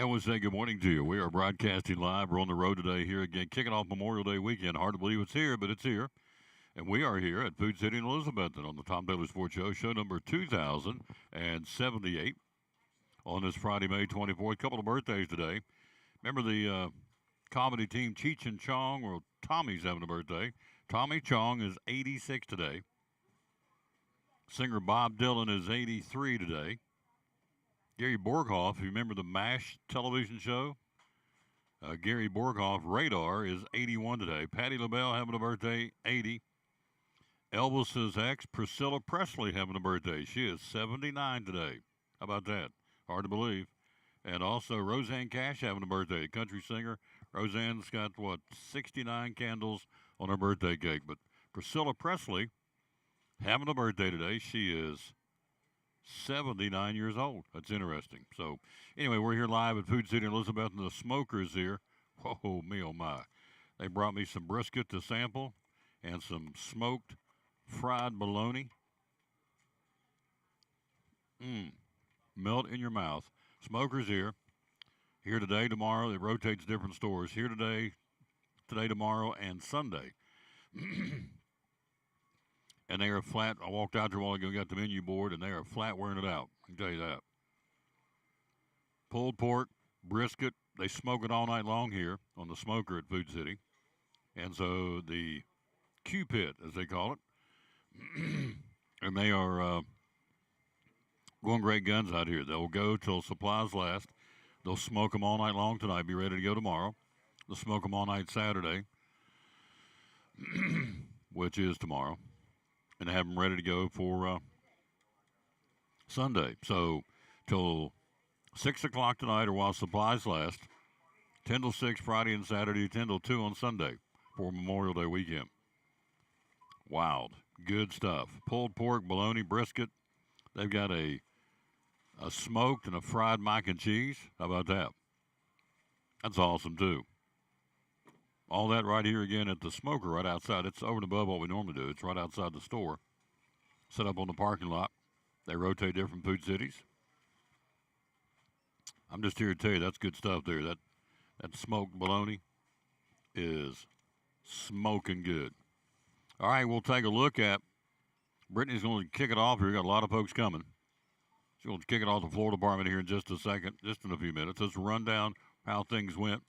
And we'll say good morning to you. We are broadcasting live. We're on the road today here again, kicking off Memorial Day weekend. Hard to believe it's here, but it's here. And we are here at Food City in Elizabethton on the Tom Taylor Sports Show, show number 2078 on this Friday, May 24th. Couple of birthdays today. Remember the comedy team Cheech and Chong? Well, Tommy's having a birthday. Tommy Chong is 86 today. Singer Bob Dylan is 83 today. Gary Borghoff, you remember the MASH television show? Gary Borghoff, Radar, is 81 today. Patti LaBelle having a birthday, 80. Elvis's ex, Priscilla Presley, having a birthday. She is 79 today. How about that? Hard to believe. And also Roseanne Cash having a birthday. Country singer. Roseanne's got, 69 candles on her birthday cake. But Priscilla Presley having a birthday today. She is 79 years old. That's interesting. So, anyway, we're here live at Food City in Elizabeth, and the Smokers here. Whoa, me oh my. They brought me some brisket to sample and some smoked fried bologna. Melt in your mouth. Smokers here. Here today, tomorrow. It rotates different stores. Here today, tomorrow, and Sunday. And they are flat. I walked out there a while ago, got the menu board, and they are flat wearing it out. I can tell you that. Pulled pork, brisket. They smoke it all night long here on the smoker at Food City. And so the Q-Pit, as they call it. And they are going great guns out here. They'll go till supplies last. They'll smoke them all night long tonight, be ready to go tomorrow. They'll smoke them all night Saturday, which is tomorrow, and have them ready to go for Sunday. So till 6 o'clock tonight or while supplies last, 10 till 6 Friday and Saturday, 10 till 2 on Sunday for Memorial Day weekend. Wild. Good stuff. Pulled pork, bologna, brisket. They've got a smoked and a fried mac and cheese. How about that? That's awesome, too. All that right here again at the smoker right outside. It's over and above what we normally do. It's right outside the store. Set up on the parking lot. They rotate different food cities. I'm just here to tell you that's good stuff there. That smoked bologna is smoking good. All right, we'll take a look at. Brittany's going to kick it off here. We've got a lot of folks coming. She's going to kick it off the floor department here in just a second, just in a few minutes. Let's run down how things went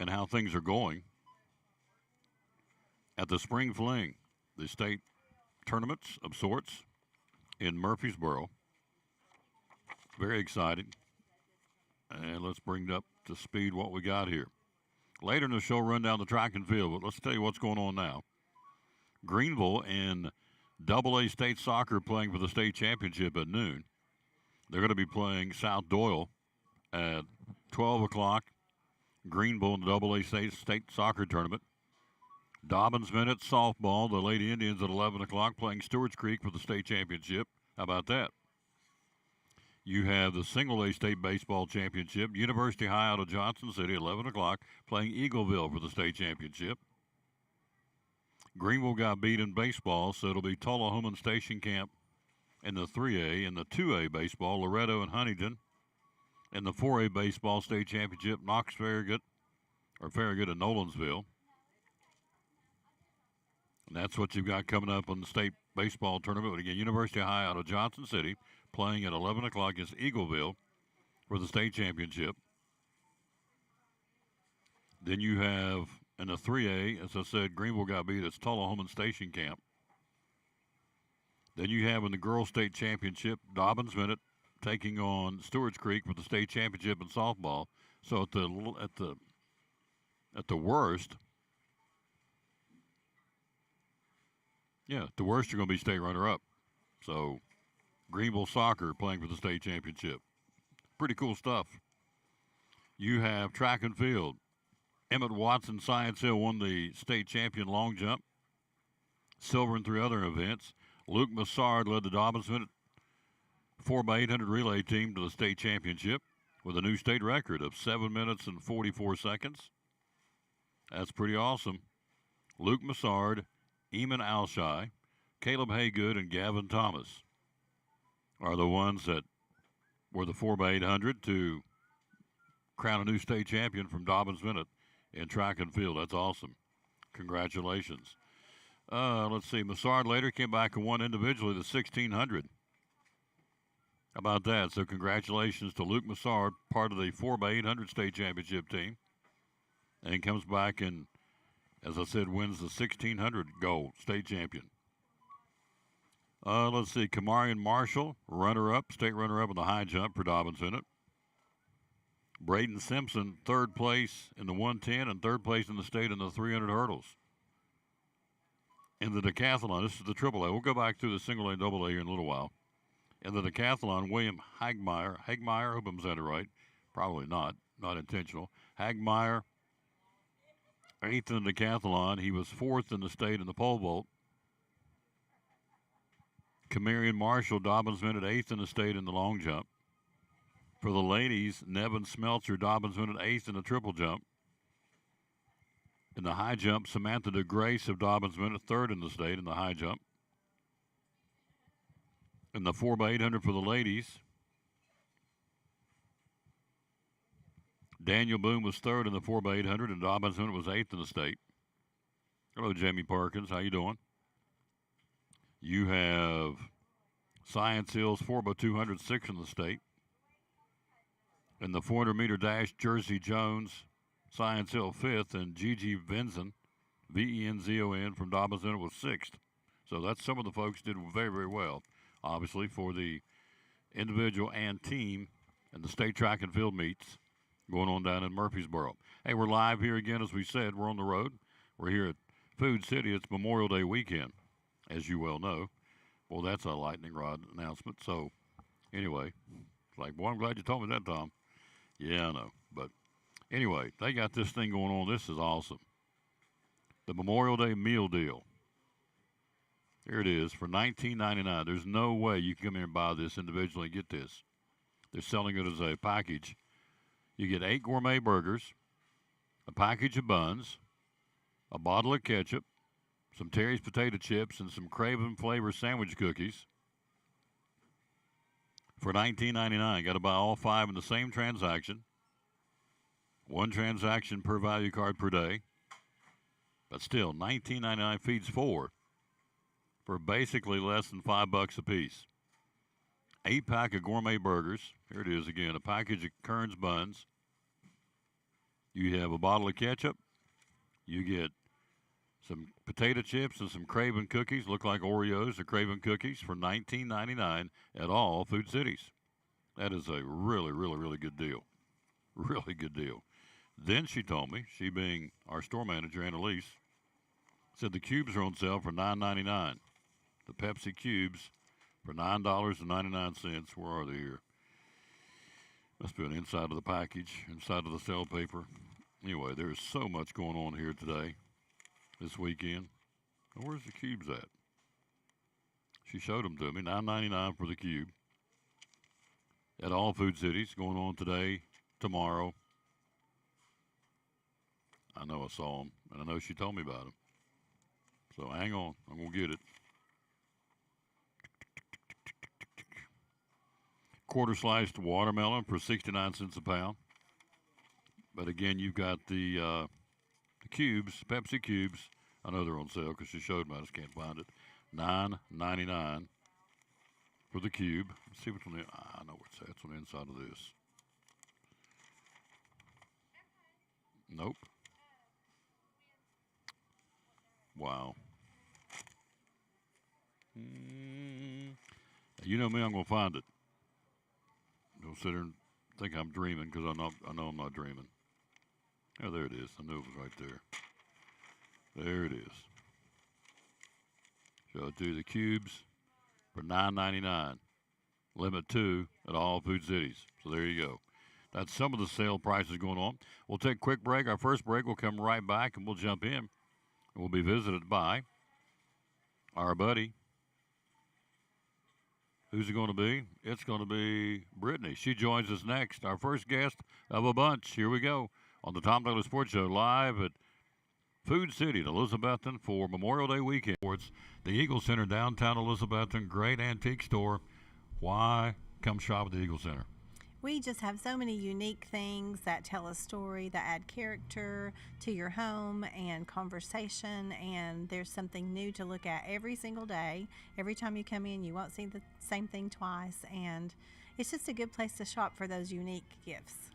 and how things are going at the Spring Fling, the state tournaments of sorts in Murfreesboro. Very excited. And let's bring up to speed what we got here. Later in the show, run down the track and field, but let's tell you what's going on now. Greenville in AA State Soccer playing for the state championship at noon. They're going to be playing South Doyle at 12 o'clock. Greenville in the AA State Soccer Tournament. Dobbins Minute Softball, the Lady Indians at 11 o'clock playing Stewart's Creek for the state championship. How about that? You have the Single A State Baseball Championship. University High out of Johnson City, 11 o'clock, playing Eagleville for the state championship. Greenville got beat in baseball, so it'll be Tullahoma Station Camp in the 3A. In the 2A baseball, Loretto and Huntington. In the 4A baseball state championship, Knox Farragut and Nolensville. And that's what you've got coming up on the state baseball tournament. But again, University High out of Johnson City playing at 11 o'clock against Eagleville for the state championship. Then you have in the 3A, as I said, Greenville got beat. It's Tullahoma Station Camp. Then you have in the girls' state championship, Dobbins Minute taking on Stewart's Creek for the state championship in softball. So at the worst, the worst you're going to be state runner-up. So Greenville soccer playing for the state championship. Pretty cool stuff. You have track and field. Emmett Watson Science Hill won the state champion long jump. Silver in 3 other events. Luke Massard led the Dobbins Minute 4x800 relay team to the state championship with a new state record of 7 minutes and 44 seconds. That's pretty awesome. Luke Massard, Eamon Alshai, Caleb Haygood, and Gavin Thomas are the ones that were the 4x800 to crown a new state champion from Dobbins Bennett in track and field. That's awesome. Congratulations. Let's see. Massard later came back and won individually the 1600. How about that? So congratulations to Luke Massard, part of the 4x800 state championship team. And comes back and, as I said, wins the 1600 gold state champion. Let's see. Kamarian Marshall, runner-up, state runner-up in the high jump for Dobbins Bennett. Braden Simpson, third place in the 110 and third place in the state in the 300 hurdles. In the decathlon, this is the triple A. We'll go back to the single A and double A here in a little while. In the decathlon, William Hagmeyer, I hope I'm saying it right, probably not intentional. Hagmeyer, 8th in the decathlon. He was 4th in the state in the pole vault. Kamarian Marshall, Dobbins Bennett, 8th in the state in the long jump. For the ladies, Nevin Smeltzer, Dobbins Bennett, 8th in the triple jump. In the high jump, Samantha DeGrace of Dobbins Bennett, 3rd in the state in the high jump. In the 4x800 for the ladies, Daniel Boone was 3rd in the 4x800, and Dobbins Bennett was 8th in the state. Hello, Jamie Perkins. How you doing? You have Science Hills 4x200, 6th in the state. In the 400-meter dash, Jersey Jones, Science Hill 5th, and Gigi Venzon, V-E-N-Z-O-N, from Dobbins Bennett was 6th. So that's some of the folks did very, very well, obviously, for the individual and team and the state track and field meets going on down in Murfreesboro. Hey, we're live here again, as we said. We're on the road. We're here at Food City. It's Memorial Day weekend, as you well know. Well, that's a lightning rod announcement. So, anyway, it's like, boy, I'm glad you told me that, Tom. Yeah, I know. But anyway, they got this thing going on. This is awesome. The Memorial Day meal deal. Here it is for $19.99. There's no way you can come here and buy this individually and get this. They're selling it as a package. You get 8 gourmet burgers, a package of buns, a bottle of ketchup, some Terry's potato chips, and some Craven flavor sandwich cookies for $19.99. Got to buy all 5 in the same transaction. 1 transaction per value card per day. But still, $19.99 feeds 4 for basically less than $5 a piece. 8-pack of gourmet burgers. Here it is again. A package of Kern's buns. You have a bottle of ketchup. You get some potato chips and some Craven cookies. Look like Oreos or Craven cookies for $19.99 at all Food Cities. That is a really, really, really good deal. Really good deal. Then she told me, she being our store manager, Annalise, said the cubes are on sale for $9.99. The Pepsi cubes for $9.99. Where are they here? Must be on the inside of the package, inside of the cell paper. Anyway, there's so much going on here today, this weekend. Where's the cubes at? She showed them to me. $9.99 for the cube at all Food Cities, going on today, tomorrow. I know I saw them, and I know she told me about them. So hang on, I'm going to get it. Quarter sliced watermelon for 69 cents a pound. But again, you've got the cubes, Pepsi cubes. I know they're on sale because she showed me. I just can't find it. $9.99 for the cube. Let's see what's on the. I know where it's at. It's on the inside of this. Nope. Wow. You know me, I'm going to find it. Don't sit there and think I'm dreaming because I know I'm not dreaming. Oh, there it is. I knew it was right there. There it is. Show it to you, the cubes for $9.99. Limit 2 at all Food Cities. So there you go. That's some of the sale prices going on. We'll take a quick break. Our first break, we'll come right back and we'll jump in. We'll be visited by our buddy. Who's it going to be? It's going to be Brittany. She joins us next. Our first guest of a bunch. Here we go on the Tom Douglas Sports Show live at Food City in Elizabethton for Memorial Day weekend. It's the Eagle Center, downtown Elizabethton. Great antique store. Why come shop at the Eagle Center? We just have so many unique things that tell a story, that add character to your home and conversation, and there's something new to look at every single day. Every time you come in, you won't see the same thing twice, and it's just a good place to shop for those unique gifts.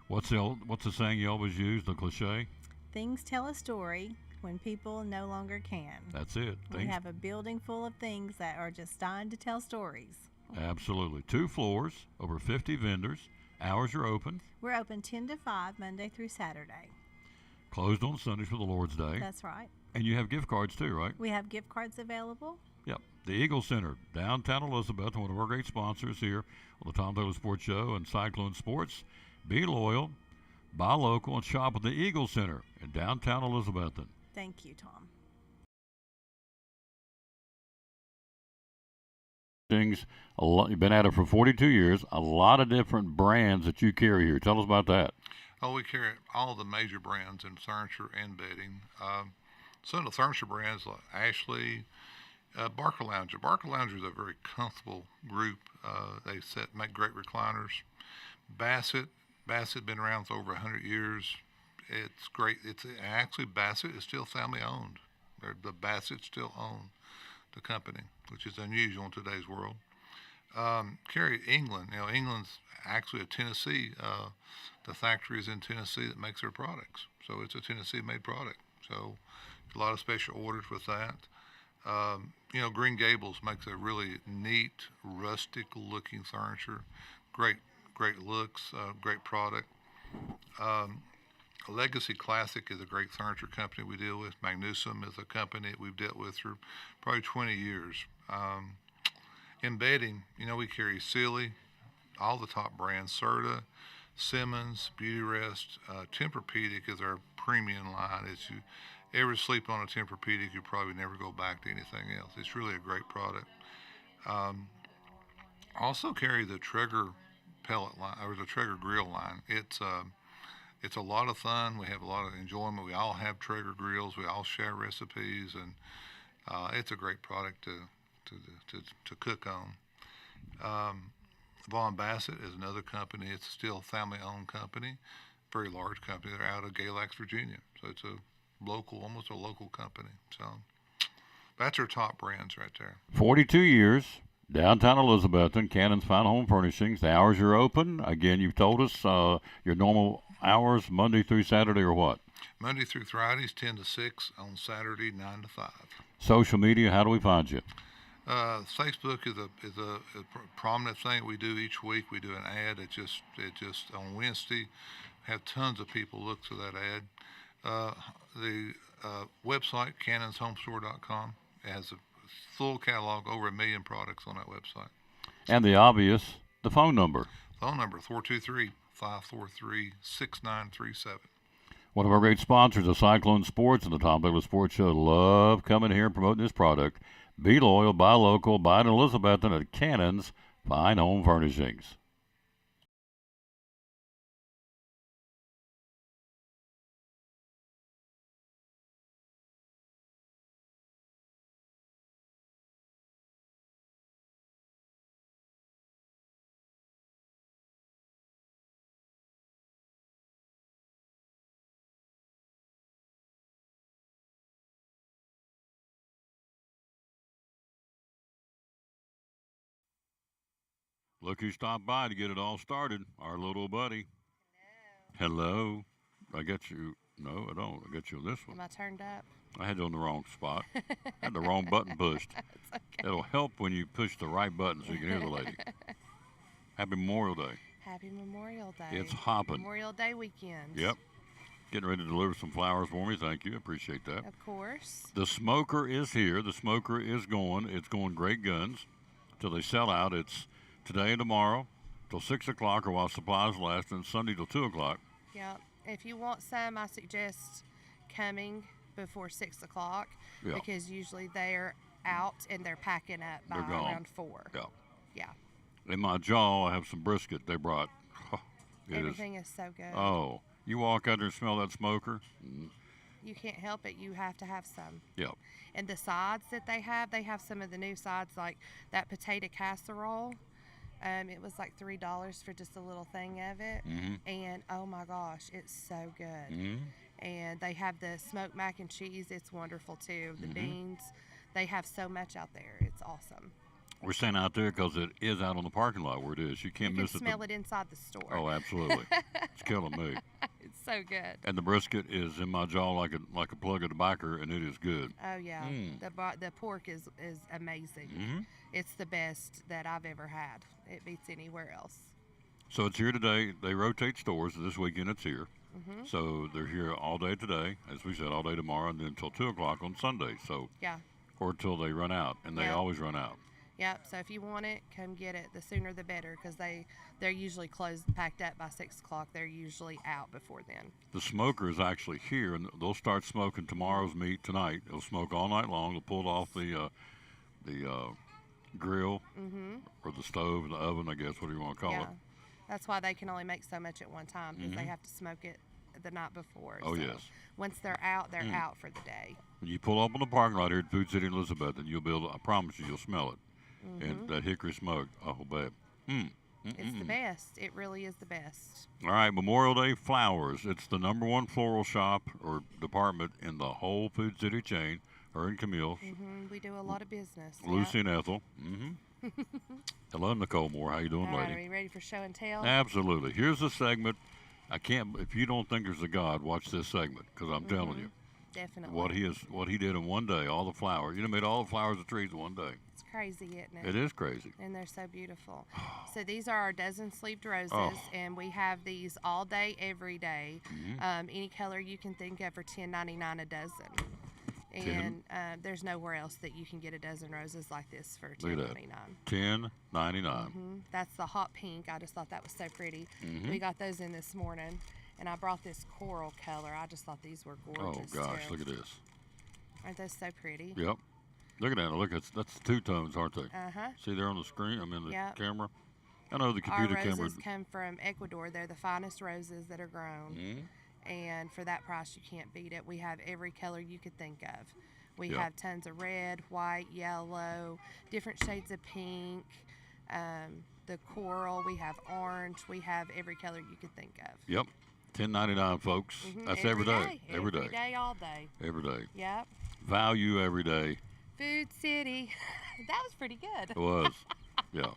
What's the saying you always use? The cliche. Things tell a story when people no longer can. That's it. We have a building full of things that are just dying to tell stories. Absolutely. 2 floors, over 50 vendors. Hours are open. We're open 10 to 5 Monday through Saturday. Closed on Sundays for the Lord's Day. That's right. And you have gift cards too, right? We have gift cards available. Yep. The Eagle Center, downtown Elizabeth, one of our great sponsors here on the Tom Taylor Sports Show and Cyclone Sports. Be loyal, buy local, and shop at the Eagle Center in downtown Elizabethton. Thank you, Tom. Things a lot. You've been at it for 42 years. A lot of different brands that you carry here. Tell us about that. Oh, we carry all the major brands in furniture and bedding. Some of the furniture brands like Ashley, Barker Lounger. Barker Lounger is a very comfortable group. They make great recliners. Bassett. Bassett been around for over 100 years. It's great. It's actually Bassett is still family owned. The Bassett still own the company, which is unusual in today's world. Carry England. England's actually a Tennessee. The factory is in Tennessee that makes their products, so it's a Tennessee-made product. So a lot of special orders with that. Green Gables makes a really neat, rustic-looking furniture. Great looks, great product. Legacy Classic is a great furniture company we deal with. Magnusum is a company that we've dealt with for probably 20 years. In bedding, we carry Sealy, all the top brands, Serta, Simmons, Beautyrest. Tempur-Pedic is our premium line. If you ever sleep on a Tempur-Pedic, you probably never go back to anything else. It's really a great product. Also carry the Traeger pellet line, or the Traeger grill line. It's a lot of fun. We have a lot of enjoyment. We all have Traeger grills. We all share recipes, and it's a great product to cook on. Vaughn Bassett is another company. It's still a family-owned company, very large company. They're out of Galax, Virginia, so it's almost a local company. So that's our top brands right there. 42 years. Downtown Elizabethton, Cannon's Fine Home Furnishings. The hours are open. Again, you've told us your normal hours, Monday through Saturday, or what? Monday through Fridays, 10 to 6. On Saturday, 9 to 5. Social media, how do we find you? Facebook is a prominent thing we do each week. We do an ad. It just on Wednesday, have tons of people look to that ad. The website, cannonshomestore.com, has a full catalog, over 1 million products on that website. And the obvious, the phone number. Phone number, 423-543-6937. One of our great sponsors of Cyclone Sports and the Tom Taylor Sports Show. Love coming here and promoting this product. Be loyal, buy local, buy in Elizabethton at Cannon's Fine Home Furnishings. Look who stopped by to get it all started. Our little buddy. Hello. I got you. No, I don't. I got you on this one. Am I turned up? I had you on the wrong spot. I had the wrong button pushed. It's okay. It'll help when you push the right button so you can hear the lady. Happy Memorial Day. Happy Memorial Day. It's hopping. Memorial Day weekend. Yep. Getting ready to deliver some flowers for me. Thank you. Appreciate that. Of course. The smoker is here. The smoker is going. It's going great guns till they sell out. It's today and tomorrow till 6 o'clock or while supplies last, and Sunday till 2 o'clock. Yep. If you want some, I suggest coming before 6 o'clock Yeah. because usually they're out and they're packing up by They're gone. around 4. Yeah. Yeah. In my jaw, I have some brisket they brought. Everything is so good. Oh, you walk out there and smell that smoker? You can't help it. You have to have some. Yep. And the sides that they have some of the new sides like that potato casserole. It was like $3 for just a little thing of it, and oh my gosh, it's so good. And they have the smoked mac and cheese. It's wonderful too. The beans, they have so much out there. It's awesome. We're staying out there because it is out on the parking lot where it is. You can't You can miss it. smell it inside the store. Oh, absolutely. It's killing me. It's so good. And the brisket is in my jaw like a plug of tobacco, and it is good. Oh yeah, the pork is amazing. It's the best that I've ever had. It beats anywhere else. So it's here today. They rotate stores. This weekend it's here. So they're here all day today, as we said, all day tomorrow, and then until 2 o'clock on Sunday. So Yeah. or until they run out, and they Yeah. always run out. Yep. So if you want it, come get it. The sooner the better, because they're usually closed, packed up by 6 o'clock. They're usually out before then. The smoker is actually here, and they'll start smoking tomorrow's meat tonight. They'll smoke all night long. They'll pull it off the grill or the stove, the oven, I guess, whatever you want to call Yeah. it. That's why they can only make so much at one time, because they have to smoke it the night before. Oh, So yes. Once they're out, they're out for the day. When you pull up on the parking lot here at Food City in Elizabeth, and you'll be able to, I promise you'll smell it. And that hickory smoke, oh, babe. It's the best. It really is the best. All right, Memorial Day flowers. It's the #1 floral shop or department in the whole Food City chain, her and Camille's. We do a lot of business. Lucy and Ethel. Hello, Nicole Moore. How you doing, All right, lady? are we ready for show and tell? Absolutely. Here's a segment. I can't. If you don't think there's a God, watch this segment because I'm telling you Definitely. what he did in one day. All the flowers. You know, made all the flowers and trees in one day. It's crazy, isn't it? It is crazy. And they're so beautiful. So these are our dozen sleeved roses, Oh. and we have these all day, every day. Any color you can think of for $10.99 a dozen. And there's nowhere else that you can get a dozen roses like this for Look at that. $10.99. $10.99. That's the hot pink. I just thought that was so pretty. We got those in this morning, and I brought this coral color. I just thought these were Oh gorgeous. gosh, too. look at this. Aren't those so pretty? Yep. Look at that. Look, that's two tones, aren't they? Uh-huh. See there on the screen. I mean the Yep. camera. I know the Our computer camera. roses come from Ecuador. They're the finest roses that are grown. And for that price, you can't beat it. We have every color you could think of. We Yeah. have tons of red, white, yellow, different shades of pink, the coral. We have orange. We have every color you could think of. Yep. $10.99, folks. That's every day. Every day. Every day, all day. Every day. Yep. Value every day. Food City. That was pretty good. It was. Yeah.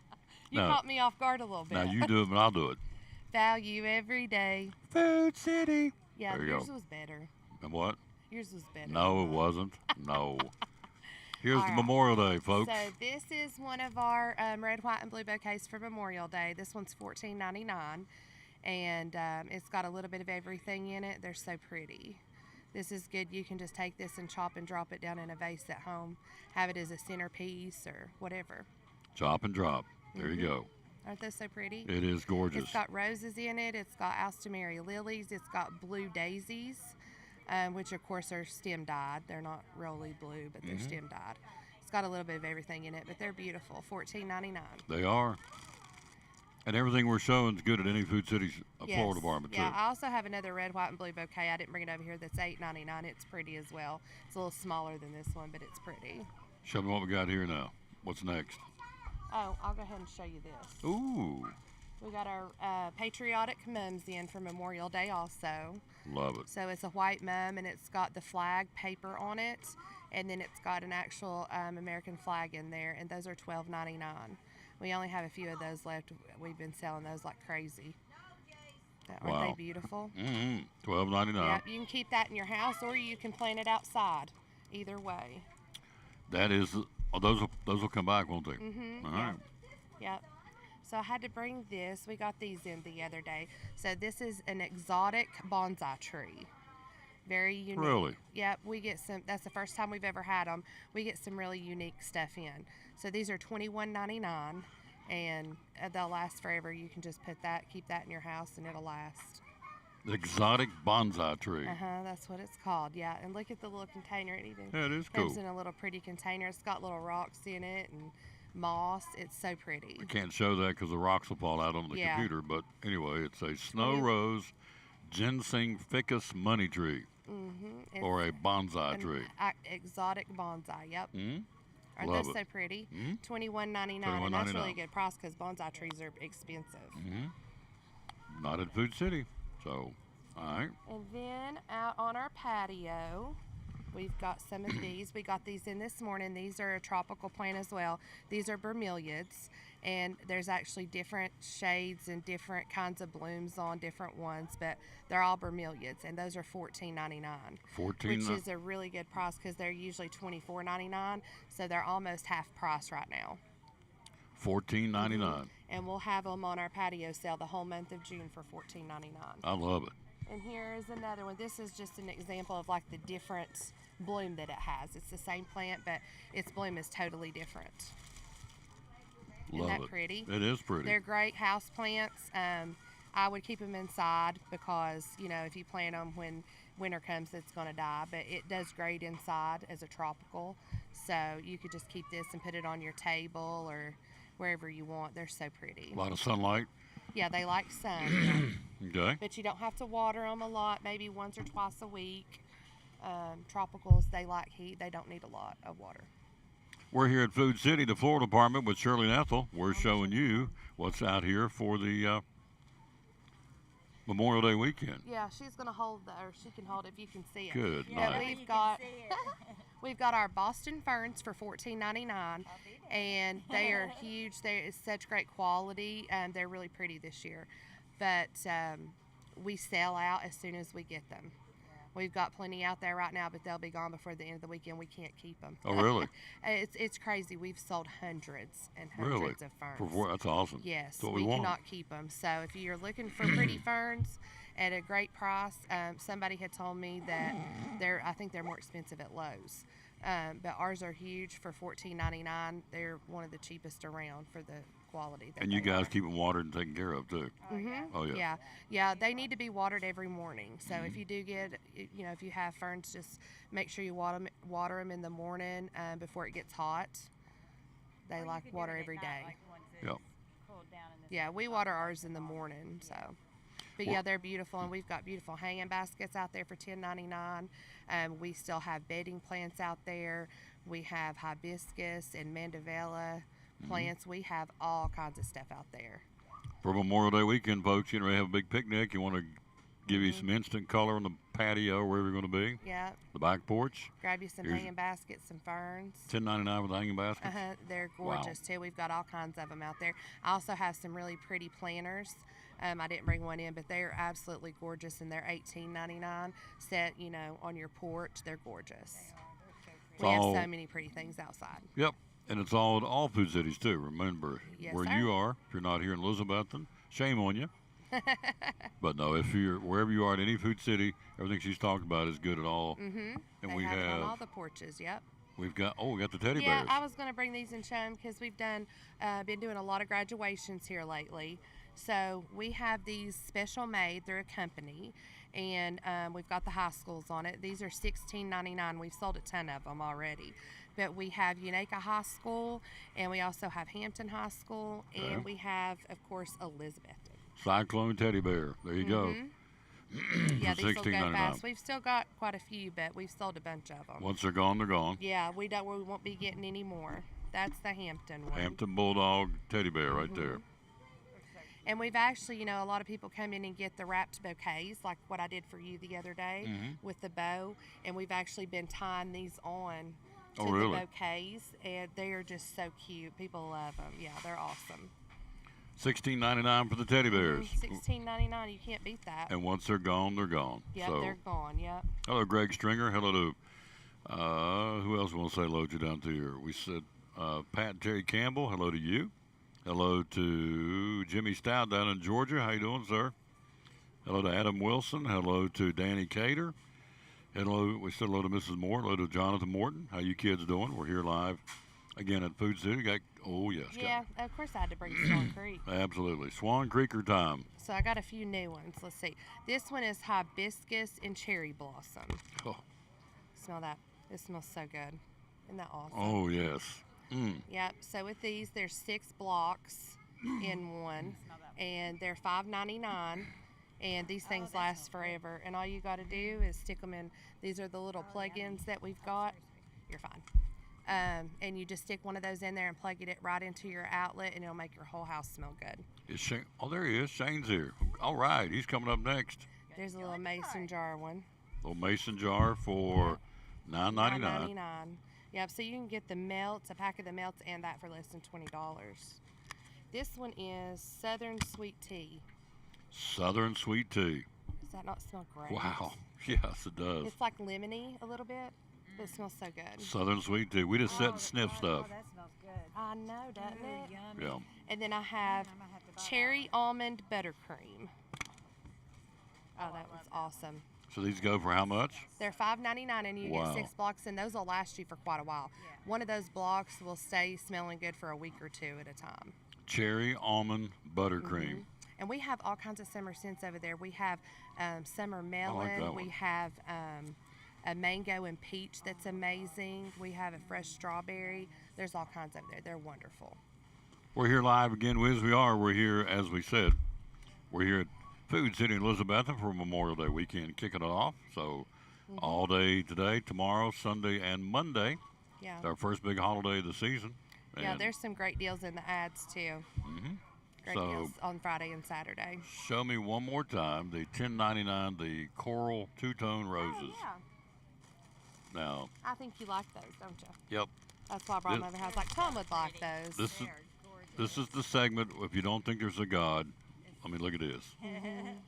You now, caught me off guard a little bit. now you do it, but I'll do it. Value every day. Food City. Yeah, There you yours go. was better. And what? Yours was better. No, it wasn't. No. Here's All the right. Memorial Day, folks. So this is one of our red, white, and blue bouquets for Memorial Day. This one's $14.99, and it's got a little bit of everything in it. They're so pretty. This is good. You can just take this and chop and drop it down in a vase at home. Have it as a centerpiece or whatever. Chop and drop. There you go. Aren't those so pretty? It is gorgeous. It's got roses in it. It's got Alstomary lilies. It's got blue daisies, which of course are stem dyed. They're not really blue, but they're stem dyed. It's got a little bit of everything in it, but they're beautiful. $14.99. They are. And everything we're showing is good at any Food City's floral department, Yeah, too. I also have another red, white, and blue bouquet. I didn't bring it over here. That's $8.99. It's pretty as well. It's a little smaller than this one, but it's pretty. Show me what we got here now. What's next? Oh, I'll go ahead and show you this. Ooh. We got our patriotic mums in for Memorial Day also. Love it. So it's a white mum, and it's got the flag paper on it, and then it's got an actual American flag in there, and those are $12.99. We only have a few of those left. We've been selling those like crazy. Aren't Wow. they beautiful? $12.99. Yep, you can keep that in your house, or you can plant it outside. Either way. That is, oh, those will come back, won't they? All right. Yep. So I had to bring this. We got these in the other day. So this is an exotic bonsai tree. Very unique. Really? Yep. We get some. That's the first time we've ever had them. We get some really unique stuff in. So these are $21.99, and they'll last forever. You can just keep that in your house, and it'll last. Exotic bonsai tree. That's what it's called. Yeah. And look at the little container. It even Yeah, it is comes cool. in a little pretty container. It's got little rocks in it and moss. It's so pretty. I can't show that because the rocks will fall out on the Yeah. computer. But anyway, it's a snow you- rose ginseng ficus money tree It's or a bonsai an tree. exotic bonsai. Yep. Aren't Love those it. so pretty? Mhm. $21.99, and that's really $21.99. good price because bonsai trees are expensive. Not at Food City. So, all right. And then out on our patio, we've got some of these. We got these in this morning. These are a tropical plant as well. These are bromeliads, and there's actually different shades and different kinds of blooms on different ones, but they're all bromeliads, and those are $14.99. 14. Which is a really good price because they're usually $24.99, so they're almost half price right now. $14.99. And we'll have them on our patio sale the whole month of June for $14.99. I love it. And here is another one. This is just an example of like the different bloom that it has. It's the same plant, but its bloom is totally different. Love Isn't that it. pretty? It is pretty. They're great house plants. I would keep them inside because, you know, if you plant them when winter comes, it's going to die. But it does great inside as a tropical. So you could just keep this and put it on your table or wherever you want. They're so pretty. A lot of sunlight. Yeah, they like sun. Okay. But you don't have to water them a lot, maybe once or twice a week. Tropicals, they like heat. They don't need a lot of water. We're here at Food City, the Florida Department, with Shirley and Ethel. We're showing you what's out here for the Memorial Day weekend. Yeah, she's gonna hold or she can hold it if you can see it. Good Yeah, night. we've got our Boston ferns for $14.99, and they are huge. They're such great quality. They're really pretty this year, but we sell out as soon as we get them. We've got plenty out there right now, but they'll be gone before the end of the weekend. We can't keep them. Oh, really? It's crazy. We've sold hundreds and Really? hundreds of ferns. That's awesome. Yes, That's what we we want. cannot keep them. So if you're looking for pretty ferns at a great price, somebody had told me that I think they're more expensive at Lowe's. But ours are huge for $14.99. They're one of the cheapest around for the quality. That And you they guys are. keep them watered and taken care of, too. Oh, yeah. Yeah, they need to be watered every morning. So if you do get, you know, if you have ferns, just make sure you water them in the morning before it gets hot. They like water every day. Yep. Yeah, we water ours in the morning. So, but yeah, they're beautiful, and we've got beautiful hanging baskets out there for $10.99. We still have bedding plants out there. We have hibiscus and mandevilla plants. We have all kinds of stuff out there. For Memorial Day weekend, folks, you know, have a big picnic. You want to give you some instant color on the patio, wherever you're going to be. Yeah, The back porch, grab you some Here's- hanging baskets, some ferns. $10.99 with a hanging basket. They're Wow. gorgeous too. We've got all kinds of them out there. I also have some really pretty planters. I didn't bring one in, but they are absolutely gorgeous, and they're $18.99 set, you know, on your porch. They're gorgeous. We have all- so many pretty things outside. Yep. And it's all at all food cities, too. Remember, Yes, where sir. you are, if you're not here in Elizabethton, shame on you. But no, if you're wherever you are at any food city, everything she's talking about is good at all. Mm-hmm. And they we have it on all have, the porches. Yep. we got the teddy Yeah, bears. I was going to bring these and show them because we've been doing a lot of graduations here lately. So we have these special made through a company, and we've got the high schools on it. These are $16.99. We've sold a ton of them already. But we have Unaka High School, and we also have Hampton High School, Okay. and we have, of course, Elizabethton. Cyclone teddy bear. There you go. Yeah, For these will go $16.99. fast. We've still got quite a few, but we've sold a bunch of them. Once they're gone, they're gone. Yeah, we won't be getting any more. That's the Hampton one. Hampton Bulldog teddy bear right Mm-hmm. there. And we've actually, you know, a lot of people come in and get the wrapped bouquets, like what I did for you the other day with the bow. And we've actually been tying these on to Oh, really? the bouquets, and they are just so cute. People love them. Yeah, they're awesome. $16.99 for the teddy bears. $16.99. You can't beat that. And once they're gone, they're gone. Yep, so, they're gone. Yep. hello, Greg Stringer. Hello to who else want to say hello to down here? We said Pat and Terry Campbell. Hello to you. Hello to Jimmy Stout down in Georgia. How you doing, sir? Hello to Adam Wilson. Hello to Danny Cater. Hello. We said hello to Mrs. Moore. Hello to Jonathan Morton. How you kids doing? We're here live again at Food City. Oh yes. Yeah, of course I had to bring Swan Creek. Absolutely. Swan Creeker time. So I got a few new ones. Let's see. This one is hibiscus and cherry blossom. Oh, Smell that. It smells so good. Isn't that awesome? oh yes. Yep. So with these, there's 6 blocks in one, and they're $5.99. And these things last forever. And all you got to do is stick them in. These are the little plug-ins that we've got. You're fine. And you just stick one of those in there and plug it right into your outlet, and it'll make your whole house smell good. Is Shane? Oh, there he is. Shane's here. All right, he's coming up next. There's a little mason jar one. Little mason jar for $9.99. $9.99. Yep. So you can get the melts, a pack of the melts, and that for less than $20. This one is Southern Sweet Tea. Southern sweet tea. Does that not smell great? Wow. Yes, it does. It's like lemony a little bit, but it smells so good. Southern sweet tea. We just sit and sniff stuff. that smells good. I know, doesn't it? Yummy. Yeah. And then I have cherry almond buttercream. Oh, that was awesome. So these go for how much? They're $5.99, and you Wow. get 6 blocks, and those will last you for quite a while. One of those blocks will stay smelling good for a week or two at a time. Cherry almond buttercream. And we have all kinds of summer scents over there. We have summer that melon. one. We have a mango and peach that's amazing. We have a fresh strawberry. There's all kinds over there. They're wonderful. We're here live again, as we are. We're here, as we said, we're here at Food City in Elizabethton for Memorial Day weekend, kicking it off. So all day today, tomorrow, Sunday, and Monday. Yeah. It's our first big holiday of the season. Yeah, And there's some great deals in the ads too. Great So- deals on Friday and Saturday. show me one more time the $10.99, the coral two-tone roses. Oh, yeah. Now, I think you like those, don't you? yep, That's why I brought them over here. I was like, Tom would like those. this is the segment. If you don't think there's a God, I mean, look at this.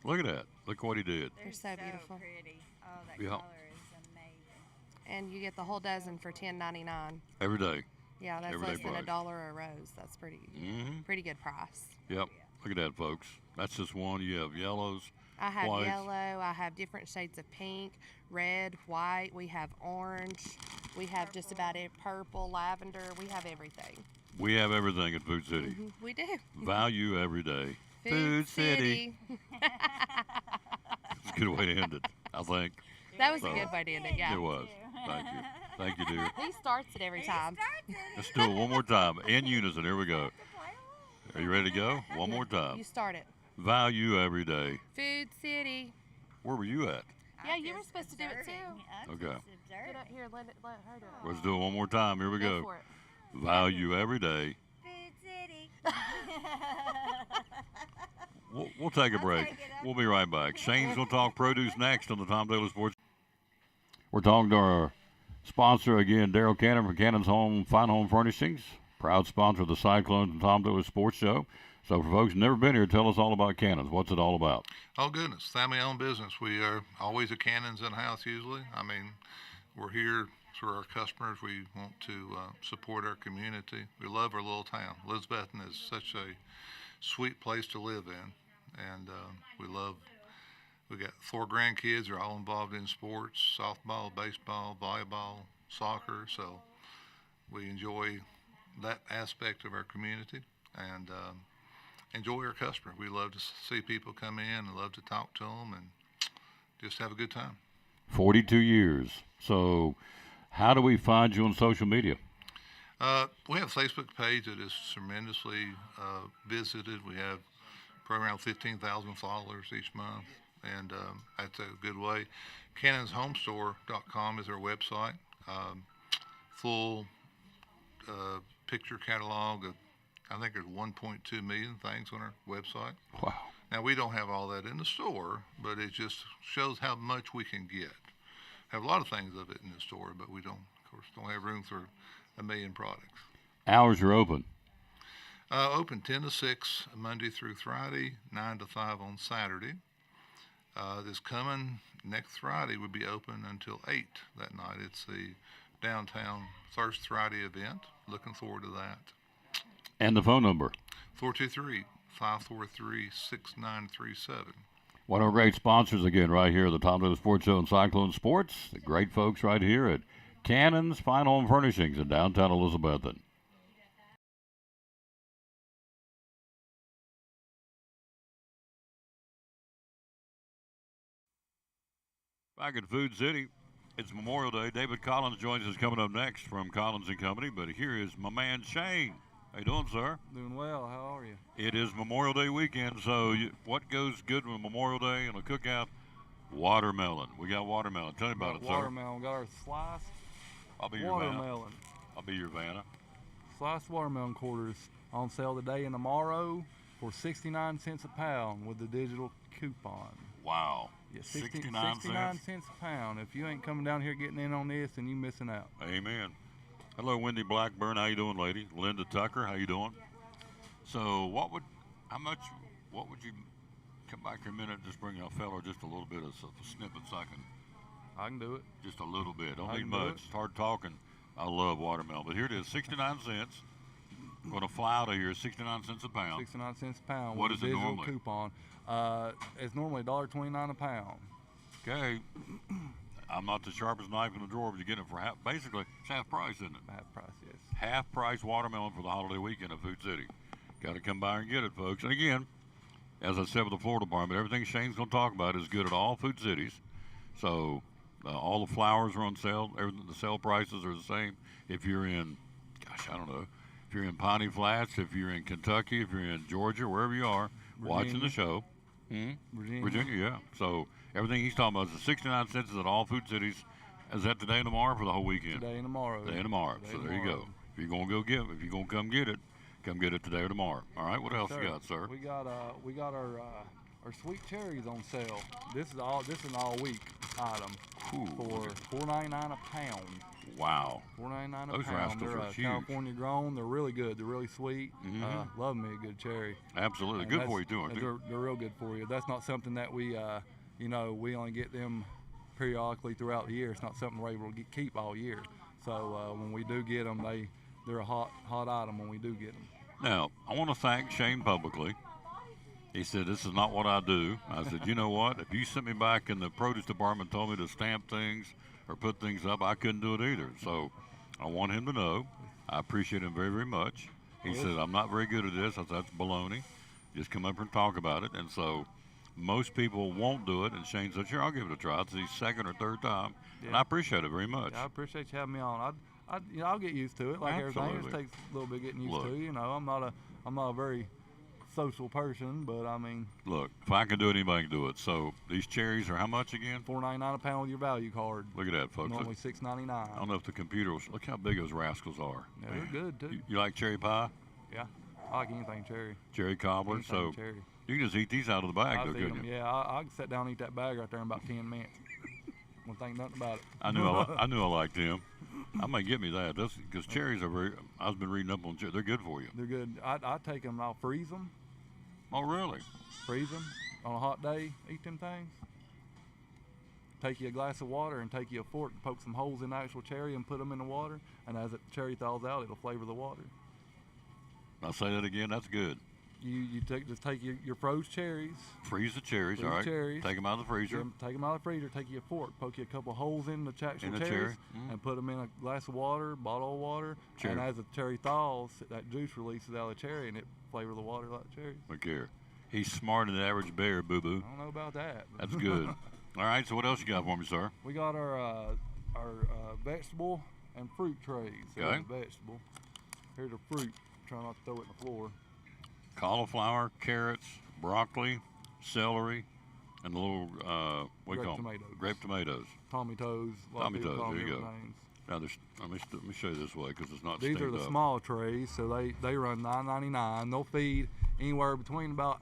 Look at that. Look what he did. They're so beautiful. Pretty. Oh, that Yeah. color is amazing. And you get the whole dozen for $10.99. Every day. Yeah, that's Everyday less than price. $1 a rose. That's pretty good price. Yep. Look at that, folks. That's just one. You have yellows. I have Whites. yellow. I have different shades of pink, red, white. We have orange. We have just about it. Purple, lavender. We have everything. We have everything at Food City. We do. Value every day. Food City. It's a good way to end it, I think. That was a So- good way to end it. Yeah. It was. Thank you. Thank you, dear. He starts it every time. Let's do it one more time. In unison. Here we go. Are you ready to go? One more time. You start it. Value every day. Food City. Where were you at? Yeah, you were supposed to do it too. Okay. Get up here. Let her do it. Let's do it one more time. Here we Go go. for it. Value every day. Food City. We'll take a break. We'll be right back. Shane's going to talk produce next on the Tom Taylor Sports. We're talking to our sponsor again, Daryl Cannon from Cannon's Fine Home Furnishings, proud sponsor of the Cyclones and Tom Taylor Sports Show. So for folks who've never been here, tell us all about Cannon's. What's it all about? Oh, goodness. Family-owned business. We are always a Cannons in-house usually. I mean, we're here for our customers. We want to support our community. We love our little town. Elizabethton is such a sweet place to live in. And we got 4 grandkids. They're all involved in sports, softball, baseball, volleyball, soccer. So we enjoy that aspect of our community and enjoy our customers. We love to see people come in and love to talk to them and just have a good time. 42 years. So how do we find you on social media? We have a Facebook page that is tremendously visited. We have probably around 15,000 followers each month, and that's a good way. CannonsHomeStore.com is our website. Full picture catalog of, I think there's 1.2 million things on our website. Wow. Now, we don't have all that in the store, but it just shows how much we can get. Have a lot of things of it in the store, but we don't, of course, don't have room for a million products. Hours are open. Open 10 to 6, Monday through Friday, 9 to 5 on Saturday. This coming next Friday would be open until 8 that night. It's the downtown Thirst Friday event. Looking forward to that. And the phone number. 423-543-6937. One of our great sponsors again right here at the Tom Taylor Sports Show and Cyclone Sports. The great folks right here at Cannon's Fine Home Furnishings in downtown Elizabethton. Back at Food City, it's Memorial Day. David Collins joins us coming up next from Collins & Company, but here is my man Shane. How you doing, sir? Doing well. How are you? It is Memorial Day weekend, so what goes good with Memorial Day and a cookout? Watermelon. We got watermelon. Tell me about it, sir. Watermelon. Got our sliced I'll be your man. watermelon. I'll be your Vanna. Sliced watermelon quarters on sale today and tomorrow for 69 cents a pound with the digital coupon. Wow. Yeah, 69 cents. cents a pound. If you ain't coming down here getting in on this, then you missing out. Amen. Hello, Wendy Blackburn. How you doing, lady? Linda Tucker. How you doing? So, what would you come back here a minute? Just bring a fella just a little bit of a snippet so I can, I can do it. just a little bit. Don't I need can do much. it. It's hard talking. I love watermelon, but here it is, 69 cents. Going to fly out of here, 69 cents a pound. 69 cents a pound What with is a it digital normally? coupon. It's normally $1.29 a pound. Okay. I'm not the sharpest knife in the drawer, but you get it for basically it's half price, isn't it? Half price, yes. Half price watermelon for the holiday weekend at Food City. Got to come by and get it, folks. And again, as I said with the Florida Department, everything Shane's going to talk about is good at all Food Cities. So all the flowers are on sale. Everything, the sale prices are the same. If you're in, I don't know, if you're in Piney Flats, if you're in Kentucky, if you're in Georgia, wherever you are, watching the show. Virginia, yeah. So everything he's talking about is the 69 cents is at all Food Cities. Is that today and tomorrow for the whole weekend? Today and tomorrow. Today and tomorrow. Today So and there you go. tomorrow. If you're gonna come get it today or tomorrow. All right. What else you got, sir? We got our sweet cherries on sale. This is an all week item Ooh, for $4.99 a pound. wow. $4.99 a Those pound. rascals They're are huge. California grown. They're really good. They're really sweet. Love me a good cherry. Absolutely. And Good that's- for you too, aren't they? They're real good for you. That's not something that we we only get them periodically throughout the year. It's not something we're able to keep all year. So when we do get them, they're a hot item when we do get them. Now, I want to thank Shane publicly. He said, "This is not what I do." I said, "You know what? If you sent me back in the produce department, told me to stamp things or put things up, I couldn't do it either." So I want him to know I appreciate him very, very much. He said, "I'm not very good at this." I said, "That's baloney. Just come up here and talk about it." And so most people won't do it. And Shane said, "Sure, I'll give it a try." It's the second or third time. And I appreciate it very much. Yeah, I appreciate you having me on. I'll get used to it. Like everything, it Absolutely. just takes a little bit getting used Look. to. I'm not a very social person, but I mean, Look, if I can do it, anybody can do it. So these cherries are how much again? $4.99 a pound with your value card. Look at that, folks. Normally Look, $6.99. I don't know if the computer will. Look how big those rascals are. Yeah, they're good too. You like cherry pie? Yeah, I like anything cherry. Cherry cobbler? Anything So cherry. you can just eat these out of the bag, I'll though, eat couldn't them. you? Yeah, I can sit down and eat that bag right there in about 10 minutes. Won't think nothing about it. I knew I liked them. I might get me that. That's because cherries are very. I've been reading up on cherries. They're good for you. They're good. I take them. I'll freeze them Oh, really? on a hot day. Eat them things. Take you a glass of water and take you a fork and poke some holes in the actual cherry and put them in the water. And as the cherry thaws out, it'll flavor the water. I'll say that again. That's good. You take your froze cherries. Freeze the cherries. Freeze All right. cherries. Take them out of the freezer. Take them out of the freezer. Take you a fork. Poke you a couple holes in the actual In the cherries, cherry. and put them in a glass of water, bottle of water. Cherry. And as the cherry thaws, that juice releases out of the cherry, and it flavors the water like cherries. Look here. He's smarter than the average bear, boo boo. I don't know about that. That's good. All right. So what else you got for me, sir? We got our vegetable and fruit trays. There's Okay. the vegetable. Here's the fruit. Try not to throw it in the floor. Cauliflower, carrots, broccoli, celery, and the little what do you Grape call 'em? tomatoes. Grape tomatoes. Tommy toes. A lot of Tommy people toes, call there them you different go. names. Now, let me show you this way because it's not These are steamed the up. small trays, so they run $9.99. They'll feed anywhere between about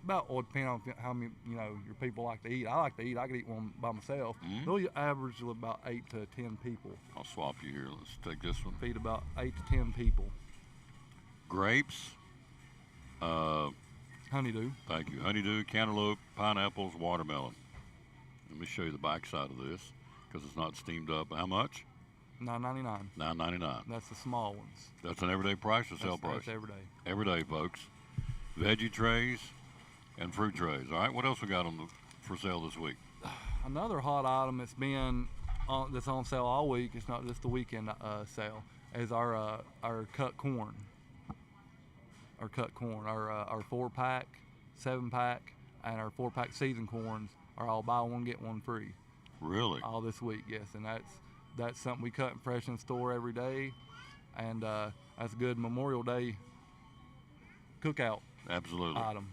well, depending on how many your people like to eat. I like to eat. I could eat one by myself. Mhm. They'll average about 8 to 10 people. I'll swap you here. Let's take this one. Feed about 8 to 10 people. Grapes. Honeydew. Thank you. Honeydew, cantaloupe, pineapples, watermelon. Let me show you the back side of this because it's not steamed up. How much? $9.99. $9.99. That's the small ones. That's an everyday price or sale That's price? every day. Every day, folks. Veggie trays and fruit trays. All right. What else we got for sale this week? Another hot item that's on sale all week. It's not just the weekend sale. Is our cut corn. Our cut corn. Our 4-pack, 7-pack, and our 4-pack seasoned corns are all buy one get one free. Really? All this week, yes, and that's something we cut and fresh in store every day, and that's a good Memorial Day cookout Absolutely. item.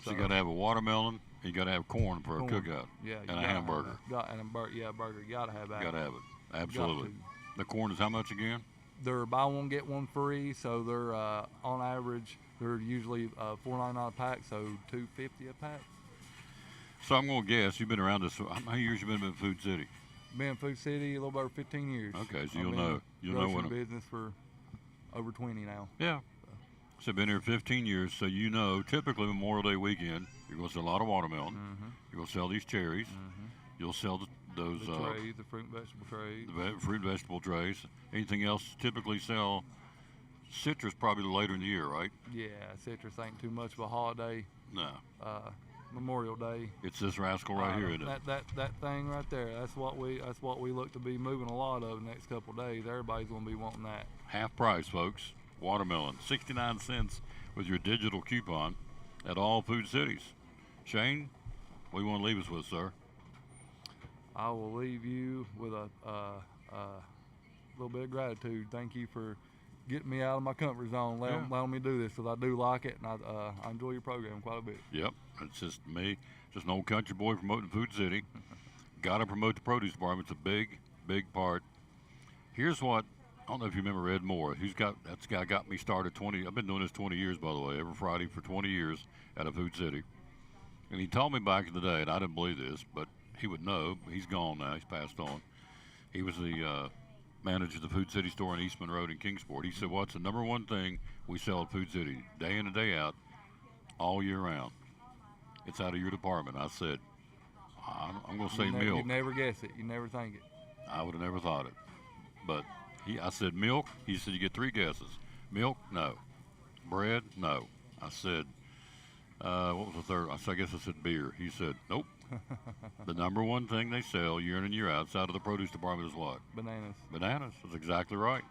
So you got to have a watermelon. You got to have corn for a Corn. cookout. Yeah, you And a gotta have hamburger. that. Burger. You gotta have that. You got to have it. Got Absolutely. to. The corn is how much again? they're buy one get one free, so they're on average they're usually $4.99 a pack, so $2.50 a pack. So I'm going to guess you've been around this. How many years you been in Food City? Been in Food City a little over 15 years. Okay, so I've you'll been know. in You'll know grocery when. business for over 20 now. Yeah. So been here 15 years, so you know typically Memorial Day weekend you're going to sell a lot of watermelon. You're going to sell these cherries. You'll sell those The trays, the fruit and vegetable trays. fruit and vegetable trays. Anything else typically sell? Citrus probably later in the year, right? Yeah, citrus ain't too much of a holiday. No. Memorial Day. It's this rascal right here, isn't it? That thing right there. That's what we look to be moving a lot of the next couple of days. Everybody's gonna be wanting that. Half price, folks. Watermelon, 69 cents with your digital coupon at all Food Cities. Shane, what do you want to leave us with, sir? I will leave you with a little bit of gratitude. Thank you for getting me out of my comfort zone, allowing me to do this, because I do like it, and I enjoy your program quite a bit. Yep, it's just me, just an old country boy promoting Food City. Got to promote the produce department. It's a big, big part. Here's what, I don't know if you remember Ed Moore. That's the guy got me started 20, I've been doing this 20 years, by the way, every Friday for 20 years at a Food City. And he told me back in the day, and I didn't believe this, but he would know. He's gone now. He's passed on. He was the manager of the Food City store on Eastman Road in Kingsport. He said, what's the number one thing we sell at Food City, day in and day out, all year round? It's out of your department. I said, I'm going to say milk. You never guess it. You never think it. I would have never thought it. But I said milk. He said, you get three guesses. Milk? No. Bread? No. I said, what was the third? I guess I said beer. He said, nope. The number one thing they sell year in and year out outside of the produce department is what? Bananas. Bananas. That's exactly right.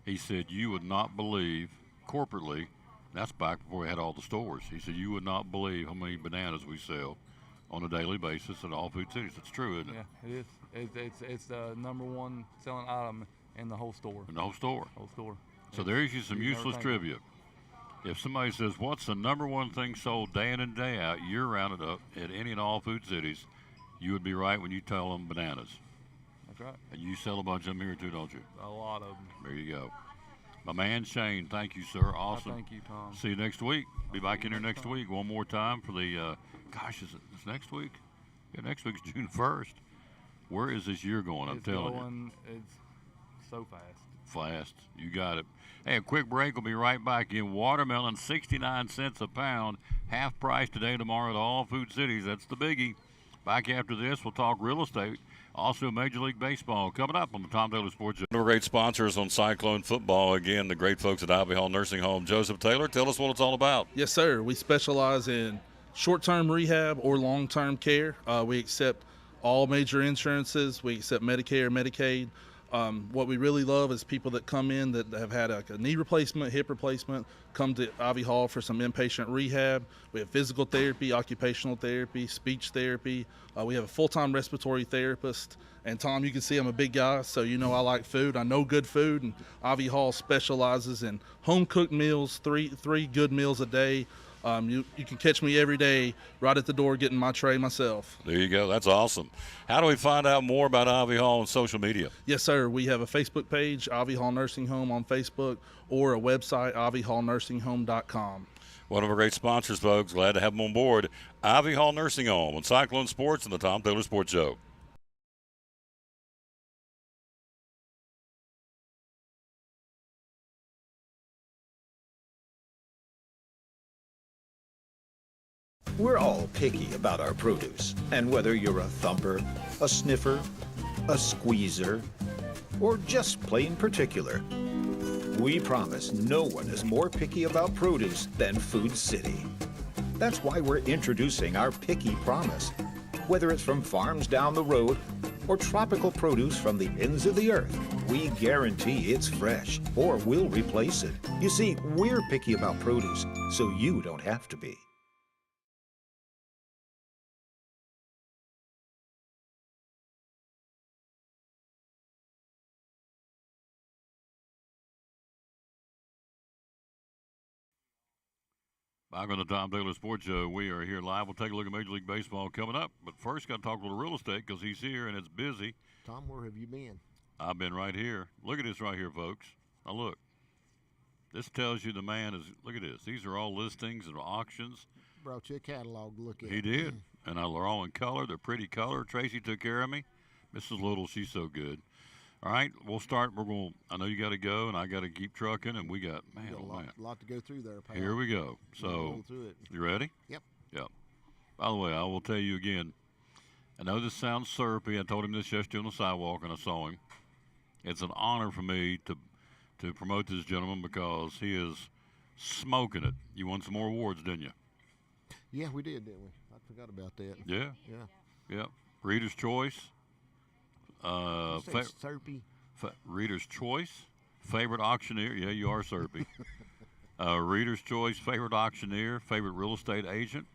He said, you would not believe corporately, that's back before we had all the stores. He said, you would not believe how many bananas we sell on a daily basis at all Food Cities. It's true, isn't it? Yeah, it is. It's the number one selling item in the whole store. In the whole store. Whole store. So there's you some you never useless think trivia. If somebody says, what's the number one thing sold day in and day out, year round at any and all Food Cities, you would be right when you tell them bananas. That's right. And you sell a bunch of them here too, don't you? A lot of them. There you go. My man Shane, thank you, sir. Awesome. Thank you, Tom. See you next week. Be back in here next week one more time for the, it's next week? Yeah, next week's June 1st. Where is this year going? I'm telling you. It's so fast. Fast. You got it. Hey, a quick break. We'll be right back in. Watermelon, 69 cents a pound. Half price today, tomorrow at all Food Cities. That's the biggie. Back after this, we'll talk real estate. Also, Major League Baseball coming up on the Tom Taylor Sports Show. One of our great sponsors on Cyclone Football. Again, the great folks at Ivy Hall Nursing Home. Joseph Taylor, tell us what it's all about. Yes, sir. We specialize in short-term rehab or long-term care. We accept all major insurances. We accept Medicare, Medicaid. What we really love is people that come in that have had a knee replacement, hip replacement, come to Ivy Hall for some inpatient rehab. We have physical therapy, occupational therapy, speech therapy. We have a full-time respiratory therapist. And Tom, you can see I'm a big guy, so you know I like food. I know good food, and Ivy Hall specializes in home-cooked meals, three good meals a day. You can catch me every day right at the door getting my tray myself. There you go. That's awesome. How do we find out more about Ivy Hall on social media? Yes, sir. We have a Facebook page, Ivy Hall Nursing Home on Facebook, or a website, ivyhallnursing.com. One of our great sponsors, folks. Glad to have them on board. Ivy Hall Nursing Home on Cyclone Sports and the Tom Taylor Sports Show. We're all picky about our produce, and whether you're a thumper, a sniffer, a squeezer, or just plain particular, we promise no one is more picky about produce than Food City. That's why we're introducing our Picky Promise. Whether it's from farms down the road or tropical produce from the ends of the earth, we guarantee it's fresh or we'll replace it. You see, we're picky about produce, so you don't have to be. Back on the Tom Taylor Sports Show, we are here live. We'll take a look at Major League Baseball coming up. But first, got to talk a little real estate because he's here and it's busy. Tom, where have you been? I've been right here. Look at this right here, folks. Now look. This tells you the man is. Look at this. These are all listings and auctions. Brought you a catalog to look at. He did, and they're all in color. They're pretty color. Tracy took care of me. Mrs. Little, she's so good. All right, we'll start. We're going. I know you got to go, and I got to keep trucking, and we got man, Got a oh lot, man. lot to go through there, pal. Here we go. We'll So, roll through it. you ready? Yep. Yep. By the way, I will tell you again. I know this sounds syrupy. I told him this yesterday on the sidewalk, and I saw him. It's an honor for me to promote this gentleman because he is smoking it. You won some more awards, didn't you? Yeah, we did, didn't we? I forgot about that. Yeah. Yeah. Yep. Reader's Choice. Serpy. Reader's Choice. Favorite auctioneer. Yeah, you are Serpy. Reader's Choice. Favorite auctioneer. Favorite real estate agent.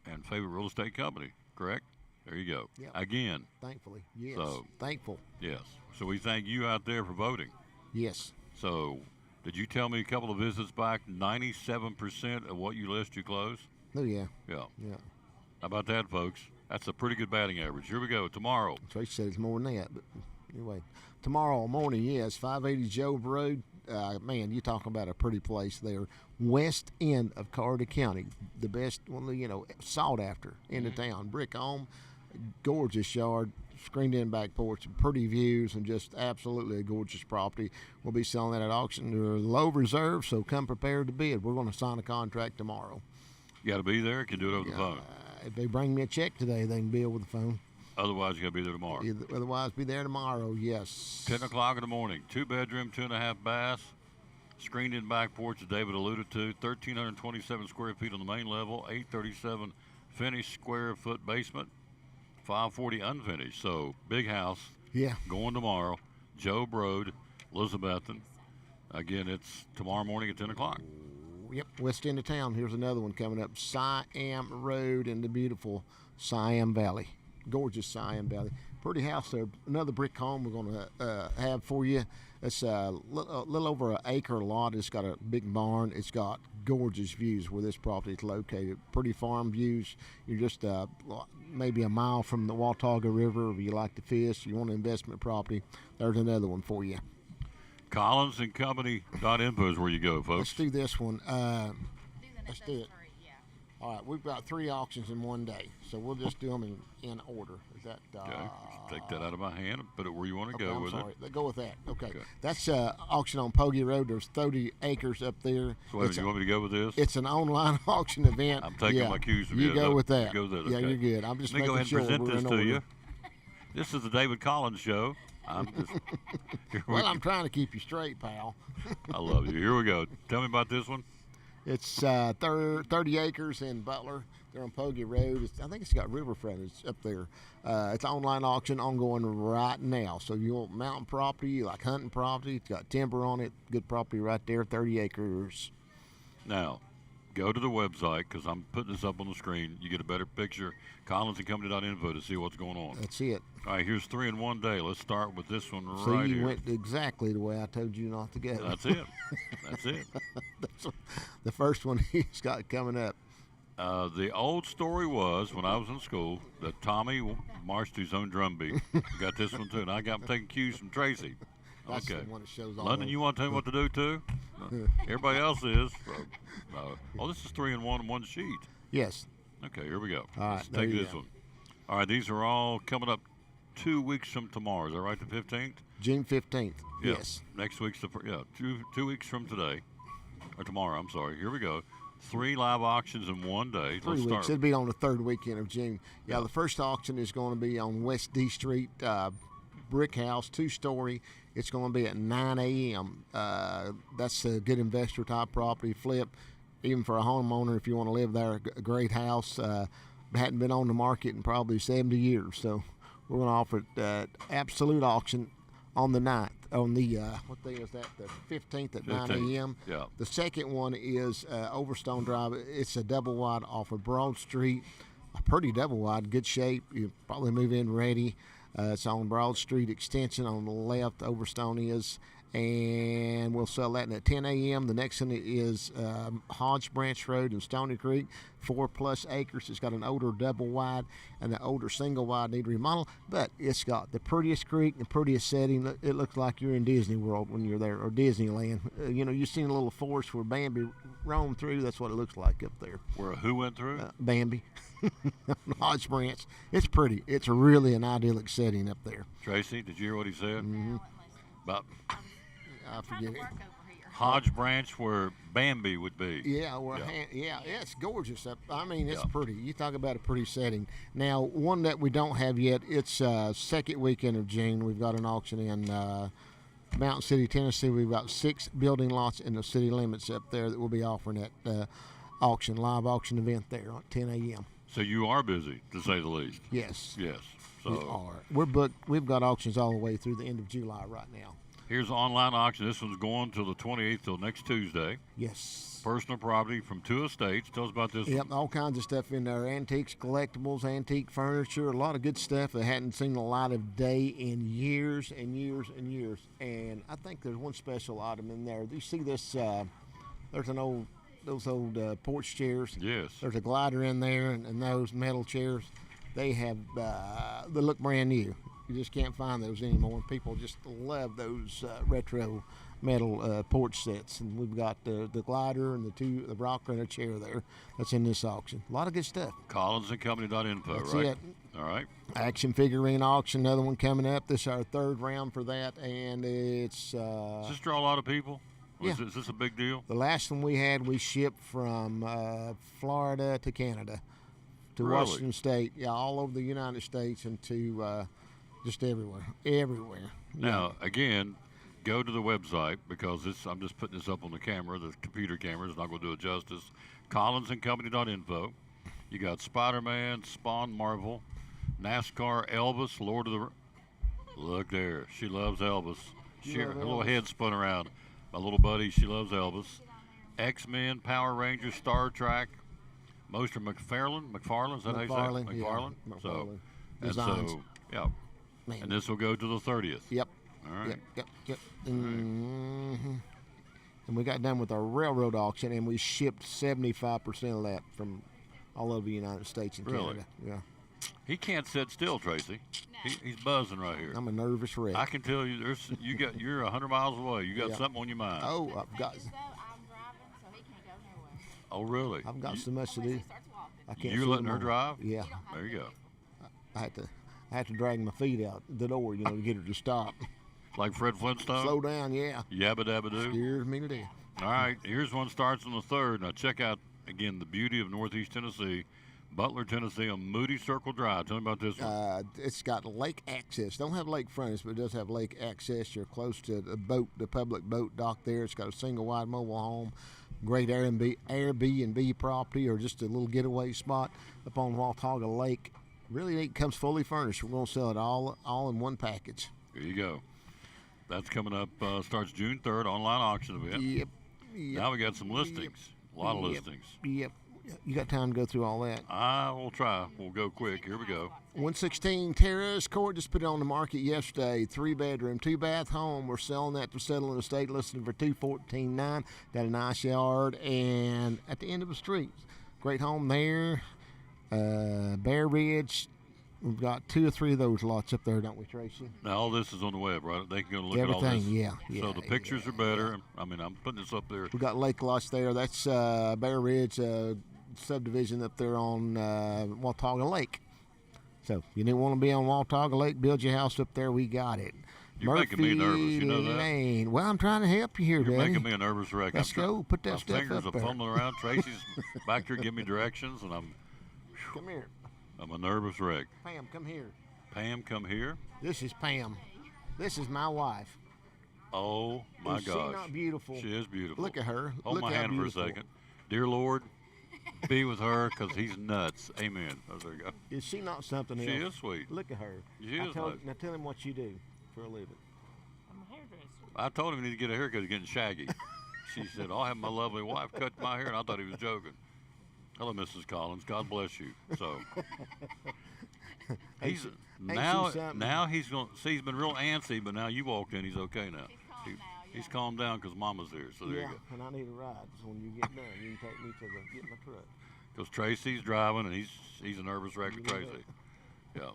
And favorite real estate company. Correct? There you go. Yep. Again. Thankfully. Yes. So- Thankful. Yes. So we thank you out there for voting. Yes. So, did you tell me a couple of visits back, 97% of what you list you close? Oh, yeah. Yeah. Yeah. How about that, folks? That's a pretty good batting average. Here we go. Tomorrow. Tracy said it's more than that, but anyway. Tomorrow morning, yes, 580 Job Road. Man, you're talking about a pretty place there. West end of Carter County. The best one, sought after in the town. Brick home, gorgeous yard, screened in back porch, pretty views, and just absolutely a gorgeous property. We'll be selling that at auction. They're low reserve, so come prepared to bid. We're going to sign a contract tomorrow. You got to be there. Can do it over the phone. If they bring me a check today, they can bill with the phone. Otherwise, you got to be there tomorrow. Otherwise, be there tomorrow, yes. 10 o'clock in the morning. 2-bedroom, 2.5 baths. Screened in back porch, as David alluded to. 1,327 square feet on the main level. 837 finished square foot basement. 540 unfinished. So, big house. Yeah. Going tomorrow. Job Road, Elizabethton. Again, it's tomorrow morning at 10 o'clock. Yep, west end of town. Here's another one coming up. Siam Road in the beautiful Siam Valley. Gorgeous Siam Valley. Pretty house there. Another brick home we're going to have for you. It's a little over an acre lot. It's got a big barn. It's got gorgeous views where this property is located. Pretty farm views. You're just maybe a mile from the Watauga River. If you like to fish, you want an investment property, there's another one for you. Collins and Company.info is where you go, Let's folks. do this one. Let's do it. All right, we've got 3 auctions in one day, so we'll just do them in order. Is that Okay. Take that out of my hand and put it where you want to okay, go I'm with sorry. it. Go with that. Okay. Okay. That's auction on Pogie Road. There's 30 acres up there. So, wait, It's you a- want me to go with this? It's an online auction event. I'm taking Yeah, my cues from you. you. Go Look, with that. you go with that, Yeah, okay. you're good. I'm just Let me go making ahead sure and present we're this in to order. you. This is the David Collins Show. I'm just. Here we Well, I'm go. trying to keep you straight, pal. I love you. Here we go. Tell me about this one. It's 30 acres in Butler. They're on Pogie Road. I think it's got river frontage up there. It's an online auction ongoing right now. So you want mountain property, you like hunting property. It's got timber on it. Good property right there, 30 acres. Now, go to the website because I'm putting this up on the screen. You get a better picture. CollinsandCompany.info to see what's going on. That's it. All right, here's 3 in one day. Let's start with this one So right you here. went exactly the way I told you not to go. That's it. That's it. The first one he's got coming up. The old story was when I was in school that Tommy marched his own drum beat. Got this one too, and I'm taking cues from Tracy. That's Okay. the one that shows all London, over. you want to tell me what to do too? Everybody else is. Oh, this is 3 in one sheet. Yes. Okay, here we go. All right, Let's there take you this go. one. All right, these are all coming up 2 weeks from tomorrow. Is that right? The 15th. June 15th. Yeah. Yes. Next week's two weeks from today, or tomorrow. I'm sorry. Here we go. 3 live auctions in one day. 3 Let's weeks. start. It'll be on the 3rd weekend of June. Yeah, the first auction is going to be on West D Street, brick house, 2-story. It's going to be at 9 a.m. That's a good investor type property flip, even for a homeowner if you want to live there. A great house. Hadn't been on the market in probably 70 years. So we're going to offer it absolute auction on the 9th. On the, what day is that? The 15th at 9 a.m. Yeah. The second one is Overstone Drive. It's a double wide off of Broad Street. A pretty double wide, good shape. You probably move in ready. It's on Broad Street Extension on the left. Overstone is, and we'll sell that at 10 a.m. The next one is Hodge Branch Road in Stony Creek, 4+ acres. It's got an older double wide and an older single wide need remodel, but it's got the prettiest creek and prettiest setting. It looks like you're in Disney World when you're there, or Disneyland. You've seen a little forest where Bambi roamed through. That's what it looks like up there. Where who went through? Bambi. Hodge Branch. It's pretty. It's really an idyllic setting up there. Tracy, did you hear what he said? About I forget it. Hodge Branch, where Bambi would be. Yeah, it's gorgeous. I mean, it's pretty. You talk about a pretty setting. Now, one that we don't have yet, it's second weekend of June. We've got an auction in Mountain City, Tennessee. We've got 6 building lots in the city limits up there that we'll be offering at live auction event there at 10 a.m. So you are busy, to say the least. Yes. Yes. We So are. We're booked. We've got auctions all the way through the end of July right now. here's the online auction. This one's going till the 28th, till next Tuesday. Yes. Personal property from 2 estates. Tell us about this Yep, one. all kinds of stuff in there. Antiques, collectibles, antique furniture, a lot of good stuff that hadn't seen the light of day in years and years and years. And I think there's one special item in there. You see this, there's those old porch chairs. Yes. There's a glider in there, and those metal chairs, they have, they look brand new. You just can't find those anymore. People just love those retro metal porch sets. And we've got the glider and the rocker and a chair there. That's in this auction. A lot of good stuff. CollinsandCompany.info, That's right? it. All right. Action figurine auction, another one coming up. This is our 3rd round for that, and it's Does this draw a lot of people? Or Yeah. Is this a big deal? the last one we had. We shipped from Florida to Canada, to Really? Washington State, all over the United States, and to just everywhere. Now, again, go to the website, because I'm just putting this up on the camera. The computer camera is not going to do it justice. CollinsandCompany.info. You got Spider-Man, Spawn, Marvel, NASCAR, Elvis, Lord of the... Look there. She loves Elvis. Her love little Elvis. head spun around. My little buddy, she loves Elvis. X-Men, Power Rangers, Star Trek. Most are McFarlane, is that how you say it? McFarlane, yeah, McFarlane. So, McFarlane. and Designs. so, yeah. Man. And this will go to the 30th. Yep. All right. Yep. And we got done with our railroad auction, and we shipped 75% of that from all over the United States and Really? Canada. Yeah. He can't sit still, Tracy. He's buzzing right here. I'm a nervous wreck. I can tell you, you're 100 miles away. You got Yeah. something on your mind. Oh, I've got Oh, really? I've got so much to do. I can't. You see letting them her all. drive? Yeah. There you go. I had to drag my feet out the door, to get her to stop. Like Fred Flintstone. Slow down, yeah. Yabba dabba doo. Scares me to death. All right. Here's one starts on the 3rd. Now check out again the beauty of Northeast Tennessee, Butler, Tennessee, on Moody Circle Drive. Tell me about this one. It's got lake access. Don't have lake frontage, but it does have lake access. You're close to the public boat dock there. It's got a single wide mobile home, great Airbnb property, or just a little getaway spot up on Watauga Lake. Really neat. Comes fully furnished. We're going to sell it all in one package. Here you go. That's coming up. Starts June 3rd. Online auction event. Yep. Now we got some listings. A lot of listings. Yep. You got time to go through all that. I will try. We'll go quick. Here we go. 116 Terrace Court just put it on the market yesterday. 3-bedroom, 2-bath home. We're selling that to Settle in the State, listed for $214,900. Got a nice yard and at the end of the street. Great home there. Bear Ridge. We've got 2 or 3 of those lots up there, don't we, Tracy? Now all this is on the web, right? They can go look at all Everything, this. yeah. So the pictures are better. I mean, I'm putting this up there. We got lake lots there. That's Bear Ridge subdivision up there on Watauga Lake. So you didn't want to be on Watauga Lake, build your house up there. We got it. You're making me nervous. You know that? Lane. Well, I'm trying to help you here, You're buddy. making me a nervous wreck. Let's go. Put that my stuff fingers up are there. fumbling around. Tracy's back there giving me directions, and I'm Come here. a nervous wreck. Pam, come here. Pam, come here. This is Pam. This is my wife. Oh my Is gosh. she not beautiful? She is beautiful. Look at her. Hold Look my how hand beautiful. for a second. Dear Lord, be with her, because he's nuts. Amen. Oh, there you go. Is she not something She else? is sweet. Look at her. She is nice. Now tell him what you do for a living. I told him he needed to get a haircut. He's getting shaggy. She said, I'll have my lovely wife cut my hair, and I thought he was joking. Hello, Mrs. Collins. God bless you. So he's she now something? now he's going. See, he's been real antsy, but now you walked in. He's okay now. He's calmed down because Mama's here. So there Yeah, you go. and I need a ride. So when you get done, you can take me to get my truck. Because Tracy's driving, and he's a nervous wreck with Tracy. Yeah.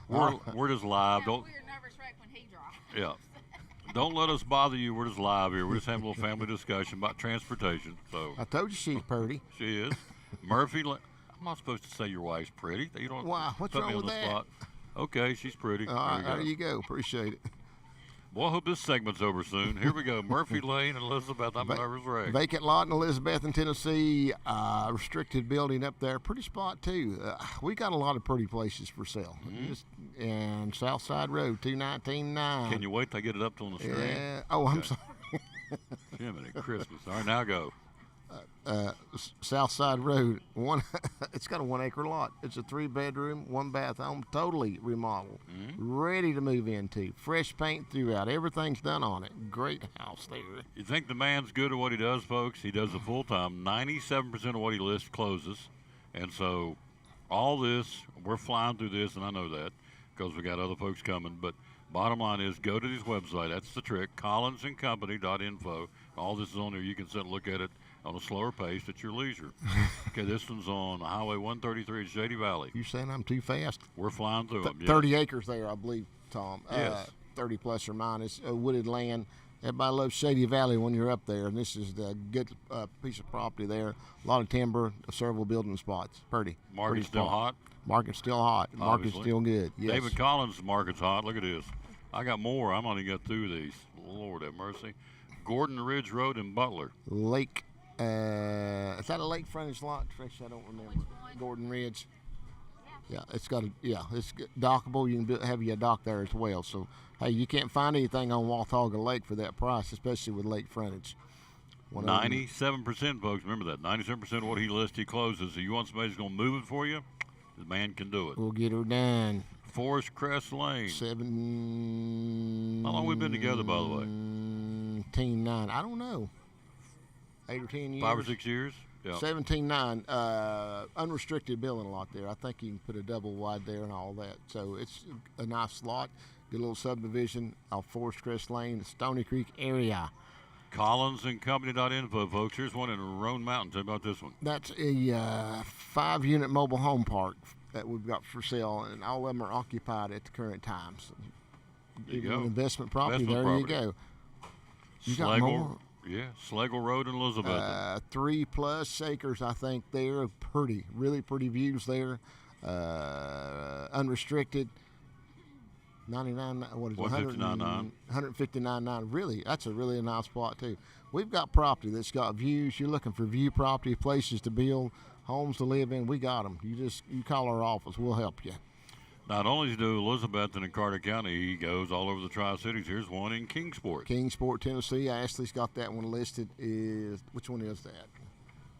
We're just live. Don't. We're nervous wreck when he drives. Yeah. Don't let us bother you. We're just live here. We're just having a little family discussion about transportation. So I told you she's pretty. she is. Murphy, I'm not supposed to say your wife's pretty. You don't Wow, what's put wrong me on with the that? spot. Okay, she's pretty. All right, there you go. Appreciate it. Well, I hope this segment's over soon. Here we go. Murphy Lane and Elizabeth. I'm a nervous wreck. Vacant lot in Elizabeth, Tennessee. Restricted building up there. Pretty spot too. We got a lot of pretty places for sale. Just and Southside Road, 219.9. Can you wait till I get it up till on the screen? Yeah. Oh, I'm Okay. sorry. Jiminy Christmas. All right, now go. Southside Road. It's got a 1 acre lot. It's a 3-bedroom, 1-bath home, totally remodeled, ready to move into. Fresh paint throughout. Everything's done on it. Great house there. You think the man's good at what he does, folks? He does it full time. 97% of what he lists closes. And so all this, we're flying through this, and I know that because we got other folks coming. But bottom line is go to his website. That's the trick, collinsandcompany.info. All this is on there. You can sit and look at it on a slower pace at your leisure. Okay, this one's on Highway 133 at Shady Valley. You saying I'm too fast? We're flying through them. 30 acres there, I believe, Tom. Yes. 30 plus or minus. Wooded land. Everybody loves Shady Valley when you're up there, and this is a good piece of property there. A lot of timber, several building spots. Pretty. Market's pretty still spot. hot. Market's still hot. Market's Obviously. still good. Yes. David Collins' market's hot. Look at this. I got more. I'm only got through these. Lord have mercy. Gordon Ridge Road in Butler. Lake. Is that a lake frontage lot, Trish? I don't remember. Gordon Ridge. Yeah, it's got a it's dockable. You can have your dock there as well. So hey, you can't find anything on Watauga Lake for that price, especially with lake frontage. 97%, folks. Remember that. 97% of what he lists, he closes. So you want somebody who's going to move it for you? The man can do it. We'll get her done. Forest Crest Lane. 7. How long we been together, by the way? 17.9. I don't know. 8 or 10 years. 5 or 6 years? Yeah. 17.9. Unrestricted building lot there. I think you can put a double wide there and all that. So it's a nice lot. Good little subdivision off Forest Crest Lane, the Stony Creek area. collinsandcompany.info, folks. Here's one in Roan Mountain. Tell me about this one. That's a 5-unit mobile home park that we've got for sale, and all of them are occupied at the current time. So There you even go. an investment property, Investment there property. you go. You got more. Yeah, Schlegel Road in Elizabeth. 3+ acres, I think, there. Pretty, really pretty views there. Unrestricted. 99, what is it? 159.9. 159.9. Really, that's a really nice spot too. We've got property that's got views. You're looking for view property, places to build, homes to live in. We got them. You call our office. We'll help you. Not only does he do Elizabeth and in Carter County, he goes all over the Tri-Cities. Here's one in Kingsport. Kingsport, Tennessee. Ashley's got that one listed. Which one is that?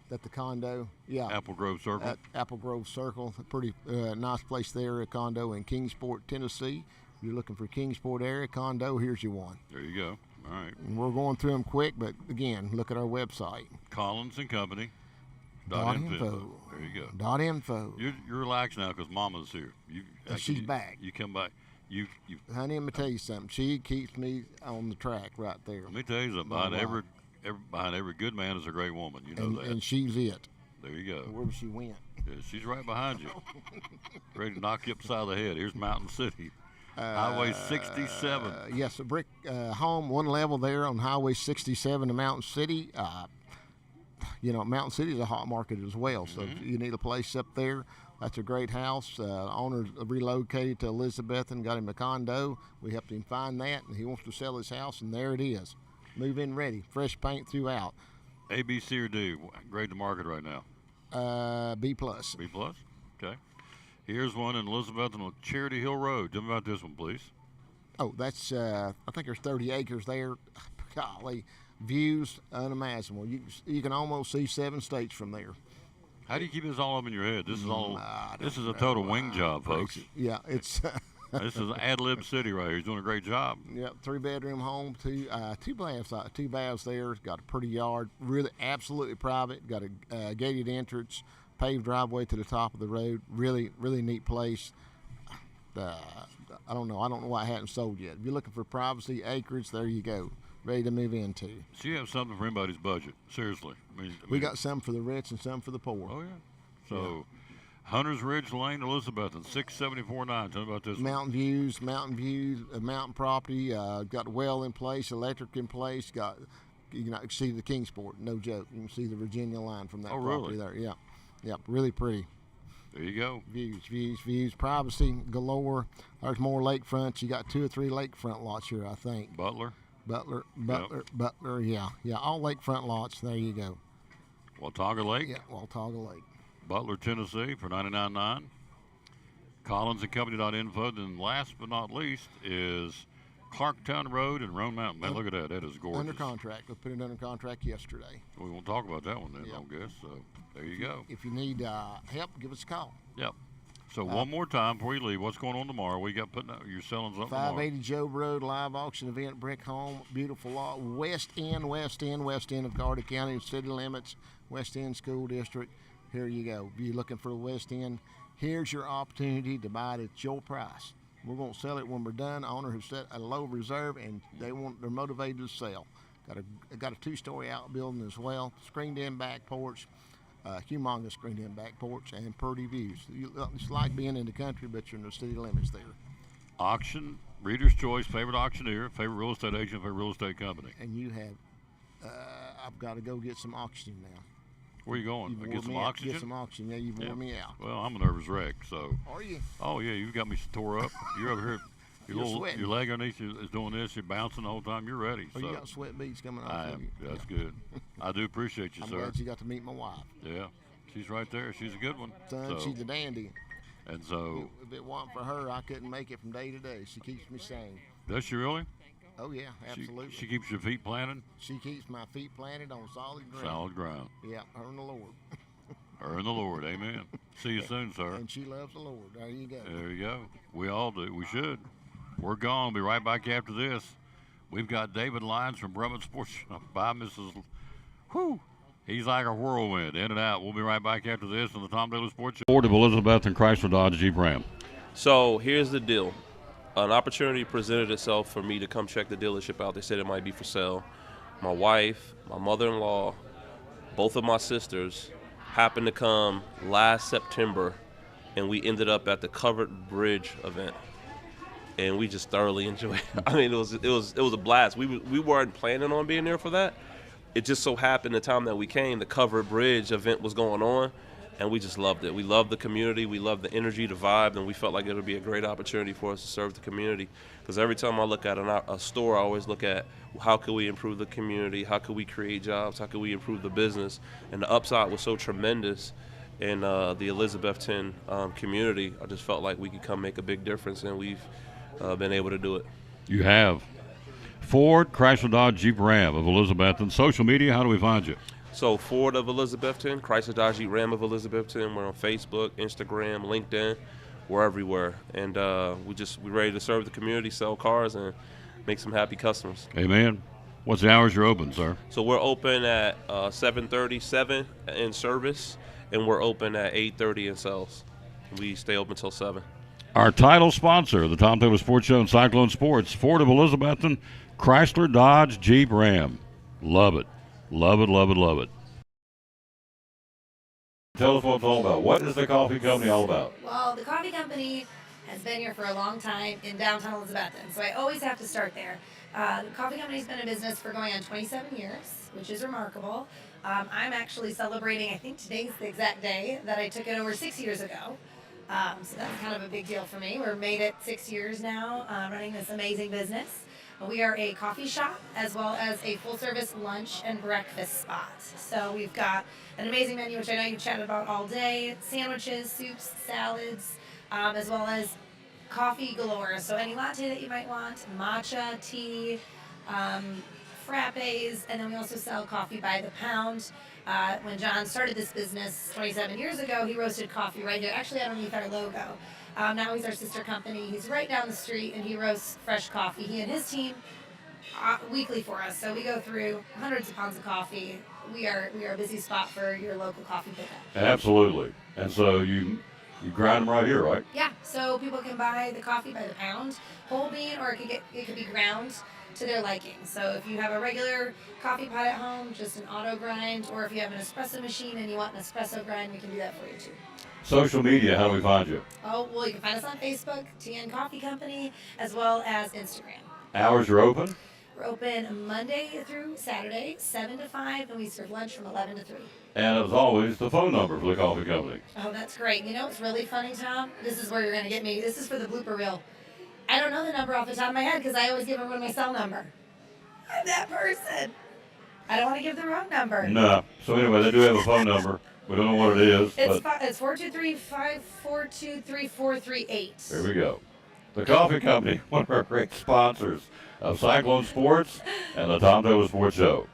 That the condo? Yeah. Apple Grove Circle. At Apple Grove Circle. A pretty nice place there, a condo in Kingsport, Tennessee. If you're looking for Kingsport area condo, here's your one. There you go. All right. And we're going through them quick, but again, look at our website. Collins and Company. .info. There you go. .info. You're relaxed now because Mama's here. She's back. You come back. You. Honey, let me tell you something. She keeps me on the track right there. Let me tell you something. Behind every good man is a great woman. You know and, that. and she's it. There you go. Wherever she went. Yeah, she's right behind you. Ready to knock you upside the head. Here's Mountain City. Highway 67. Yes, a brick home, one level there on Highway 67 in Mountain City. Mountain City is a hot market as well. So if you need a place up there, that's a great house. Owner relocated to Elizabeth and got him a condo. We helped him find that, and he wants to sell his house, and there it is. Move in ready. Fresh paint throughout. A, B, C, or D. Grade the market right now. B+. B+. Okay. Here's one in Elizabeth on Charity Hill Road. Tell me about this one, please. Oh, that's, I think there's 30 acres there. Golly, views unimaginable. You can almost see 7 states from there. How do you keep this all up in your head? This is all. This is a total wing job, folks. Yeah, it's. This is ad lib city right here. He's doing a great job. Yep, 3-bedroom home, two baths there. Got a pretty yard, really absolutely private. Got a gated entrance, paved driveway to the top of the road. Really, really neat place. I don't know why it hadn't sold yet. If you're looking for privacy, acreage, there you go, ready to move into. So you have something for anybody's budget. Seriously. We got some for the rich and some for the poor. Oh, yeah. So, Hunters Ridge Lane, Elizabethton, 674.9. Tell me about this one. Mountain views, mountain property. Got a well in place, electric in place. You can see the Kingsport, no joke. You can see the Virginia line from that property there. Yeah, really pretty. There you go. Views. Privacy galore. There's more lakefronts. You got 2 or 3 lakefront lots here, I think. Butler. Yeah, all lakefront lots. There you go. Watauga Lake. Yeah, Watauga Lake. Butler, Tennessee for $99.9. Collins&Company.info. Then last but not least is Clarktown Road and Roan Mountain. Man, look at that. That is gorgeous. Under contract. We put it under contract yesterday. We won't talk about that one then, Yep. I guess. So there you go. If you need help, give us a call. Yep. So one more time before you leave, what's going on tomorrow? We got you're selling something tomorrow. 580 Job Road live auction event, brick home, beautiful lot, West End of Carter County, city limits, West End School District. Here you go. If you're looking for the West End, here's your opportunity to buy it at your price. We're going to sell it when we're done. Owner has set a low reserve, and they're motivated to sell. Got a 2-story outbuilding as well, screened-in back porch. Humongous screened-in back porch and pretty views. It's like being in the country, but you're in the city limits there. Auction, Reader's Choice, favorite auctioneer, favorite real estate agent, favorite real estate company. And you have, I've got to go get some oxygen now. Where are you going? Get some oxygen? Get some oxygen. Yeah, you've worn me out. Well, I'm a nervous wreck, so. Are you? Oh, yeah, you've got me tore up. You're over here. Sweating. Your leg underneath you is doing this. You're bouncing the whole time. You're ready. Oh, so. you got sweat beads coming off of you. That's good. I do appreciate you, I'm sir. glad you got to meet my wife. Yeah, she's right there. She's a good one. Son, she's a dandy. And so. If it wasn't for her, I couldn't make it from day to day. She keeps me sane. Does she really? Oh, yeah, absolutely. She keeps your feet planted? She keeps my feet planted on solid ground. Solid ground. Yeah, her and the Lord. Her and the Lord, amen. See you soon, sir. And she loves the Lord. There you go. There you go. We all do. We should. We're gone. Be right back after this. We've got David Lyons from Brummett Sports Shop by Mrs. Whew. He's like a whirlwind, in and out. We'll be right back after this on the Tom Daly Sports Show. Ford of Elizabeth and Chrysler Dodge Jeep Ram. So here's the deal. An opportunity presented itself for me to come check the dealership out. They said it might be for sale. My wife, my mother-in-law, both of my sisters happened to come last September, and we ended up at the Covered Bridge event, and we just thoroughly enjoyed it. I mean, it was a blast. We weren't planning on being there for that. It just so happened the time that we came, the Covered Bridge event was going on, and we just loved it. We loved the community, we loved the energy, the vibe, and we felt like it would be a great opportunity for us to serve the community. Because every time I look at a store, I always look at how could we improve the community, how could we create jobs, how could we improve the business, and the upside was so tremendous in the Elizabethton community. I just felt like we could come make a big difference, and we've been able to do it. You have. Ford, Chrysler Dodge Jeep Ram of Elizabethton. Social media, how do we find you? So Ford of Elizabethton, Chrysler Dodge Jeep Ram of Elizabethton. We're on Facebook, Instagram, LinkedIn. We're everywhere. And we're ready to serve the community, sell cars, and make some happy customers. Amen. What's the hours you're open, sir? So we're open at 7:37 in service, and we're open at 8:30 in sales. We stay open till 7. Our title sponsor, the Tom Taylor Sports Show and Cyclone Sports, Ford of Elizabethton, Chrysler Dodge Jeep Ram. Love it. Love it, love it, love it. Tell us what it's all about. What is the coffee company all about? Well, the coffee company has been here for a long time in downtown Elizabethton, so I always have to start there. The coffee company's been in business for going on 27 years, which is remarkable. I'm actually celebrating, I think today's the exact day that I took it over 6 years ago. So that's kind of a big deal for me. We're made it 6 years now, running this amazing business. We are a coffee shop as well as a full-service lunch and breakfast spot. So we've got an amazing menu, which I know you chatted about all day, sandwiches, soups, salads, as well as coffee galore. So any latte that you might want, matcha, tea, frappes, and then we also sell coffee by the pound. When John started this business 27 years ago, he roasted coffee right here, actually underneath our logo. Now he's our sister company. He's right down the street, and he roasts fresh coffee. He and his team weekly for us. So we go through hundreds of pounds of coffee. We are a busy spot for your local coffee pickup. Absolutely. And so you You grind them right here, right? Yeah, so people can buy the coffee by the pound, whole bean, or it could be ground to their liking. So if you have a regular coffee pot at home, just an auto grind, or if you have an espresso machine and you want an espresso grind, we can do that for you too. Social media, how do we find you? Oh, well, you can find us on Facebook, TN Coffee Company, as well as Instagram. Hours are open? We're open Monday through Saturday, 7 to 5, and we serve lunch from 11 to 3. And as always, the phone number for the coffee company. Oh, that's great. You know what's really funny, Tom? This is where you're going to get me. This is for the blooper reel. I don't know the number off the top of my head because I always give everyone my cell number. I'm that person. I don't want to give the wrong number. No. So anyway, they do have a phone number. We don't know what it is. It's but it's 423-542-3438. there we go. The coffee company, one of our great sponsors of Cyclone Sports and the Tom Taylor Sports Show.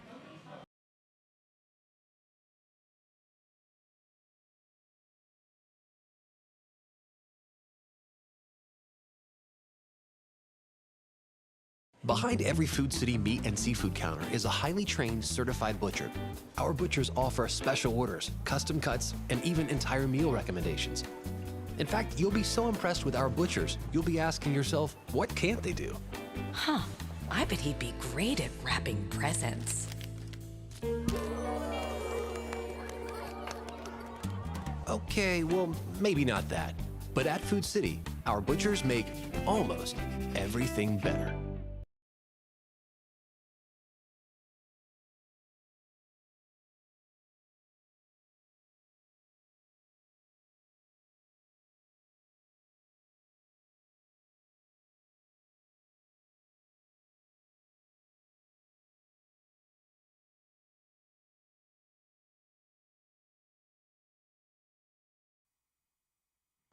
Behind every Food City meat and seafood counter is a highly trained, certified butcher. Our butchers offer special orders, custom cuts, and even entire meal recommendations. In fact, you'll be so impressed with our butchers, you'll be asking yourself, what can't they do? Huh. I bet he'd be great at wrapping presents. Okay, well, maybe not that. But at Food City, our butchers make almost everything better.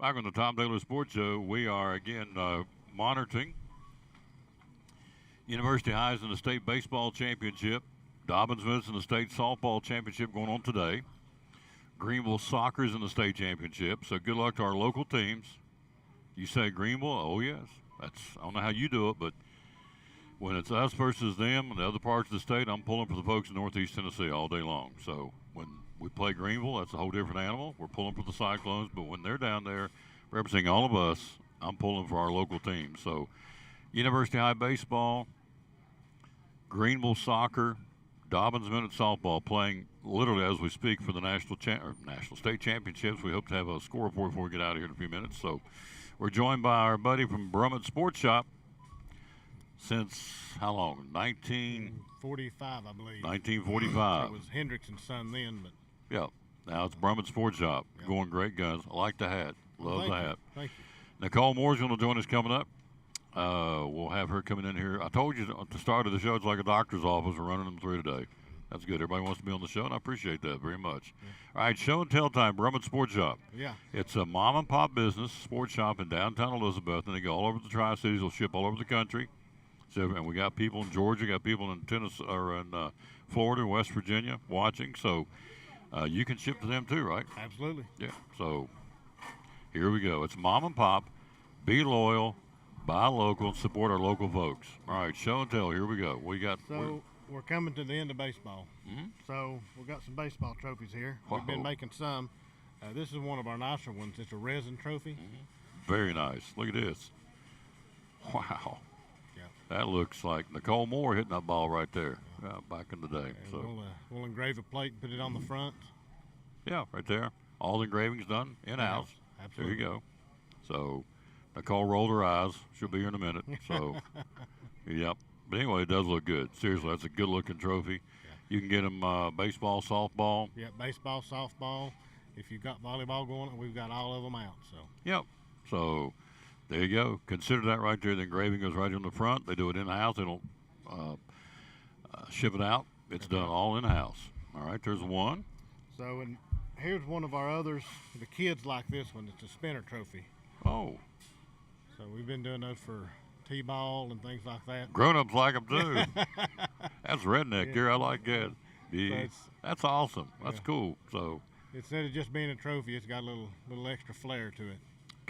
Back on the Tom Taylor Sports Show, we are again monitoring University Highs in the state baseball championship. Dobyns-Smith's in the state softball championship going on today. Greenville Soccer's in the state championship. So good luck to our local teams. You say Greenville? Oh yes. I don't know how you do it, but when it's us versus them and the other parts of the state, I'm pulling for the folks in Northeast Tennessee all day long. So when we play Greenville, that's a whole different animal. We're pulling for the Cyclones, but when they're down there representing all of us, I'm pulling for our local team. So University High baseball, Greenville soccer, Dobyns-Smith softball playing literally as we speak for the national state championships. We hope to have a score report before we get out of here in a few minutes. So we're joined by our buddy from Brummett Sports Shop since how long? 1945, I believe. 1945. It was Hendrickson's son then, but yeah. Now it's Brummett Sports Shop. Yep. Going great guns. I like the hat. Love the hat. Thank you. Nicole Moore's going to join us coming up. We'll have her coming in here. I told you at the start of the show, it's like a doctor's office. We're running them through today. That's good. Everybody wants to be on the show, and I appreciate that very much. Yeah. All right, show and tell time, Brummett Sports Shop. Yeah. It's a mom-and-pop business, sports shop in downtown Elizabeth, and they go all over the Tri-Cities. They'll ship all over the country. So, and we got people in Georgia, got people in Tennessee, or in Florida, West Virginia watching. So you can ship to them too, right? Absolutely. Yeah. So here we go. It's mom and pop. Be loyal, buy local, and support our local folks. All right, show and tell. Here we go. We got. So we're coming to the end of baseball. Mm-hmm. So we've got some baseball trophies here. Whoa. We've been making some. This is one of our nicer ones. It's a resin trophy. Mm-hmm. Very nice. Look at this. Wow. Yeah. That looks like Nicole Moore hitting that ball right there back in the day. And so we'll engrave a plate and put it on the front. Yeah, right there. All the engravings done in-house. Absolutely. There you go. So Nicole rolled her eyes. She'll be here in a minute. So, yep. But anyway, it does look good. Seriously, that's a good-looking trophy. Yeah. You can get them baseball, softball. Yeah, baseball, softball. If you've got volleyball going, we've got all of them out. So. Yep. So there you go. Consider that right there. The engraving goes right on the front. They do it in-house. They don't ship it out. It's done all in-house. All right, there's one. So, and here's one of our others. The kids like this one. It's a spinner trophy. Oh. So we've been doing those for T-ball and things like that. Grown-ups like them too. That's redneck there. I like that. Yeah. So that's awesome. That's cool. So instead of just being a trophy, it's got a little extra flair to it.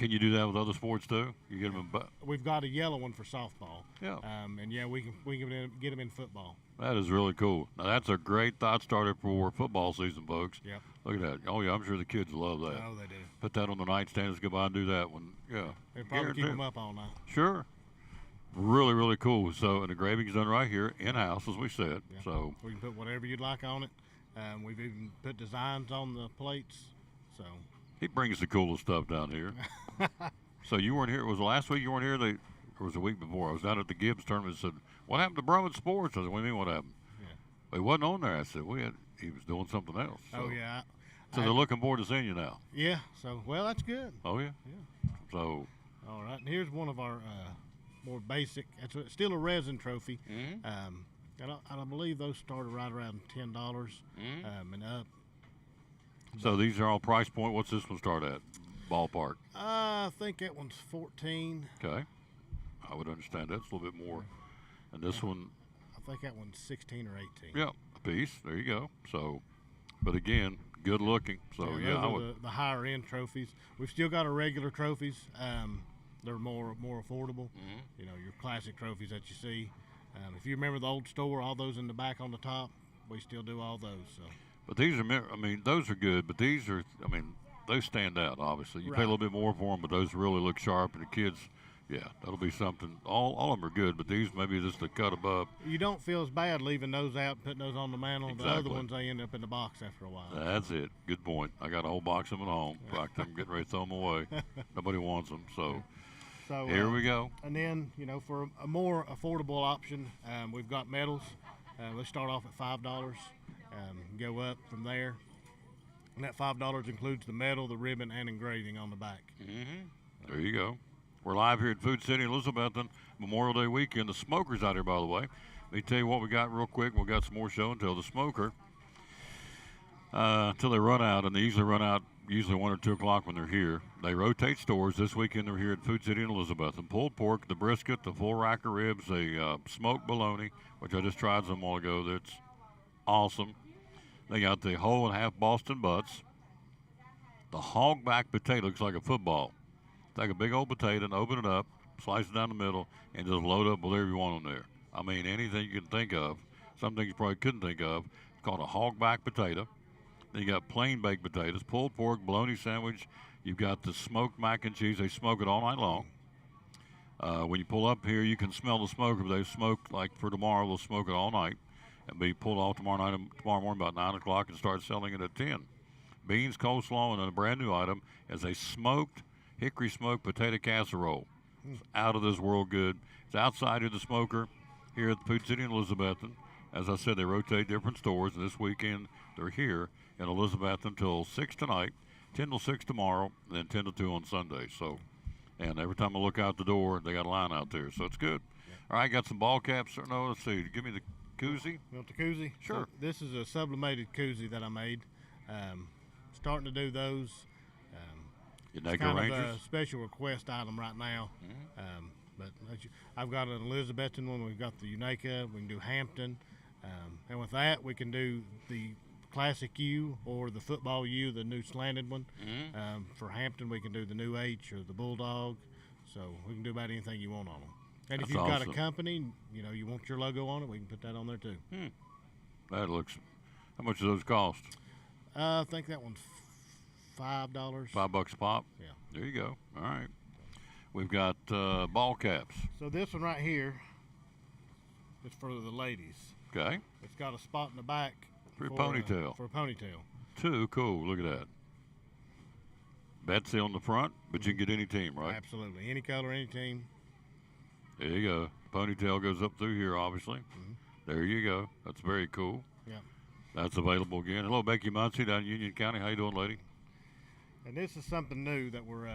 Can you do that with other sports too? You get them in. We've got a yellow one for softball. Yeah. And yeah, we can get them in football. That is really cool. Now that's a great thought starter for football season, folks. Yep. Look at that. Oh yeah, I'm sure the kids love that. Oh, they do. Put that on the nightstand. Let's go by and do that one. Yeah. They probably keep them up all night. Sure. Really, really cool. So, and the graving's done right here in house, as we said. Yeah. So we can put whatever you'd like on it. We've even put designs on the plates. So he brings the coolest stuff down here. So you weren't here. Was it last week you weren't here? Or was it the week before? I was down at the Gibbs tournament and said, "What happened to Brummett Sports?" I said, "What do you mean, what happened?" Yeah. He wasn't on there. I said, he was doing something else. So. Oh yeah. So they're looking forward to seeing you now. Yeah. So well, that's good. Oh yeah. Yeah. So. All right. And here's one of our more basic. It's still a resin trophy. Mm-hmm. And I believe those start right around $10 and up. So these are all price point. What's this one start at? Ballpark. I think that one's 14. Okay. I would understand that's a little bit more. And this one. I think that one's 16 or 18. Yeah, a piece. There you go. So, but again, good looking. So yeah, those I are would. the higher end trophies. We've still got our regular trophies. They're more affordable. Mm-hmm. You know, your classic trophies that you see. If you remember the old store, all those in the back on the top, we still do all those. So. But these are, I mean, those are good. But these are, I mean, those stand out. Obviously, you pay a little bit more for them, but those really look sharp. And the kids, yeah, that'll be something. All of them are good, but these maybe just a cut above. You don't feel as bad leaving those out, and putting those on the mantle. Exactly. The other ones, they end up in the box after a while. That's it. Good point. I got a whole box of them at home. In fact, I'm getting ready to throw them away. Nobody wants them, so. So here we go. And then, you know, for a more affordable option, we've got medals. They start off at $5, go up from there. And that $5 includes the medal, the ribbon, and engraving on the back. Mm-hmm. There you go. We're live here at Food City Elizabethton, Memorial Day weekend. The Smoker's out here, by the way. Let me tell you what we got real quick. We've got some more show until the Smoker. Until they run out, and they usually run out 1 or 2 o'clock when they're here. They rotate stores. This weekend they're here at Food City in Elizabeth. And pulled pork, the brisket, the full rack of ribs, the smoked bologna, which I just tried some while ago. That's awesome. They got the whole and half Boston butts. The hog back potato looks like a football. Take a big old potato and open it up, slice it down the middle, and just load up whatever you want on there. I mean, anything you can think of. Some things you probably couldn't think of. It's called a hog back potato. Then you got plain baked potatoes, pulled pork, bologna sandwich. You've got the smoked mac and cheese. They smoke it all night long. When you pull up here, you can smell the smoker. But they smoke, like for tomorrow, they'll smoke it all night and be pulled off tomorrow morning about 9 o'clock and start selling it at 10. Beans, coleslaw, and then a brand new item is a smoked, hickory smoked potato casserole. It's out of this world good. It's outside of the Smoker here at the Food City in Elizabethton. As I said, they rotate different stores, and this weekend they're here in Elizabeth until 6 tonight, 10 till 6 tomorrow, and then 10 to 2 on Sunday. So, and every time I look out the door, they got a line out there, so it's good. Yeah. All right, got some ball caps. No, let's see. Give me the koozie. You want the koozie? Sure. So this is a sublimated koozie that I made. Starting to do those. It's kind of a special request item right now. Mm-hmm. But I've got an Elizabethton one. We've got the Unaka. We can do Hampton. And with that, we can do the classic U or the football U, the new slanted one. Mm-hmm. For Hampton, we can do the new H or the Bulldog. So we can do about anything you want on them. And That's if you've awesome. got a company, you know, you want your logo on it, we can put that on there too. That looks. How much do those cost? I think that one's $5. $5 a pop. Yeah. There you go. All right. We've got ball caps. So this one right here is for the ladies. Okay. It's got a spot in the back for a ponytail. For a ponytail. Too cool. Look at that. Betsy on the front, but you can get any team, right? Absolutely. Any color, any team. There you go. Ponytail goes up through here, obviously. Mm-hmm. There you go. That's very cool. Yeah. That's available again. Hello, Becky Muncie down in Union County. How you doing, lady? And this is something new that we're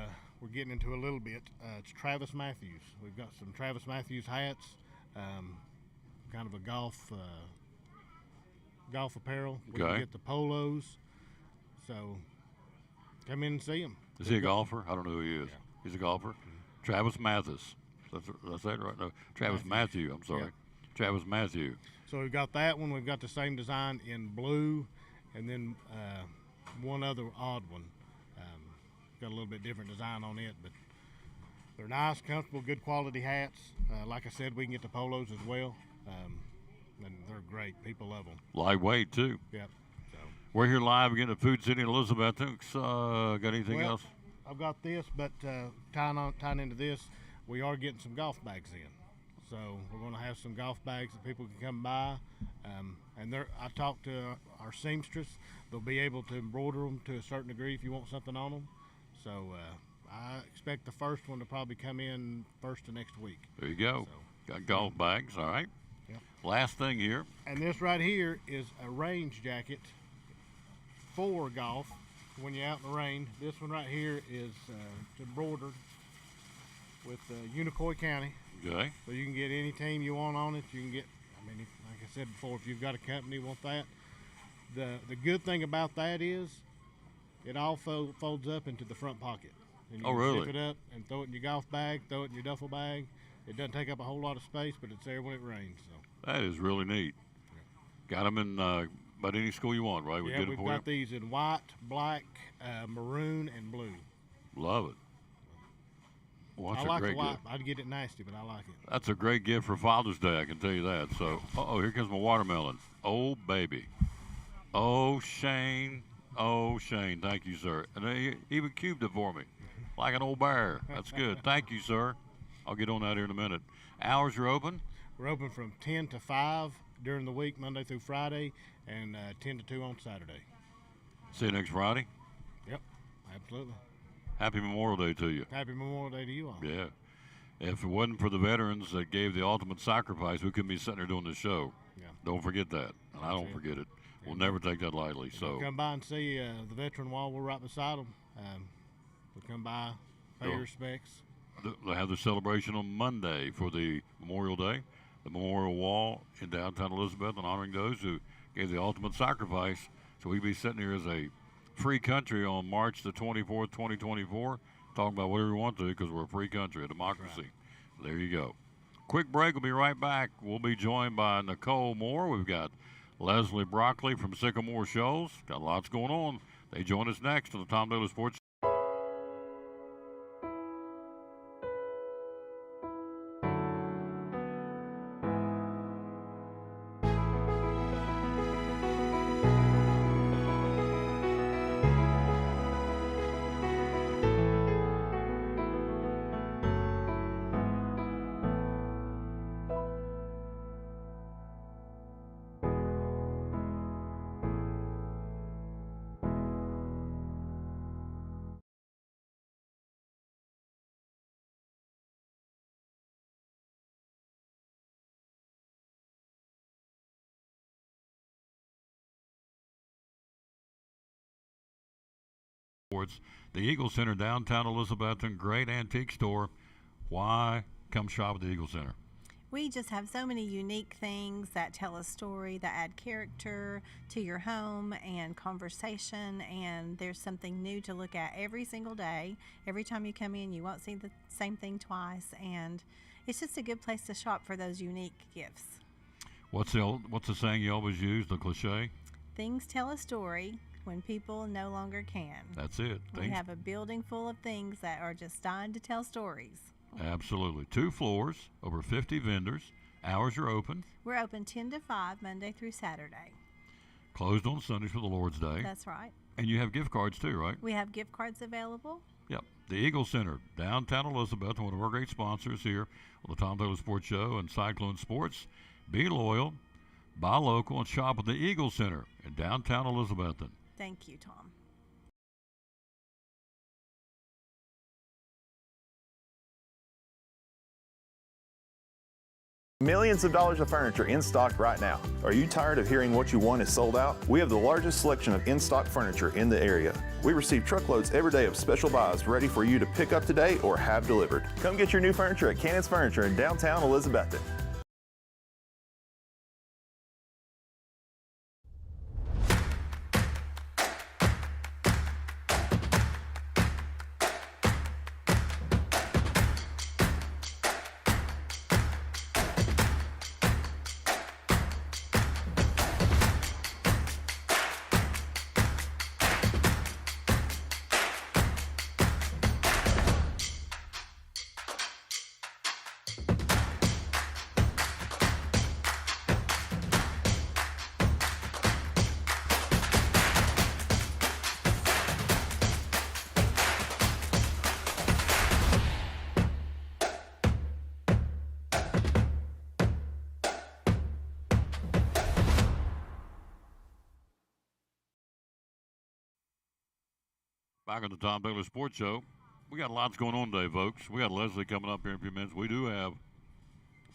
getting into a little bit. It's Travis Matthews. We've got some Travis Matthews hats, kind of a golf apparel. We can get the polos. So come in and see him. Is he a golfer? I don't know who he is. Yeah. He's a golfer. Mm-hmm. Travis Mathis. That's that right? No, Travis Matthew. I'm sorry. Yeah. Travis Matthew. So we've got that one. We've got the same design in blue, and then one other odd one. got a little bit different design on it, but they're nice, comfortable, good quality hats. Like I said, we can get the polos as well, and they're great. People love them. Lightweight, too. Yep. So We're here live again at Food City in Elizabeth. Got anything well, else? I've got this, but tying into this, we are getting some golf bags in. So we're going to have some golf bags that people can come by, and I talked to our seamstress. They'll be able to embroider them to a certain degree if you want something on them. So I expect the first one to probably come in first of next week. There you go. So, Got golf bags, all right. Yep. Last thing here. And this right here is a range jacket for golf when you're out in the rain. This one right here is embroidered with Unicoi County. Okay. So you can get any team you want on it. You can get, like I said before, if you've got a company want that. The good thing about that is it all folds up into the front pocket. And you Oh, can really? zip it up and throw it in your golf bag, throw it in your duffel bag. It doesn't take up a whole lot of space, but it's there when it rains. So. That is really neat. Got them in about any school you want, right? We Yeah, get we've them for got these in white, black, maroon, and blue. you. Love it. Well, that's I a like great the white. gift. I'd get it nasty, but I like it. That's a great gift for Father's Day, I can tell you that. So, here comes my watermelon. Oh, baby. Oh, Shane. Oh, Shane. Thank you, sir. And they even cubed it for me like an old bear. That's good. Thank you, sir. I'll get on that here in a minute. Hours are open? We're open from 10 to 5 during the week, Monday through Friday, and 10 to 2 on Saturday. See you next Friday. Yep, absolutely. Happy Memorial Day to you. Happy Memorial Day to you all. Yeah. If it wasn't for the veterans that gave the ultimate sacrifice, we couldn't be sitting here doing this show. Yeah. Don't forget that. And I don't it. forget it. We'll never take that lightly. If So you come by and see the veteran wall, we're right beside them. We'll come by, pay your respects. They have the celebration on Monday for the Memorial Day, the Memorial Wall in downtown Elizabeth, and honoring those who gave the ultimate sacrifice. So we'll be sitting here as a free country on March the 24th, 2024, talking about whatever we want to because we're a free country, a democracy. Right. There you go. Quick break. We'll be right back. We'll be joined by Nicole Moore. We've got Leslie Broccoli from Sycamore Shoals. Got lots going on. They join us next on the Tom Daly Sports. The Eagle Center, downtown Elizabethton, great antique store. Why come shop at the Eagle Center? We just have so many unique things that tell a story, that add character to your home and conversation, and there's something new to look at every single day. Every time you come in, you won't see the same thing twice, and it's just a good place to shop for those unique gifts. What's the saying you always use, the cliche? Things tell a story when people no longer can. That's it. We have a building full of things that are just dying to tell stories. Absolutely. 2 floors, over 50 vendors. Hours are open. We're open 10 to 5, Monday through Saturday. Closed on Sundays for the Lord's Day. That's right. And you have gift cards too, right? We have gift cards available. Yep. The Eagle Center, downtown Elizabeth, one of our great sponsors here on the Tom Daly Sports Show and Cyclone Sports. Be loyal, buy local, and shop at the Eagle Center in downtown Elizabethton. Thank you, Tom. Millions of dollars of furniture in stock right now. Are you tired of hearing what you want is sold out? We have the largest selection of in-stock furniture in the area. We receive truckloads every day of special buys ready for you to pick up today or have delivered. Come get your new furniture at Cannon's Furniture in downtown Elizabethton. Back on the Tom Taylor Sports Show. We got lots going on today, folks. We got Leslie coming up here in a few minutes. We do have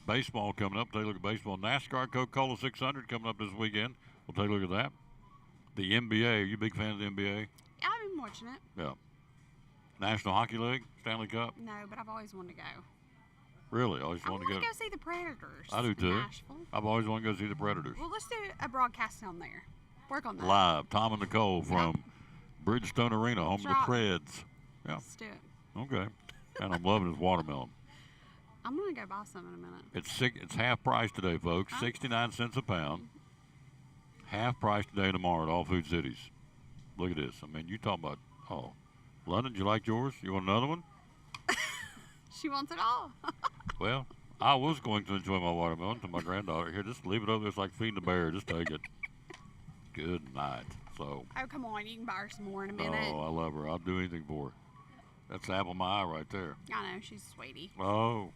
baseball coming up. Take a look at baseball. NASCAR Coca-Cola 600 coming up this weekend. We'll take a look at that. The NBA. Are you a big fan of the NBA? Yeah, I've been watching it. Yeah. National Hockey League, Stanley Cup. No, but I've always wanted to go. Really? Always I wanted want to to go. go see the Predators. I do in too. Nashville. I've always wanted to go see the Predators. Well, let's do a broadcast down there. Work on that. Live. Tom and Nicole from Bridgestone Arena, home of the That's right. Preds. Yeah. Let's do it. Okay. And I'm loving his watermelon. I'm gonna go buy some in a minute. It's half price today, folks. 69 cents a pound. Half price today and tomorrow at all food cities. Look at this. I mean, you talking about, London, you like yours? You want another one? She wants it all. Well, I was going to enjoy my watermelon to my granddaughter. Here, just leave it over there. It's like feeding a bear. Just take it. Good night. So. Oh, come on. You can buy her some more in a minute. Oh, I love her. I'll do anything for her. That's the apple of my eye right there. I know. She's a sweetie. Oh,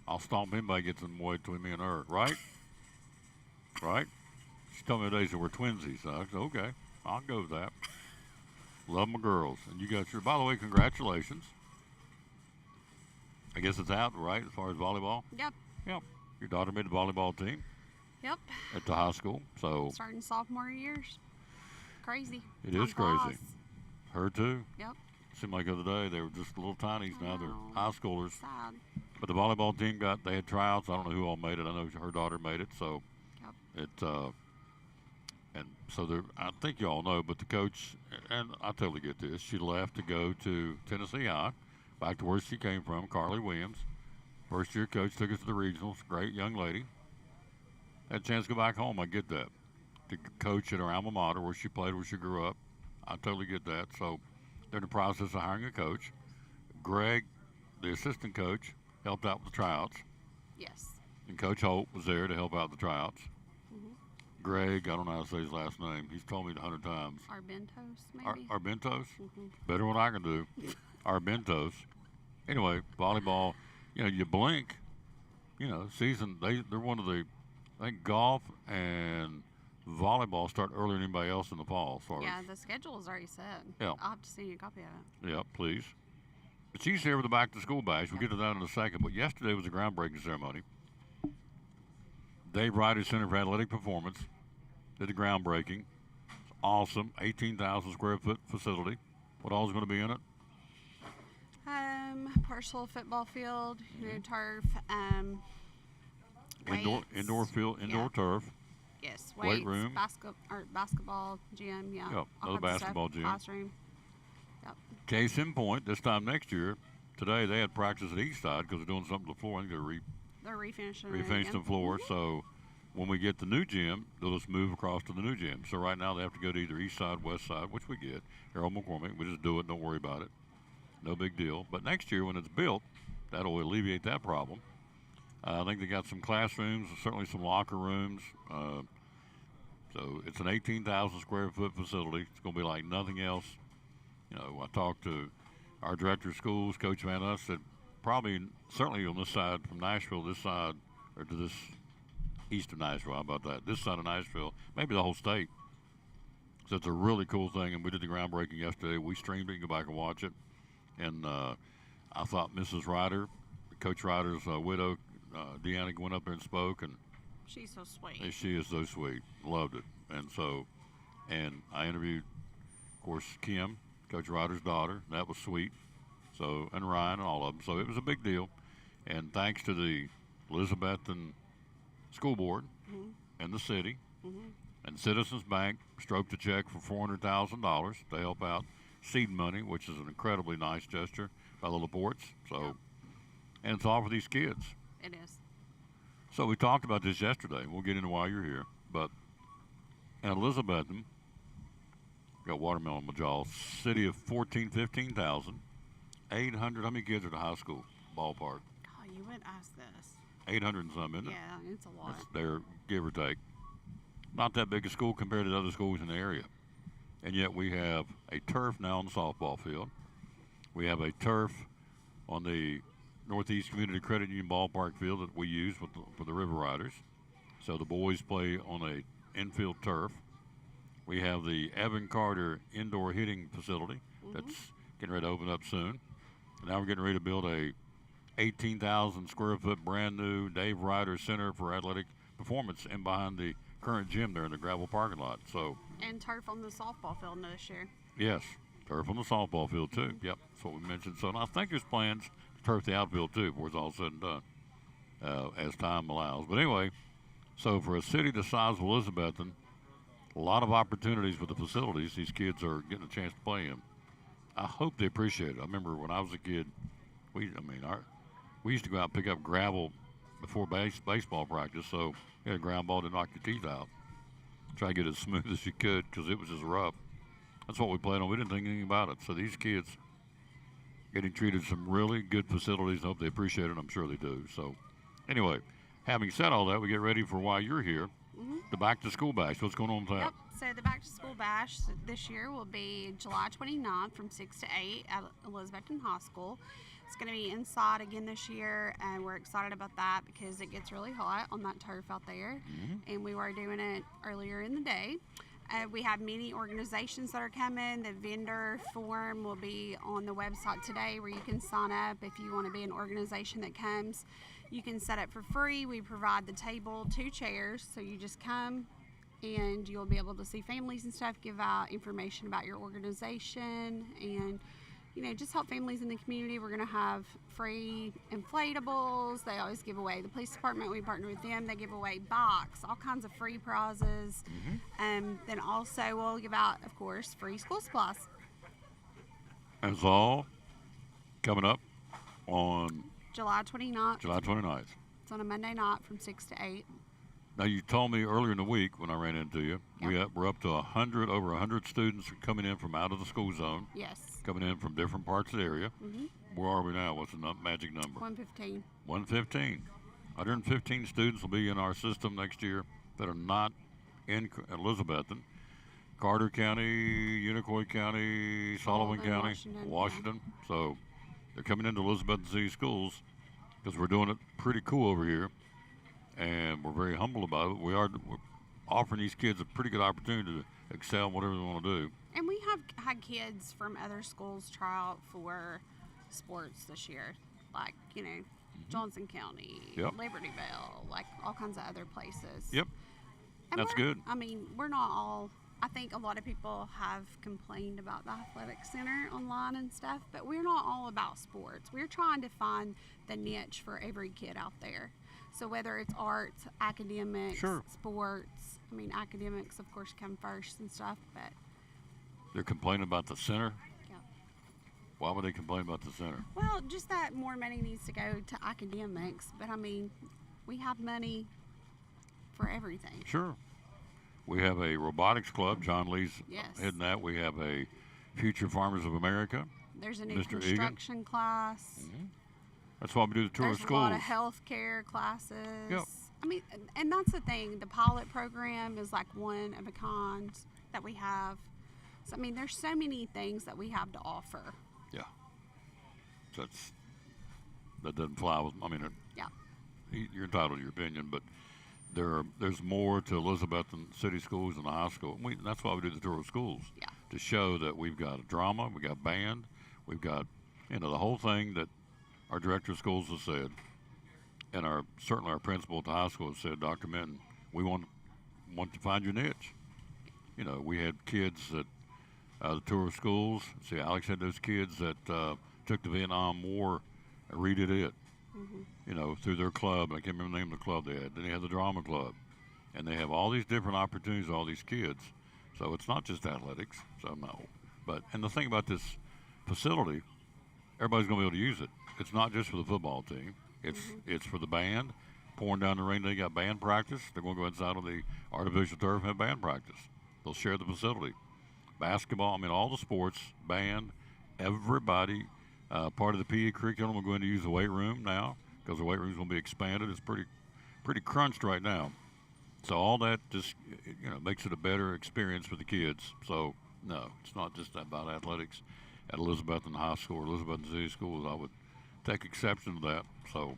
I'll stomp anybody gets in the way between me and her, right? Right? She told me today that we're twinsies. I said, okay, I'll go with that. Love my girls. And you got your, by the way, congratulations. I guess it's out, right, as far as volleyball? Yep. Yep. Your daughter made the volleyball team Yep. at the high school, so Starting sophomore years. Crazy. it is Time crazy. flies. Her too. Yep. Seemed like the other day they were just little tinies. Now they're high schoolers. Sad. But the volleyball team they had tryouts. I don't know who all made it. I know her daughter made it. So and so I think you all know, but the coach, and I totally get this, she left to go to Tennessee High, back to where she came from, Carly Williams. First year coach took us to the regionals. Great young lady. Had a chance to go back home. I get that. To coach at her alma mater where she played, where she grew up. I totally get that. So they're in the process of hiring a coach. Greg, the assistant coach, helped out with the tryouts. Yes. And Coach Holt was there to help out the tryouts. Mm-hmm. Greg, I don't know how to say his last name. He's told me it 100 times. Arbentos, maybe. Arbentos? Mhm. Better than I can do. Arbentos. Anyway, volleyball, you blink, season, they're one of the, I think golf and volleyball start earlier than anybody else in the fall. As far Yeah, as, the schedule is already set. Yeah. I'll have to send you a copy of it. yeah, please. But she's here with the back to school bash. We'll get to that in a second. But yesterday was a groundbreaking ceremony. Dave Ryder Center for Athletic Performance did the groundbreaking. It's awesome. 18,000 square foot facility. What all is going to be in it? Partial football field, turf, Indoor field, indoor turf. yes, weight weights, room. basketball gym, yeah. Yeah, all another kinds of stuff, basketball gym. Classroom. Yep. Case in point, this time next year, today they had practice at Eastside because they're doing something to the floor. I think They're refinishing it refinished again. the floor. So when we get the new gym, they'll just move across to the new gym. So right now they have to go to either East Side, West Side, which we get. Harold McCormick, we just do it. Don't worry about it. No big deal. But next year when it's built, that'll alleviate that problem. I think they got some classrooms, certainly some locker rooms. So it's an 18,000 square foot facility. It's going to be like nothing else. I talked to our director of schools, Coach Van Us, said certainly on this side from Nashville, this side, or to this east of Nashville, how about that? This side of Nashville, maybe the whole state. So it's a really cool thing, and we did the groundbreaking yesterday. We streamed it. You can go back and watch it. And I thought Mrs. Ryder, Coach Ryder's widow, Deanna, went up there and spoke, and She's so sweet. she is so sweet. Loved it. And I interviewed, of course, Kim, Coach Ryder's daughter. That was sweet. So, and Ryan and all of them. So it was a big deal. And thanks to the Elizabethton School Board and the city and Citizens Bank stroked a check for $400,000 to help out seed money, which is an incredibly nice gesture by the Laportes. So, and it's all for these kids. It is. So we talked about this yesterday. We'll get into why you're here. But in Elizabethton, got watermelon in my jaw. City of 15,000. 800. How many kids are at the high school ballpark? Oh, you would ask this. 800 and some, isn't it? Yeah, it's a lot. That's there, give or take. Not that big a school compared to the other schools in the area. And yet we have a turf now on the softball field. We have a turf on the Northeast Community Credit Union ballpark field that we use for the River Riders. So the boys play on a infield turf. We have the Evan Carter indoor hitting facility that's getting ready to open up soon. And now we're getting ready to build a 18,000 square foot brand new Dave Ryder Center for Athletic Performance in behind the current gym there in the gravel parking lot. So, And turf on the softball field this year. yes, turf on the softball field too. Yep, that's what we mentioned. So, and I think there's plans to turf the outfield too before it's all said and done, as time allows. But anyway, so for a city the size of Elizabethton, a lot of opportunities with the facilities these kids are getting a chance to play in. I hope they appreciate it. I remember when I was a kid, we used to go out and pick up gravel before baseball practice, so you had a ground ball to knock your teeth out. Try to get it as smooth as you could because it was just rough. That's what we played on. We didn't think anything about it. So these kids getting treated some really good facilities. I hope they appreciate it. I'm sure they do. So anyway, having said all that, we get ready for why you're here. The Back to School Bash. What's going on with that? Yep. So the Back to School Bash this year will be July 29th from 6 to 8 at Elizabethton High School. It's going to be inside again this year, and we're excited about that because it gets really hot on that turf out there. And we were doing it earlier in the day. We have many organizations that are coming. The vendor form will be on the website today where you can sign up if you want to be an organization that comes. You can set up for free. We provide the table, 2 chairs, so you just come and you'll be able to see families and stuff, give out information about your organization, and just help families in the community. We're going to have free inflatables. They always give away. The police department, we partner with them. They give away box, all kinds of free prizes. Then also we'll give out, of course, free school supplies. And it's all coming up on July 29th. July 29th. It's on a Monday night from 6 to 8. Now, you told me earlier in the week when I ran into you, we're up to over 100 students coming in from out of the school zone. Yes. Coming in from different parts of the area. Where are we now? What's the magic number? 115. 115. 115 students will be in our system next year that are not in Elizabethton. Carter County, Unicoi County, Sullivan County, Washington. So they're coming into Elizabethton City Schools because we're doing it pretty cool over here. And we're very humble about it. We're offering these kids a pretty good opportunity to excel in whatever they want to do. And we have had kids from other schools try out for sports this year, like, Johnson County, Libertyville, like all kinds of other places. Yep. And that's good. I mean, we're not all, I think a lot of people have complained about the athletic center online and stuff, but we're not all about sports. We're trying to find the niche for every kid out there. So whether it's arts, academics, sports, I mean, academics, of course, come first and stuff, but. They're complaining about the center? Yeah. Why would they complain about the center? Well, just that more money needs to go to academics, but I mean, we have money for everything. Sure. We have a robotics club. John Lee's Yes. heading that. We have a Future Farmers of America. There's a new Mr. construction class. That's why we do the tour There's of schools. a lot of healthcare classes. Yep. I mean, and that's the thing. The pilot program is like one of a kind that we have. So, I mean, there's so many things that we have to offer. Yeah. That doesn't fly with, Yeah. You're entitled to your opinion, but there's more to Elizabethton City Schools than the high school. That's why we do the tour of schools. Yeah. To show that we've got a drama, we've got band, we've got, the whole thing that our director of schools has said, and certainly our principal at the high school has said, Dr. Minton, we want to find your niche. We had kids that the tour of schools. See, Alex had those kids that took the Vietnam War and redid it. Through their club. I can't remember the name of the club they had. Then they had the drama club, and they have all these different opportunities. All these kids. So it's not just athletics. So no, and the thing about this facility, everybody's going to be able to use it. It's not just for the football team. It's for the band. Pouring down the rain, they got band practice. They're going to go inside of the artificial turf and have band practice. They'll share the facility. Basketball, all the sports, band, everybody. Part of the PE curriculum, we're going to use the weight room now because the weight room is going to be expanded. It's pretty crunched right now. So all that just makes it a better experience for the kids. So no, it's not just about athletics at Elizabethton High School or Elizabethton City Schools. I would take exception to that. So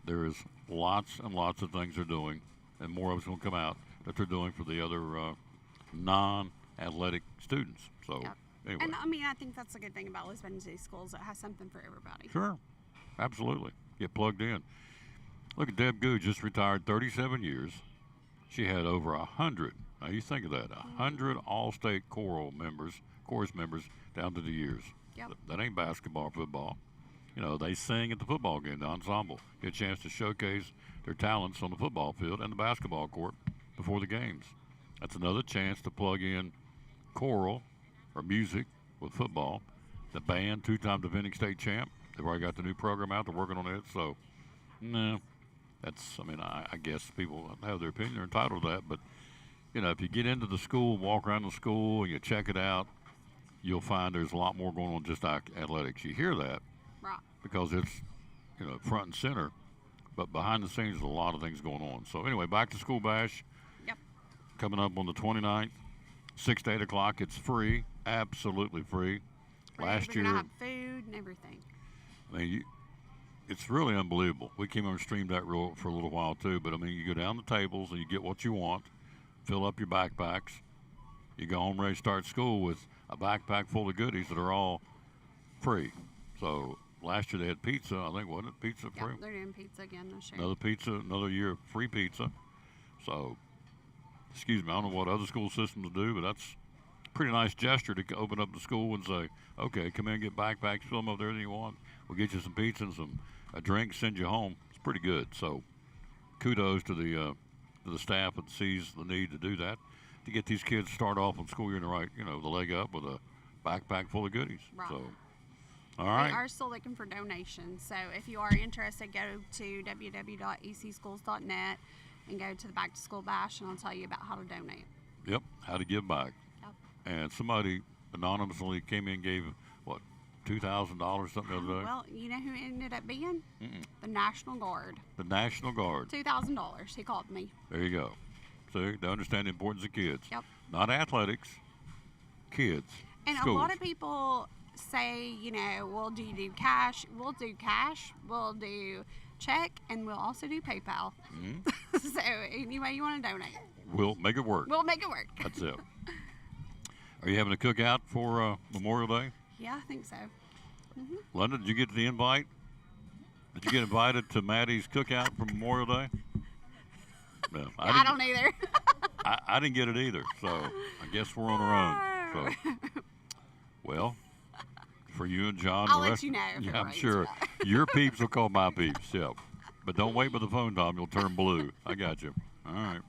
there is lots and lots of things they're doing, and more of it's going to come out that they're doing for the other non-athletic students. So Anyway. And I mean, I think that's a good thing about Elizabeth City Schools. It has something for everybody. Sure, absolutely. Get plugged in. Look at Deb Goo, just retired 37 years. She had over 100. Now you think of that, 100 All-State chorus members down to the years. Yep. That ain't basketball, football. You know, they sing at the football game, the ensemble. Get a chance to showcase their talents on the football field and the basketball court before the games. That's another chance to plug in choral or music with football. The band, two-time defending state champ. They've already got the new program out. They're working on it. So, no, that's, I mean, I guess people have their opinion. They're entitled to that. But, you know, if you get into the school, walk around the school, and you check it out, you'll find there's a lot more going on just athletics. You hear that Right. because it's, you know, front and center. But behind the scenes, there's a lot of things going on. So, anyway, back to school bash. Yep. Coming up on the 29th, 6 to 8 o'clock. It's free, absolutely free. Last We're year, gonna have food and everything. I mean, it's really unbelievable. We came over and streamed that for a little while too. But I mean, you go down the tables and you get what you want, fill up your backpacks. You go home ready to start school with a backpack full of goodies that are all free. So last year they had pizza, I think, wasn't it? Pizza free. Yep, they're doing pizza again this year. Another pizza, another year of free pizza. So, excuse me, I don't know what other school systems do, but that's a pretty nice gesture to open up the school and say, okay, come in, get backpacks, fill them up with everything you want. We'll get you some pizza and a drink, send you home. It's pretty good. So, kudos to the staff that sees the need to do that, to get these kids start off on school year in the right, you know, the leg up with a backpack full of goodies. Right. So, all right. We are still looking for donations. So if you are interested, go to www.ecschools.net and go to the Back to School Bash, and I'll tell you about how to donate. Yep, how to give back. Yep. And somebody anonymously came in and gave, what, $2,000 something the other day? Well, you know who it ended up being? Mm-mm. The National Guard. The National Guard. $2,000. He called me. There you go. See, they understand the importance of kids. Yep. Not athletics, kids. And schools. a lot of people say, you know, well, do you do cash? We'll do cash. We'll do check, and we'll also do PayPal. Mhm. So any way you want to donate, We'll make it work. we'll make it work. That's it. Are you having a cookout for Memorial Day? Yeah, I think so. Hmm. London, did you get the invite? Did you get invited to Maddie's cookout for Memorial Day? No, I don't either. I didn't get it either, so I guess we're on our own. So, well, for you and John, I'll the let rest, you know if it yeah, I'm rains, sure your peeps will call my peeps. Yeah, but don't wait by the phone, Tom. You'll turn blue. I got you. All right.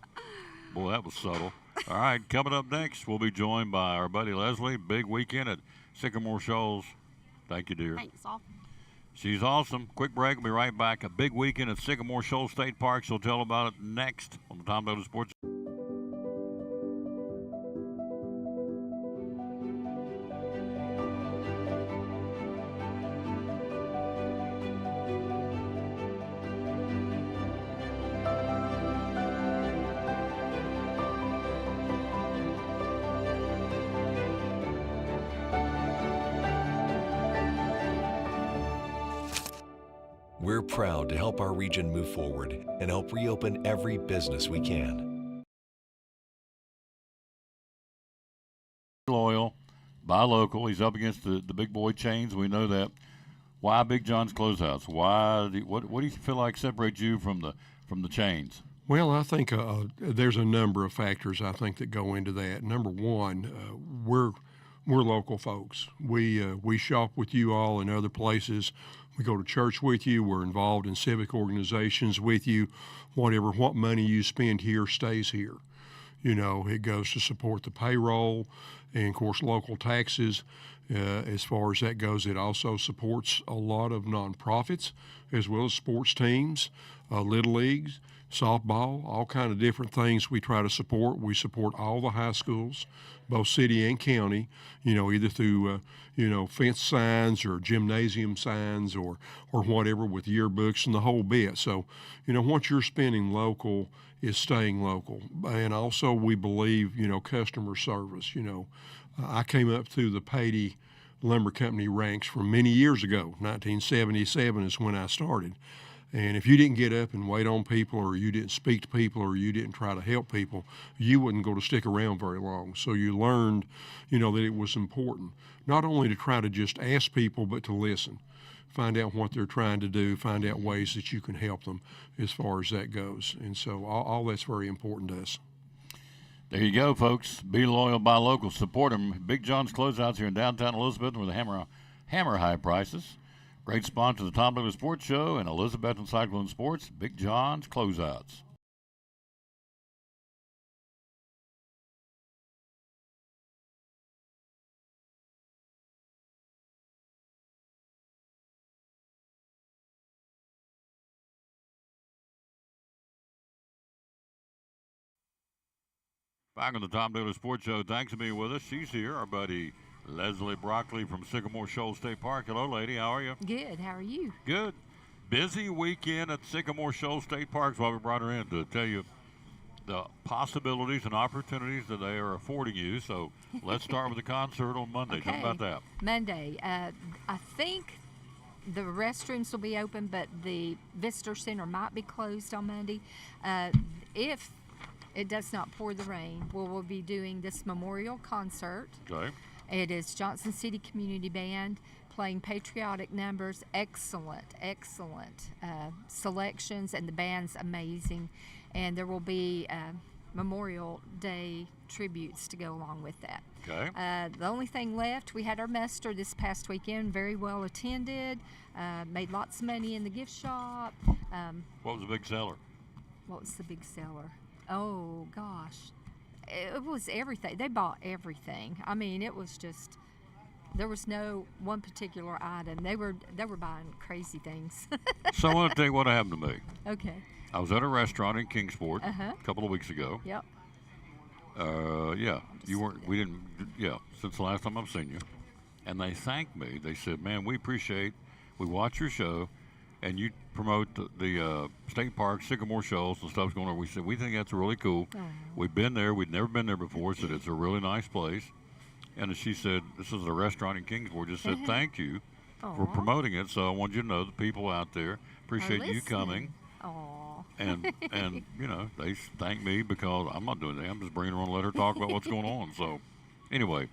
Boy, that was subtle. All right, coming up next, we'll be joined by our buddy Leslie. Big weekend at Sycamore Shoals. Thank you, dear. Thanks, all. She's awesome. Quick break. We'll be right back. A big weekend at Sycamore Shoals State Park. She'll tell about it next on the Tom Dolan Sports. We're proud to help our region move forward and help reopen every business we can. Loyal, buy local. He's up against the big boy chains. We know that. Why Big John's Closehouse? Why? What do you feel like separates you from the chains? Well, I think there's a number of factors I think that go into that. Number one, we're local folks. We shop with you all in other places. We go to church with you. We're involved in civic organizations with you. What money you spend here stays here. You know, it goes to support the payroll and, of course, local taxes. As far as that goes, it also supports a lot of nonprofits as well as sports teams, little leagues, softball, all kind of different things we try to support. We support all the high schools, both city and county, you know, either through, fence signs or gymnasium signs or whatever with yearbooks and the whole bit. So, what you're spending local is staying local. And also we believe, customer service. I came up through the Patey Lumber Company ranks from many years ago. 1977 is when I started. And if you didn't get up and wait on people, or you didn't speak to people, or you didn't try to help people, you wouldn't go to stick around very long. So you learned, that it was important, not only to try to just ask people, but to listen, find out what they're trying to do, find out ways that you can help them as far as that goes. And so all that's very important to us. There you go, folks. Be loyal, buy local, support them. Big John's Closeouts here in downtown Elizabeth with hammer high prices. Great sponsor of the Tom Douglas Sports Show and Elizabethton Cyclone Sports. Big John's Closeouts. Back on the Tom Douglas Sports Show. Thanks for being with us. She's here, our buddy Leslie Broccoli from Sycamore Shoals State Park. Hello, lady. How are you? Good. How are you? Good. Busy weekend at Sycamore Shoals State Park. That's why we brought her in to tell you the possibilities and opportunities that they are affording you. So let's start with the concert on Monday. Okay. Tell me about that. Monday. I think the restrooms will be open, but the Visitor Center might be closed on Monday. If it does not pour the rain, we'll be doing this memorial concert. Okay. It is Johnson City Community Band playing patriotic numbers. Excellent selections, and the band's amazing. And there will be Memorial Day tributes to go along with that. Okay. The only thing left, we had our muster this past weekend, very well attended, made lots of money in the gift shop. What was the big seller? What was the big seller? Oh, gosh. It was everything. They bought everything. I mean, it was just, there was no one particular item. They were buying crazy things. So I want to tell you what happened to me. Okay. I was at a restaurant in Kingsport Uh-huh. a couple of weeks ago. Yep. Yeah, you weren't. We didn't. Yeah, since the last time I've seen you, and they thanked me. They said, "Man, we watch your show, and you promote the state park, Sycamore Shoals, and stuff's going on." We said we think that's really cool. Oh. We've been there. We'd never been there before. Said it's a really nice place, and she said, "This is a restaurant in Kingsport." Just said thank you for promoting it. So I want you to know the people out there appreciate you coming. And they thank me because I'm not doing that. I'm just bringing her on to let her talk about what's going on. So anyway,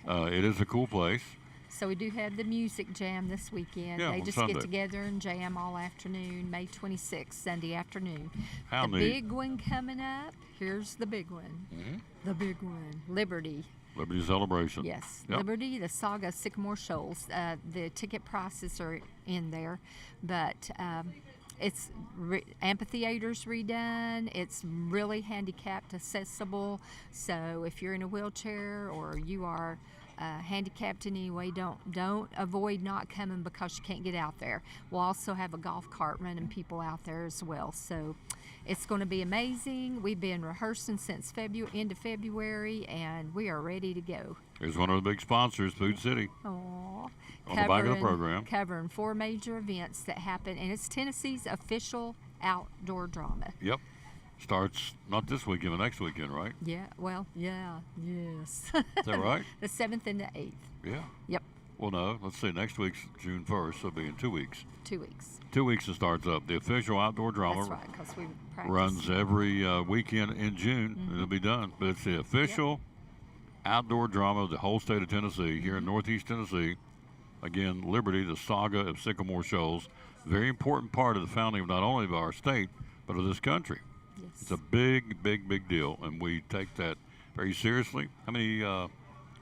it is a cool place. So we do have the music jam this weekend. Yeah, they on just Sunday. get together and jam all afternoon, May 26th, Sunday afternoon. How the neat. big one coming up, here's the big one. Mm-hmm. The big one, Liberty. Liberty Celebration. Yes, Yep. Liberty, the Saga of Sycamore Shoals. The ticket prices are in there, but it's amphitheater's redone. It's really handicapped accessible. So if you're in a wheelchair or you are handicapped in any way, don't avoid not coming because you can't get out there. We'll also have a golf cart running people out there as well. So it's going to be amazing. We've been rehearsing since end of February, and we are ready to go. Here's one of the big sponsors, Food City. Aww. On the back of the program. Covering 4 major events that happen, and it's Tennessee's official outdoor drama. Yep. Starts not this weekend, but next weekend, right? Yeah, well, yes. Is that right? The 7th and the 8th. Yeah. Yep, Well, no. Let's see. Next week's June 1st, so it'll be in 2 weeks. 2 weeks. 2 weeks it starts up. The official outdoor drama That's right, because we practice. runs every weekend in June, and it'll be done. But it's the official outdoor drama of the whole state of Tennessee, here in Northeast Tennessee. Again, Liberty, the Saga of Sycamore Shoals. Very important part of the founding of not only of our state, but of this country. Yes. It's a big, big, big deal, and we take that very seriously. How many,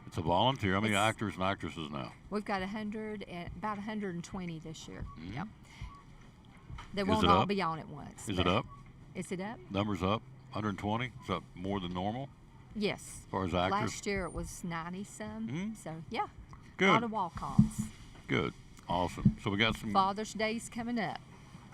it's a volunteer, how many actors and actresses now? We've got about 120 this year. Mm-hmm. Yep. They Is won't it all up? be on at once. Is but- it up? Is it up? Numbers up? 120? Is that more than normal? Yes. As far as actors? Last year it was 90-some. Mhm. So, yeah. Good. A lot of walk-ons. Good. Awesome. So we got some. Father's Day's coming up.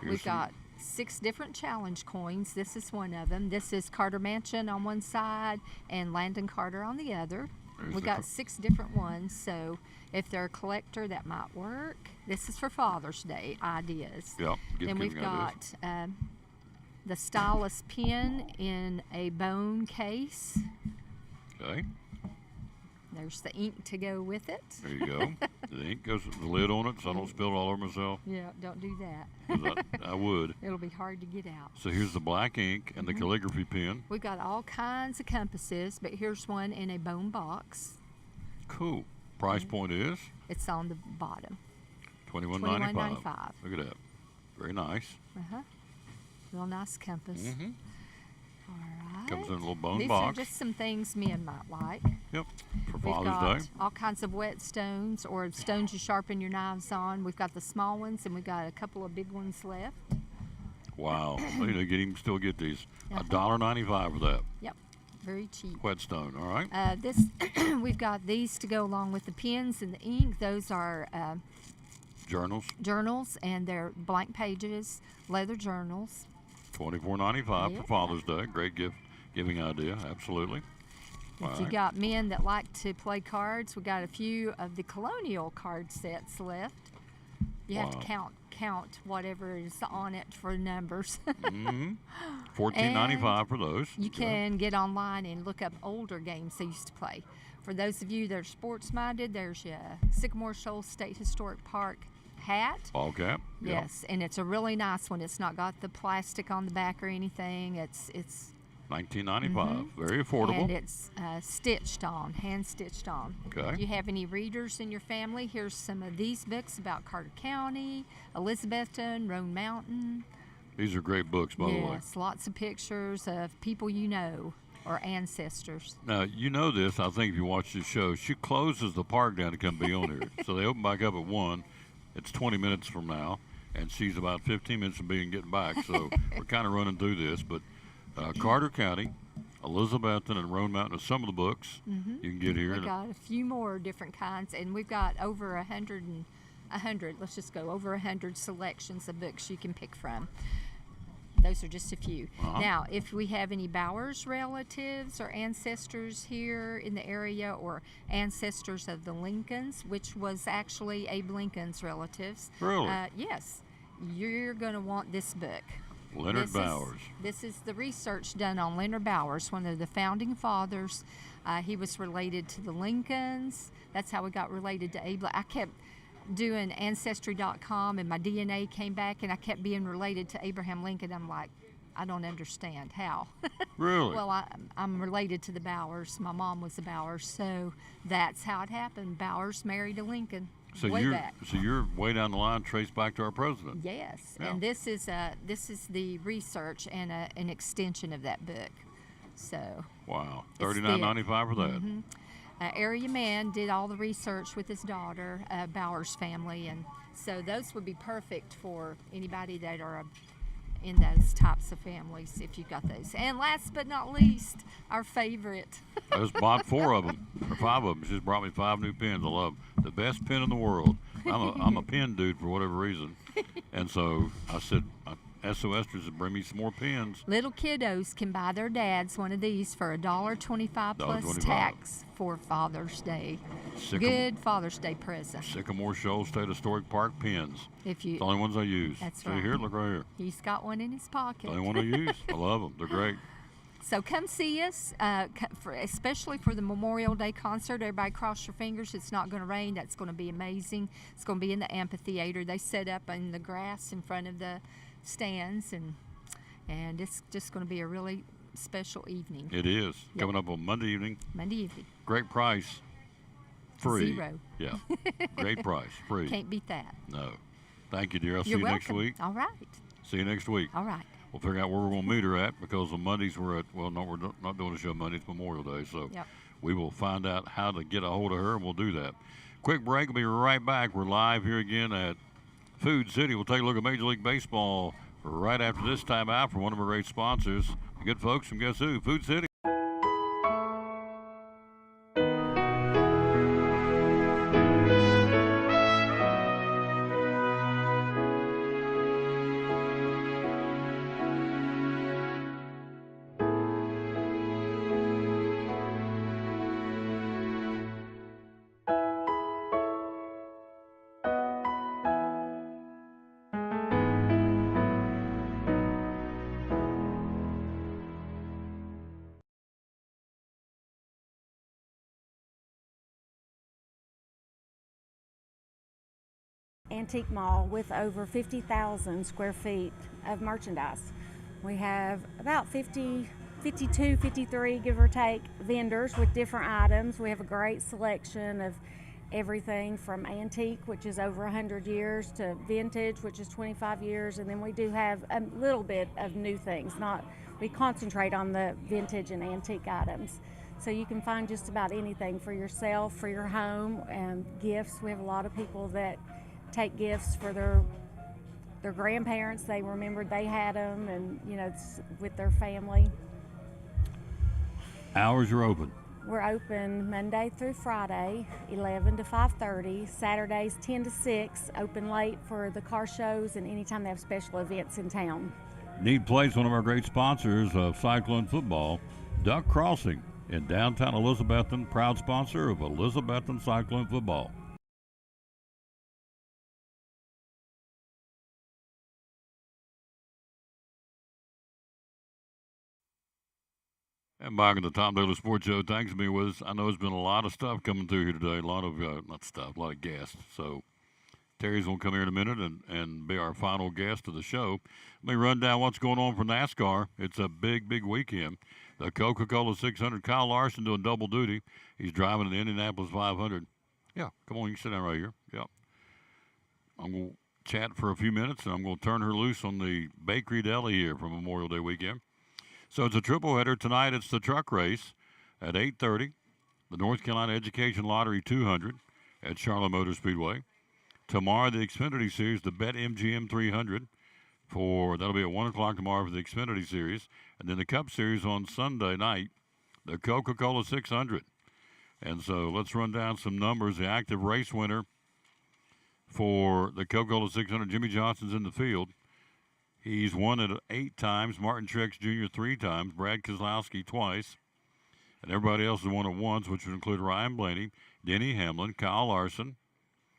Here's We've some- got 6 different challenge coins. This is one of them. This is Carter Mansion on one side and Landon Carter on the other. There's We the got 6 different ones, so if they're a collector, that might work. This is for Father's Day ideas. Yep, Then we've gift-giving got ideas. the stylus pen in a bone case. Okay. There's the ink to go with it. There you go. The ink. goes the lid on it so I don't spill it all over myself? Yeah, don't do that. 'Cause I would. It'll be hard to get out. So here's the black ink and the calligraphy pen. We've got all kinds of compasses, but here's one in a bone box. Cool. Price point is It's on the bottom. $21.95. $21.95. Look at that. Very nice. Uh-huh. Real nice compass. Mm-hmm. All right. Comes in a little bone These box. are just some things men might like. Yep. For We've Father's got Day. all kinds of whetstones or stones you sharpen your knives on. We've got the small ones, and we've got a couple of big ones left. Wow. You know, still get these. Uh-huh. $1.95 for that. Yep. Very cheap. Whetstone, all right? We've got these to go along with the pens and the ink. Those are Journals. journals, and they're blank pages, leather journals. $24.95 Yeah. for Father's Day. Great giving idea. Absolutely. All If you right. got men that like to play cards, we got a few of the colonial card sets left. You have to Wow. count whatever is on it for numbers. Mm-hmm. $14.95 for those. You Okay. can get online and look up older games they used to play. For those of you that are sports minded, there's your Sycamore Shoals State Historic Park hat. Ball cap. Yep. Yes, and it's a really nice one. It's not got the plastic on the back or anything. It's $19.95. Very affordable. And it's stitched on, hand stitched on. Okay. Do you have any readers in your family? Here's some of these books about Carter County, Elizabethton, Roan Mountain. These are great books, by the way. Yes, lots of pictures of people you know or ancestors. Now, you know this, I think, if you watch this show. She closes the park down to come be on here. So they open back up at 1. It's 20 minutes from now, and she's about 15 minutes from getting back. So we're kind of running through this. But Carter County, Elizabethton, and Roan Mountain are some of the books you can get here. We've got a few more different kinds, and we've got over 100, let's just go, over 100 selections of books you can pick from. Those are just a few. Now, if we have any Bowers relatives or ancestors here in the area, or ancestors of the Lincolns, which was actually Abe Lincoln's relatives. Really? Yes. You're going to want this book. Leonard Bowers. This is the research done on Leonard Bowers, one of the founding fathers. He was related to the Lincolns. That's how we got related to Abe. I kept doing Ancestry.com, and my DNA came back, and I kept being related to Abraham Lincoln. I'm like, I don't understand how. Really? Well, I'm related to the Bowers. My mom was a Bowers, so that's how it happened. Bowers married a Lincoln. So way back. you're way down the line, traced back to our president. Yes, Yeah. and this is the research and an extension of that book. So. Wow, It's $39.95 for that. Area man did all the research with his daughter, Bowers family, and so those would be perfect for anybody that are in those types of families if you got those. And last but not least, our favorite. I just bought 4 of them, or 5 of them. She just brought me 5 new pens. I love 'em. The best pen in the world. I'm a pen dude for whatever reason, and so I said, SOS said, bring me some more pens. Little kiddos can buy their dads one of these for $1.25 plus $1.25. tax for Father's Day. Good Father's Day present. Sycamore Shoals State Historic Park pens. If you, It's the only ones I use. That's See right. here, look right here. He's got one in his pocket. The only one I use. I love them. They're great. So come see us, especially for the Memorial Day concert. Everybody cross your fingers. It's not going to rain. That's going to be amazing. It's going to be in the amphitheater. They set up in the grass in front of the stands, and it's just going to be a really special evening. It is. Yep. Coming up on Monday evening. Monday evening. Great price. Free. 0. Yeah. Great price. Free. Can't beat that. No. Thank you, dear. I'll see You're you next welcome. week. All right. See you next week. All right. We'll figure out where we're going to meet her at, because on Mondays we're at, well, no, we're not doing a show Monday. It's Memorial Day. So Yep. we will find out how to get a hold of her, and we'll do that. Quick break. We'll be right back. We're live here again at Food City. We'll take a look at Major League Baseball right after this time out from one of our great sponsors. Good folks from guess who? Food City. antique mall with over 50,000 square feet of merchandise. We have about 52, 53, give or take, vendors with different items. We have a great selection of everything from antique, which is over 100 years, to vintage, which is 25 years, and then we do have a little bit of new things. We concentrate on the vintage and antique items. So you can find just about anything for yourself, for your home, and gifts. We have a lot of people that take gifts for their grandparents. They remembered they had them, and it's with their family. Hours are open. We're open Monday through Friday, 11 to 5:30. Saturdays, 10 to 6. Open late for the car shows and anytime they have special events in town. Need Place, one of our great sponsors of Cyclone football, Duck Crossing in downtown Elizabethton, proud sponsor of Elizabethton Cyclone football. And back in the Tom Daly Sports Show, thanks for being with us. I know there's been a lot of stuff coming through here today, a lot of a lot of guests. So Terry's going to come here in a minute and be our final guest of the show. Let me run down what's going on for NASCAR. It's a big, big weekend. The Coca-Cola 600, Kyle Larson doing double duty. He's driving the Indianapolis 500. Yeah, come on, you can sit down right here. Yep. I'm going to chat for a few minutes, and I'm going to turn her loose on the Bakery Deli here for Memorial Day weekend. So it's a triple header. Tonight it's the truck race at 8:30. The North Carolina Education Lottery 200 at Charlotte Motor Speedway. Tomorrow the Xfinity Series, the BetMGM 300. That'll be at 1 o'clock tomorrow for the Xfinity Series. And then the Cup Series on Sunday night, the Coca-Cola 600. And so let's run down some numbers. The active race winner for the Coca-Cola 600, Jimmy Johnson's in the field. He's won it 8 times. Martin Truex Jr. 3 times. Brad Keselowski twice. And everybody else has won it once, which would include Ryan Blaney, Denny Hamlin, Kyle Larson,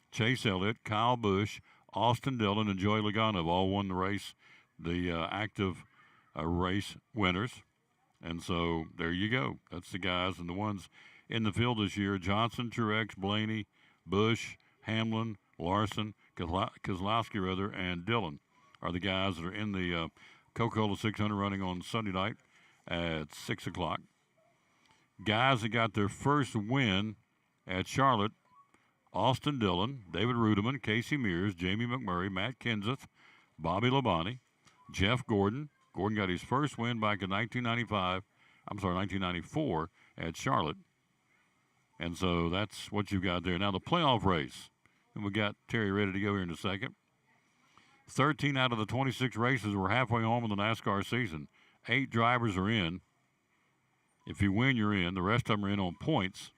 Chase Elliott, Kyle Busch, Austin Dillon, and Joey Logano have all won the race, the active race winners. And so there you go. That's the guys. And the ones in the field this year, Johnson, Truex, Blaney, Busch, Hamlin, Larson, Keselowski, and Dillon are the guys that are in the Coca-Cola 600 running on Sunday night at 6 o'clock. Guys that got their first win at Charlotte, Austin Dillon, David Rudiman, Casey Mears, Jamie McMurray, Matt Kenseth, Bobby Labonte, Jeff Gordon. Gordon got his first win back in 1994 at Charlotte. And so that's what you've got there. Now the playoff race, and we got Terry ready to go here in a second. 13 out of the 26 races were halfway home in the NASCAR season. 8 drivers are in. If you win, you're in. The rest of them are in on points.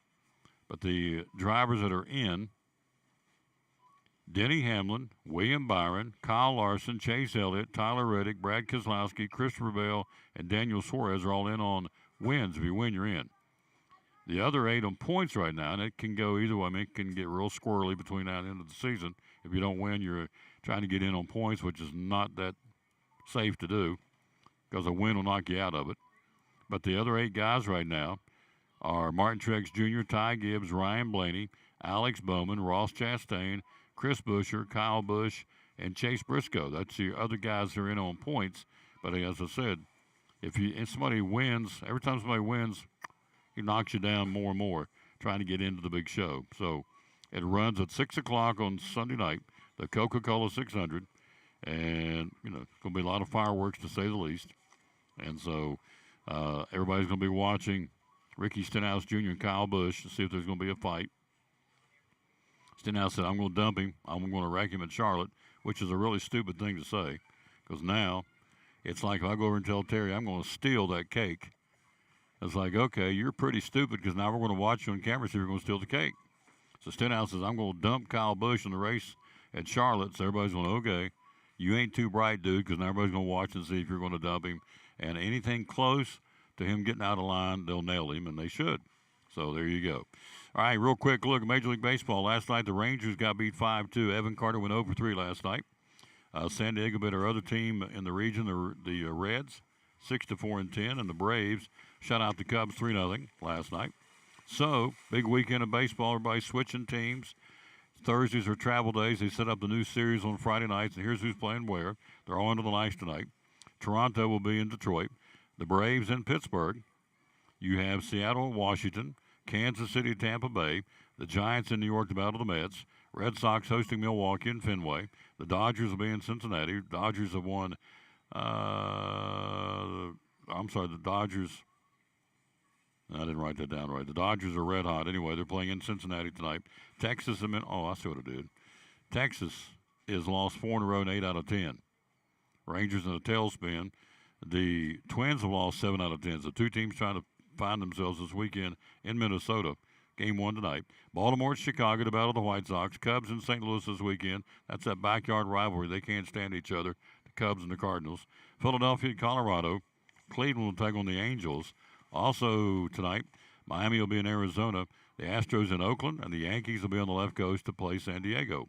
But the drivers that are in, Denny Hamlin, William Byron, Kyle Larson, Chase Elliott, Tyler Reddick, Brad Keselowski, Christopher Bell, and Daniel Suarez are all in on wins. If you win, you're in. The other 8 on points right now, and it can go either way. I mean, it can get real squirrely between now and the end of the season. If you don't win, you're trying to get in on points, which is not that safe to do because a win will knock you out of it. But the other 8 guys right now are Martin Truex Jr., Ty Gibbs, Ryan Blaney, Alex Bowman, Ross Chastain, Chris Buescher, Kyle Busch, and Chase Briscoe. That's the other guys who are in on points. But as I said, if somebody wins, every time somebody wins, he knocks you down more and more trying to get into the big show. So it runs at 6 o'clock on Sunday night, the Coca-Cola 600. And, it's going to be a lot of fireworks, to say the least. And so everybody's going to be watching Ricky Stenhouse Jr. and Kyle Busch to see if there's going to be a fight. Stenhouse said, I'm going to dump him. I'm going to wreck him at Charlotte, which is a really stupid thing to say because now it's like if I go over and tell Terry I'm going to steal that cake, it's like, okay, you're pretty stupid because now we're going to watch you on camera see if you're going to steal the cake. So Stenhouse says, I'm going to dump Kyle Busch in the race at Charlotte. So everybody's going, okay, you ain't too bright, dude, because now everybody's going to watch and see if you're going to dump him. And anything close to him getting out of line, they'll nail him, and they should. So there you go. All right, real quick look at Major League Baseball. Last night, the Rangers got beat 5-2. Evan Carter went 0-3 last night. San Diego beat our other team in the region, the Reds, 6-4-10, and the Braves shut out the Cubs 3-0 last night. So, big weekend of baseball. Everybody's switching teams. Thursdays are travel days. They set up the new series on Friday nights, and here's who's playing where. They're all under the lights tonight. Toronto will be in Detroit. The Braves in Pittsburgh. You have Seattle, Washington, Kansas City, Tampa Bay. The Giants in New York to battle the Mets. Red Sox hosting Milwaukee and Fenway. The Dodgers will be in Cincinnati. Dodgers have won. The Dodgers. I didn't write that down right. The Dodgers are red hot. Anyway, they're playing in Cincinnati tonight. Texas, I see what I did. Texas is lost 4 in a row and 8 out of 10. Rangers in a tailspin. The Twins have lost 7 out of 10. So 2 teams trying to find themselves this weekend in Minnesota. Game 1 tonight. Baltimore and Chicago to battle the White Sox. Cubs in St. Louis this weekend. That's that backyard rivalry. They can't stand each other, the Cubs and the Cardinals. Philadelphia and Colorado. Cleveland will take on the Angels. Also tonight, Miami will be in Arizona. The Astros in Oakland, and the Yankees will be on the left coast to play San Diego.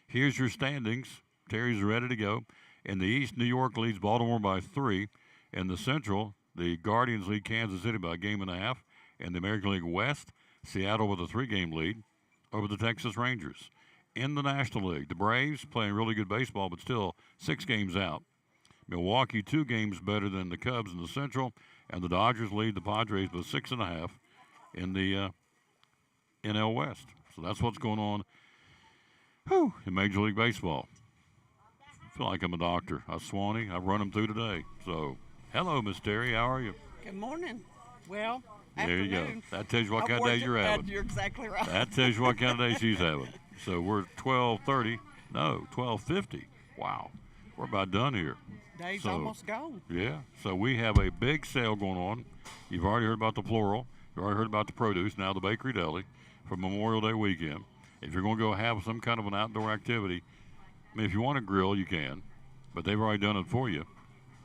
Here's your standings. Terry's ready to go. In the East, New York leads Baltimore by 3. In the Central, the Guardians lead Kansas City by a game and a half. In the American League West, Seattle with a 3-game lead over the Texas Rangers. In the National League, the Braves playing really good baseball, but still 6 games out. Milwaukee 2 games better than the Cubs in the Central, and the Dodgers lead the Padres by 6.5 in the NL West. So that's what's going on in Major League Baseball. I feel like I'm a doctor. I Swanee. I've run them through today. So, hello, Miss Terry. How are you? Good morning. Well, there you go. That tells you what kind of day you're having. You're exactly right. That tells you what kind of day she's having. So we're 12:50. Wow. We're about done here. Day's almost gone. Yeah. So we have a big sale going on. You've already heard about the floral. You've already heard about the produce. Now the bakery deli for Memorial Day weekend. If you're going to go have some kind of an outdoor activity, I mean, if you want to grill, you can. But they've already done it for you.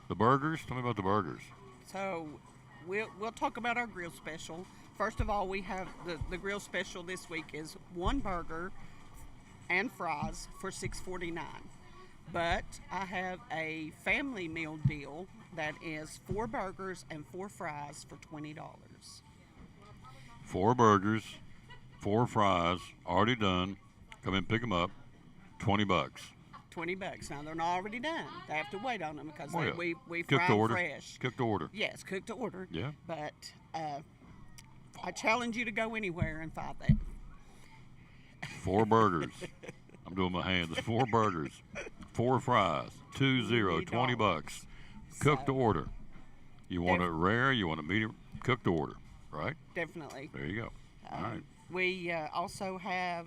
The burgers. Tell me about the burgers. So we'll talk about our grill special. First of all, we have the grill special this week is 1 burger and fries for $6.49. But I have a family meal deal that is 4 burgers and 4 fries for $20. 4 burgers, 4 fries, already done. Come in, pick them up. $20. $20. Now they're not already done. They have to wait on them because we Cook fry to them order. fresh. Cook to order. Yes, cook to order. Yeah. But I challenge you to go anywhere and find that. 4 burgers. I'm doing my hands. 4 burgers, 4 fries, $20. Cook to order. You want it rare, you want it medium, cook to order, right? Definitely. There you go. All right. We also have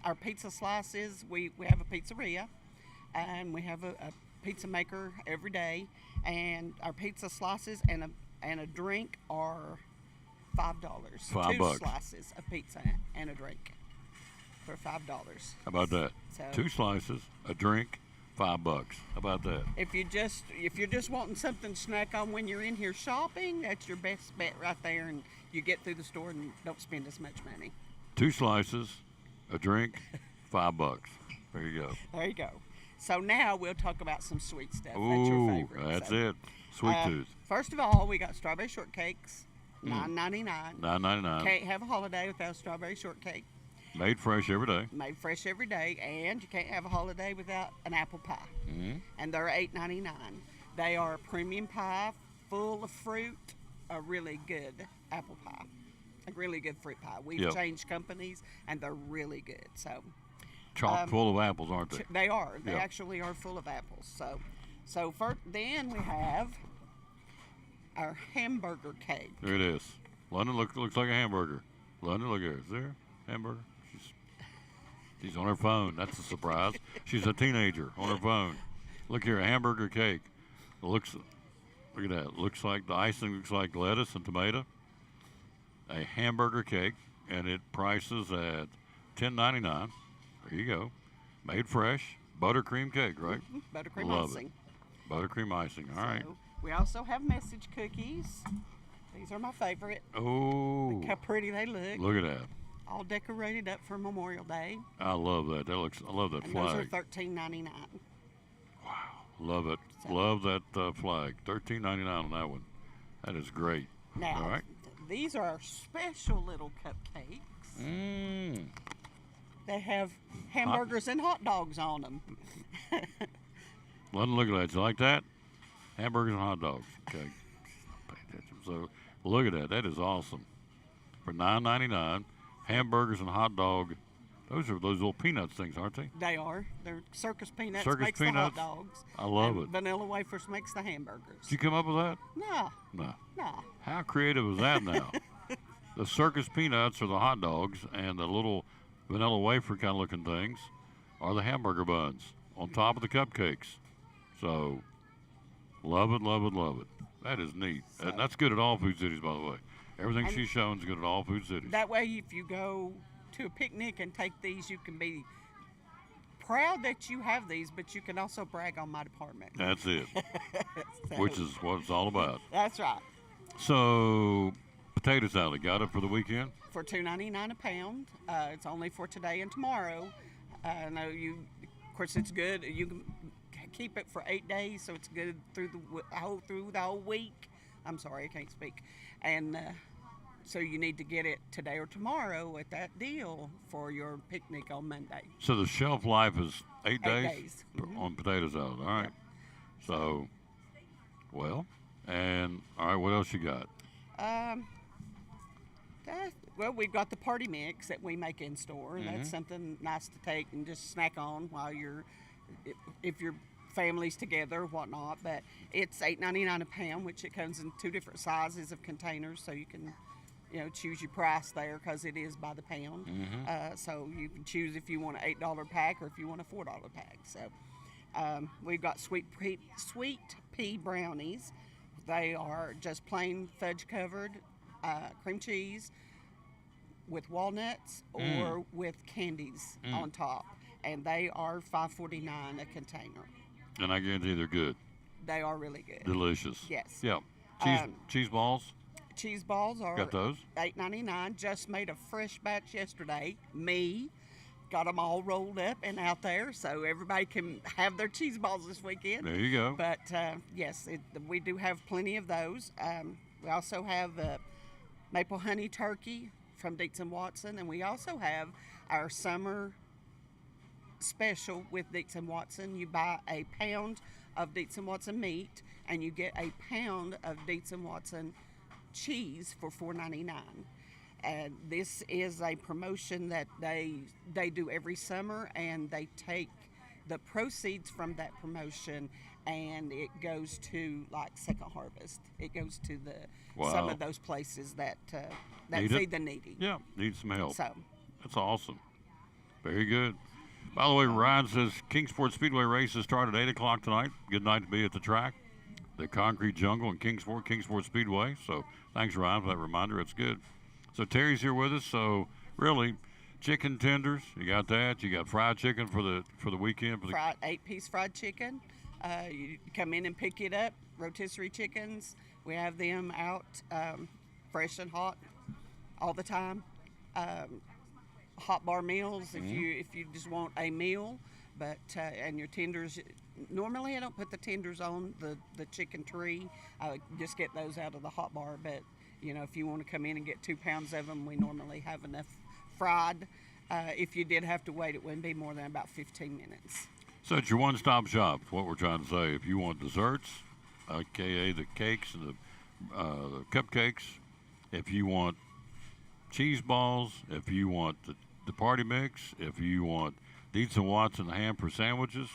our pizza slices. We have a pizzeria, and we have a pizza maker every day. And our pizza slices and a drink are $5. $5. 2 slices of pizza and a drink for $5. How about that? So 2 slices, a drink, $5. How about that? If you're just wanting something to snack on when you're in here shopping, that's your best bet right there, and you get through the store and don't spend as much money. 2 slices, a drink, $5. There you go. There you go. So now we'll talk about some sweet stuff. Ooh, that's your favorite. that's it. Sweet tooth. First of all, we got strawberry shortcakes, $9.99. $9.99. Can't have a holiday without strawberry shortcake. Made fresh every day. Made fresh every day, and you can't have a holiday without an apple pie. Mm-hmm. And they're $8.99. They are a premium pie, full of fruit, a really good apple pie, a really good fruit pie. We've changed companies, and they're really good. So, chock full of apples, aren't they? They are. They actually are full of apples. So then we have our hamburger cake. There it is. London looks like a hamburger. London, look here. Is there a hamburger? She's on her phone. That's a surprise. She's a teenager on her phone. Look here, a hamburger cake. Look at that. Looks like the icing looks like lettuce and tomato. A hamburger cake, and it prices at $10.99. There you go. Made fresh. Buttercream cake, right? Buttercream Love icing. It. Buttercream icing. All right. We also have message cookies. These are my favorite. Oh. Look how pretty they look. Look at that. All decorated up for Memorial Day. I love that. I love that and flag. Those are $13.99. Wow. Love it. Love that flag. $13.99 on that one. That is great. Now, all right. These are our special little cupcakes. They have hamburgers and hot dogs on them. Let me look at that. You like that? Hamburgers and hot dogs. Okay. Pay attention. So look at that. That is awesome. For $9.99, hamburgers and hot dog. Those are those little peanuts things, aren't they? They are. They're circus peanuts Circus makes peanuts? the hot dogs. I love and it. Vanilla wafers makes the hamburgers. Did you come up with that? No. No. No. How creative is that now? The circus peanuts are the hot dogs, and the little vanilla wafer kind of looking things are the hamburger buns on top of the cupcakes. So, love it, love it, love it. That is neat. And that's good at all food cities, by the way. Everything And she's shown is good at all food cities. That way, if you go to a picnic and take these, you can be proud that you have these, but you can also brag on my department. That's it. So- Which is what it's all about. That's right. So, potato salad, got it for the weekend? For $2.99 a pound. It's only for today and tomorrow. I know you, of course, it's good. You can keep it for 8 days, so it's good through the whole week. I'm sorry, I can't speak. And so you need to get it today or tomorrow at that deal for your picnic on Monday. So the shelf life is 8 8 days, days. on potato salad. All right. So, well, and all right, what else you got? Well, we've got the party mix that we make in store. Mhm. That's something nice to take and just snack on while if your family's together or whatnot. But it's $8.99 a pound, which it comes in 2 different sizes of containers, so you can, choose your price there because it is by the pound. Mhm. So you can choose if you want an $8 pack or if you want a $4 pack. So we've got sweet pea brownies. They are just plain fudge covered, cream cheese with walnuts or with candies on top, and they are $5.49 a container. And I guarantee they're good. They are really good. Delicious. Yes. Yeah. Cheese balls. Cheese balls are Got those? $8.99. Just made a fresh batch yesterday. Me got them all rolled up and out there, so everybody can have their cheese balls this weekend. There you go. But yes, we do have plenty of those. We also have maple honey turkey from Dietz and Watson, and we also have our summer special with Dietz and Watson. You buy a pound of Dietz and Watson meat, and you get a pound of Dietz and Watson cheese for $4.99. And this is a promotion that they do every summer, and they take the proceeds from that promotion and it goes to like Second Harvest. It goes to some of those places that feed the needy. Yeah, need some help. So that's awesome. Very good. By the way, Ryan says Kingsport Speedway races start at 8 o'clock tonight. Good night to be at the track. The Concrete Jungle in Kingsport Speedway. So thanks, Ryan, for that reminder. It's good. So Terry's here with us. So really, chicken tenders, you got that. You got fried chicken for the weekend. Fried 8-piece fried chicken. You come in and pick it up. Rotisserie chickens. We have them out fresh and hot all the time. Hot bar meals if you just want a meal, but and your tenders. Normally I don't put the tenders on the chicken tree. I just get those out of the hot bar. But if you want to come in and get 2 pounds of them, we normally have enough fried. If you did have to wait, it wouldn't be more than about 15 minutes. So it's your one-stop shop. Is what we're trying to say. If you want desserts, aka the cakes and the cupcakes, if you want cheese balls, if you want the party mix, if you want Dietz and Watson ham for sandwiches,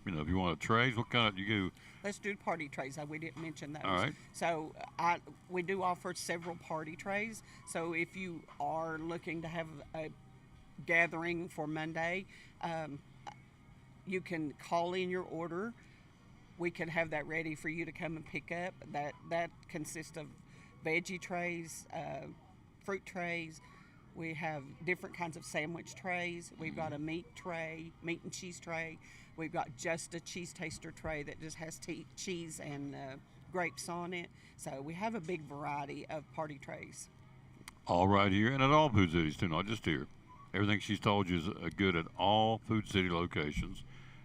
if you want a trays, what kind of you do? Let's do party trays. We didn't mention those. All right. So we do offer several party trays. So if you are looking to have a gathering for Monday, you can call in your order. We can have that ready for you to come and pick up. That consists of veggie trays, fruit trays. We have different kinds of sandwich trays. We've got a meat and cheese tray. We've got just a cheese taster tray that just has cheese and grapes on it. So we have a big variety of party trays. All right here, and at all Food Cities too, not just here. Everything she's told you is good at all Food City locations.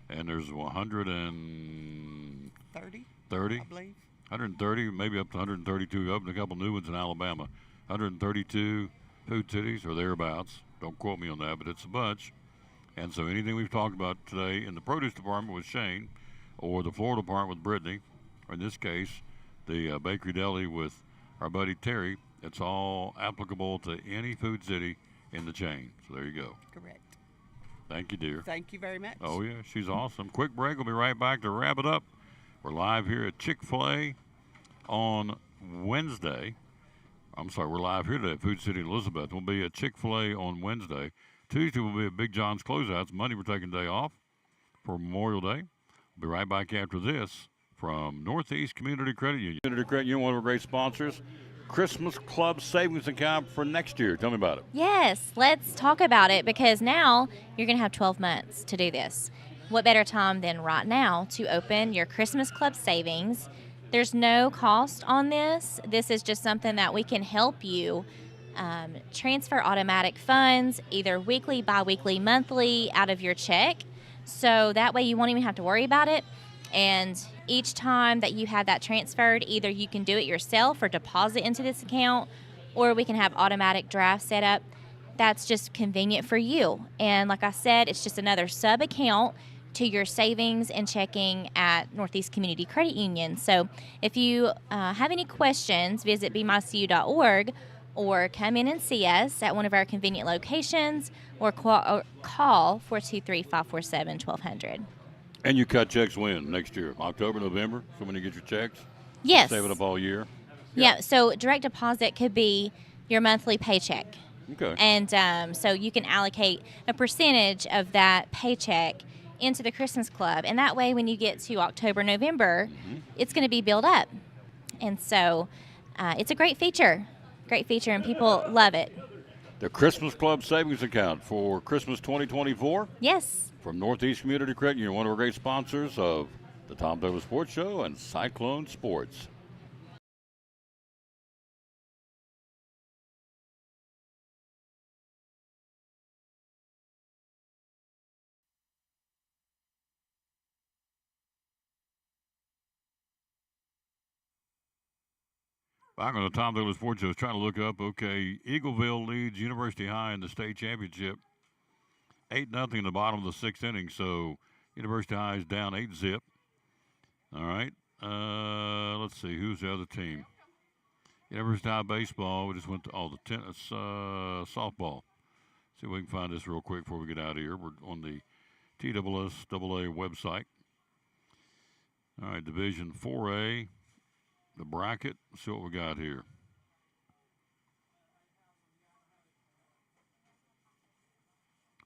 And there's 130? 30? I believe. 130, maybe up to 132. Opened a couple new ones in Alabama. 132 Food Cities or thereabouts. Don't quote me on that, but it's a bunch. And so anything we've talked about today in the produce department with Shane, or the floral department with Brittany, or in this case, the bakery deli with our buddy Terry, it's all applicable to any Food City in the chain. So there you go. Correct. Thank you, dear. Thank you very much. Oh, yeah, she's awesome. Quick break. We'll be right back to wrap it up. We're live here at Chick-fil-A on Wednesday. I'm sorry, we're live here today at Food City in Elizabeth. We'll be at Chick-fil-A on Wednesday. Tuesday we'll be at Big John's Closeouts. Monday we're taking day off for Memorial Day. We'll be right back after this from Northeast Community Credit Union. Community Credit Union, one of our great sponsors. Christmas Club Savings Account for next year. Tell me about it. Yes, let's talk about it because now you're going to have 12 months to do this. What better time than right now to open your Christmas Club savings? There's no cost on this. This is just something that we can help you transfer automatic funds, either weekly, bi-weekly, monthly, out of your check. So that way you won't even have to worry about it. And each time that you have that transferred, either you can do it yourself or deposit into this account, or we can have automatic draft set up. That's just convenient for you. And like I said, it's just another sub account to your savings and checking at Northeast Community Credit Union. So if you have any questions, visit bmycu.org or come in and see us at one of our convenient locations or call 423-547-1200. And you cut checks when? Next year? October, November? So when you get your checks? Yes. Save it up all year? Yeah, so direct deposit could be your monthly paycheck. Okay. And so you can allocate a percentage of that paycheck into the Christmas Club. And that way when you get to October, November, it's going to be built up. And so it's a great feature, and people love it. The Christmas Club Savings Account for Christmas 2024? Yes. From Northeast Community Credit Union, one of our great sponsors of the Tom Douglas Sports Show and Cyclone Sports. Back on the Tom Douglas Sports Show, I was trying to look up, okay, Eagleville leads University High in the state championship. 8-0 in the bottom of the sixth inning, so University High is down 8-zip. All right. Let's see, who's the other team? University High baseball. We just went to the tennis, softball. See if we can find this real quick before we get out of here. We're on the TSSAA website. All right, Division 4A, the bracket. Let's see what we got here.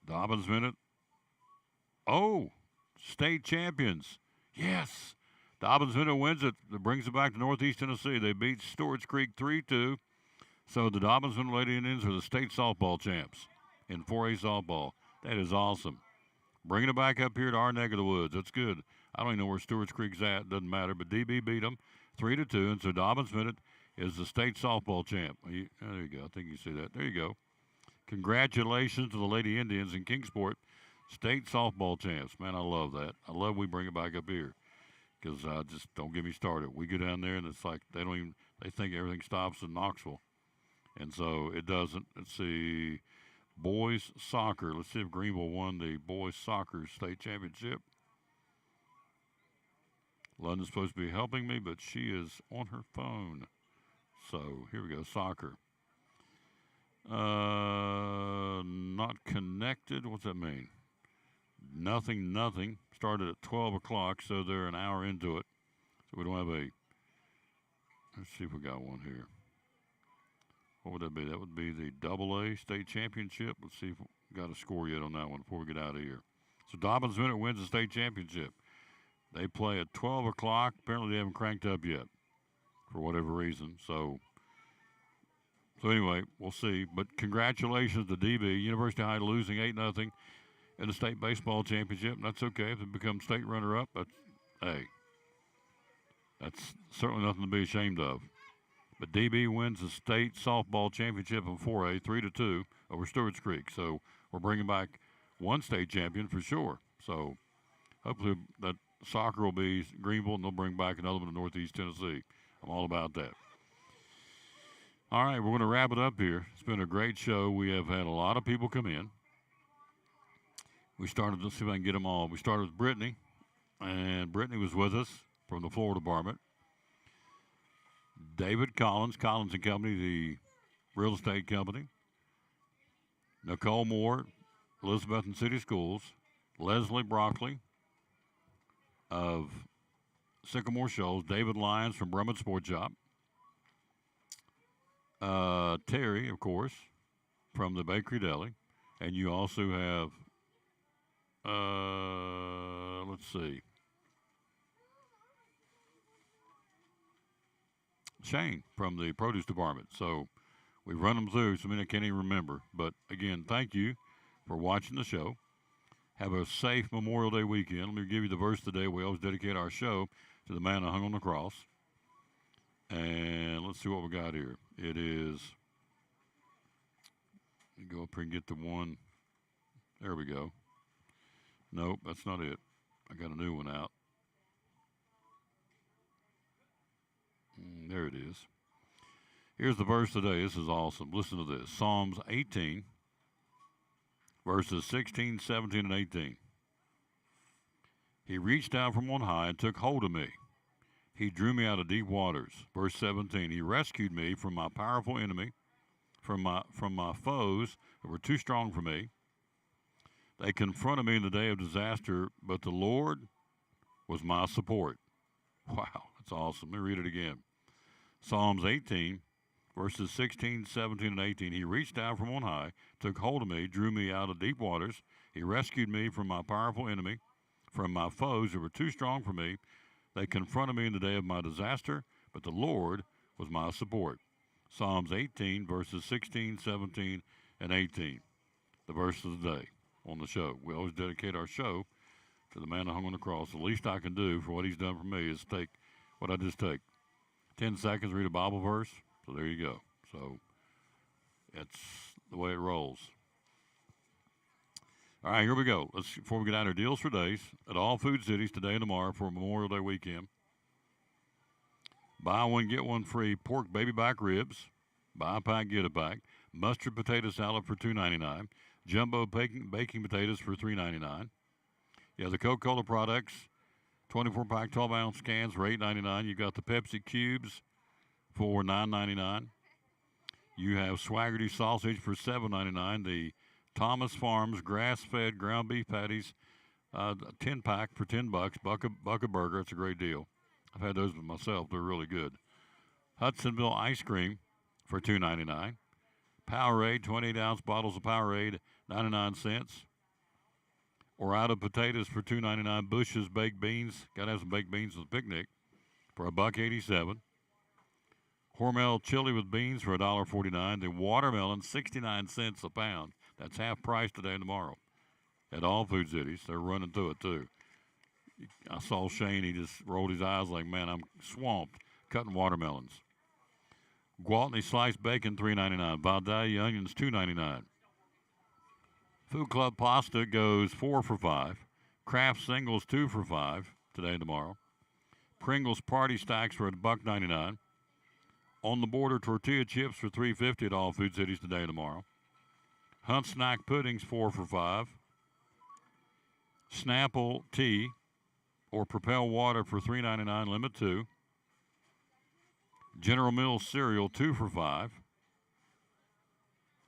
Dobbins Minute. Oh, state champions. Yes. Dobbins Minute wins it. That brings it back to Northeast Tennessee. They beat Stewart's Creek 3-2. So the Dobbins Minute Lady Indians are the state softball champs in 4A softball. That is awesome. Bringing it back up here to our neck of the woods. That's good. I don't even know where Stewart's Creek's at. Doesn't matter. But DB beat them 3-2. And so Dobbins Minute is the state softball champ. There you go. I think you see that. There you go. Congratulations to the Lady Indians in Kingsport, state softball champs. Man, I love that. I love we bring it back up here because just don't get me started. We go down there and it's like they think everything stops in Knoxville. And so it doesn't. Let's see, boys soccer. Let's see if Greenville won the boys soccer state championship. London's supposed to be helping me, but she is on her phone. So here we go, soccer. Not connected. What's that mean? Nothing. Started at 12 o'clock, so they're an hour into it. So we don't have a. Let's see if we got one here. What would that be? That would be the AA state championship. Let's see if we got a score yet on that one before we get out of here. So Dobbins Minute wins the state championship. They play at 12 o'clock. Apparently they haven't cranked up yet for whatever reason. So anyway, we'll see. But congratulations to DB. University High losing 8-0 in the state baseball championship. And that's okay if they become state runner-up. That's certainly nothing to be ashamed of. But DB wins the state softball championship in 4A 3-2 over Stewart's Creek. So we're bringing back one state champion for sure. So hopefully that soccer will be Greenville and they'll bring back another one to Northeast Tennessee. I'm all about that. All right, we're going to wrap it up here. It's been a great show. We have had a lot of people come in. We started, let's see if I can get them all. We started with Brittany, and Brittany was with us from the Florida Department. David Collins, Collins and Company, the real estate company. Nicole Moore, Elizabethton City Schools. Leslie Broccoli of Sycamore Shoals. David Lyons from Brummett Sports Shop. Terry, of course, from the Bakery Deli. And you also have, let's see, Shane from the Produce Department. So we run them through, so I can't even remember. But again, thank you for watching the show. Have a safe Memorial Day weekend. Let me give you the verse today. We always dedicate our show to the man that hung on the cross. And let's see what we got here. It is, let me go up here and get the one. There we go. Nope, that's not it. I got a new one out. There it is. Here's the verse today. This is awesome. Listen to this. Psalms 18, verses 16, 17, and 18. He reached out from on high and took hold of me. He drew me out of deep waters. Verse 17. He rescued me from my powerful enemy, from my foes that were too strong for me. They confronted me in the day of disaster, but the Lord was my support. Wow, that's awesome. Let me read it again. Psalms 18, verses 16, 17, and 18. He reached out from on high, took hold of me, drew me out of deep waters. He rescued me from my powerful enemy, from my foes that were too strong for me. They confronted me in the day of my disaster, but the Lord was my support. Psalms 18, verses 16, 17, and 18. The verse of the day on the show. We always dedicate our show to the man that hung on the cross. The least I can do for what he's done for me is take what I just take. 10 seconds, read a Bible verse. So there you go. So that's the way it rolls. All right, here we go. Before we get out our deals for days at all Food Cities today and tomorrow for Memorial Day weekend. Buy one, get one free pork baby back ribs. Buy a pack, get a pack. Mustard potato salad for $2.99. Jumbo baking potatoes for $3.99. You have the Coca-Cola products, 24-pack, 12-ounce cans for $8.99. You got the Pepsi cubes for $9.99. You have Swaggerty sausage for $7.99. The Thomas Farms grass-fed ground beef patties, 10-pack for $10. Buck a burger. It's a great deal. I've had those myself. They're really good. Hudsonville ice cream for $2.99. Powerade, 28-ounce bottles of Powerade, 99 cents. Or out of potatoes for $2.99. Bush's baked beans. Got to have some baked beans with a picnic for $1.87. Hormel chili with beans for $1.49. The watermelon, 69 cents a pound. That's half price today and tomorrow at all Food Cities. They're running through it, too. I saw Shane. He just rolled his eyes like, man, I'm swamped cutting watermelons. Gwaltney sliced bacon, $3.99. Vidalia onions, $2.99. Food Club pasta goes 4 for $5. Kraft singles, 2 for $5 today and tomorrow. Pringles party stacks for $1.99. On the Border tortilla chips for $3.50 at all Food Cities today and tomorrow. Hunt snack puddings, 4 for $5. Snapple tea or Propel water for $3.99, limit 2. General Mills cereal, 2 for $5.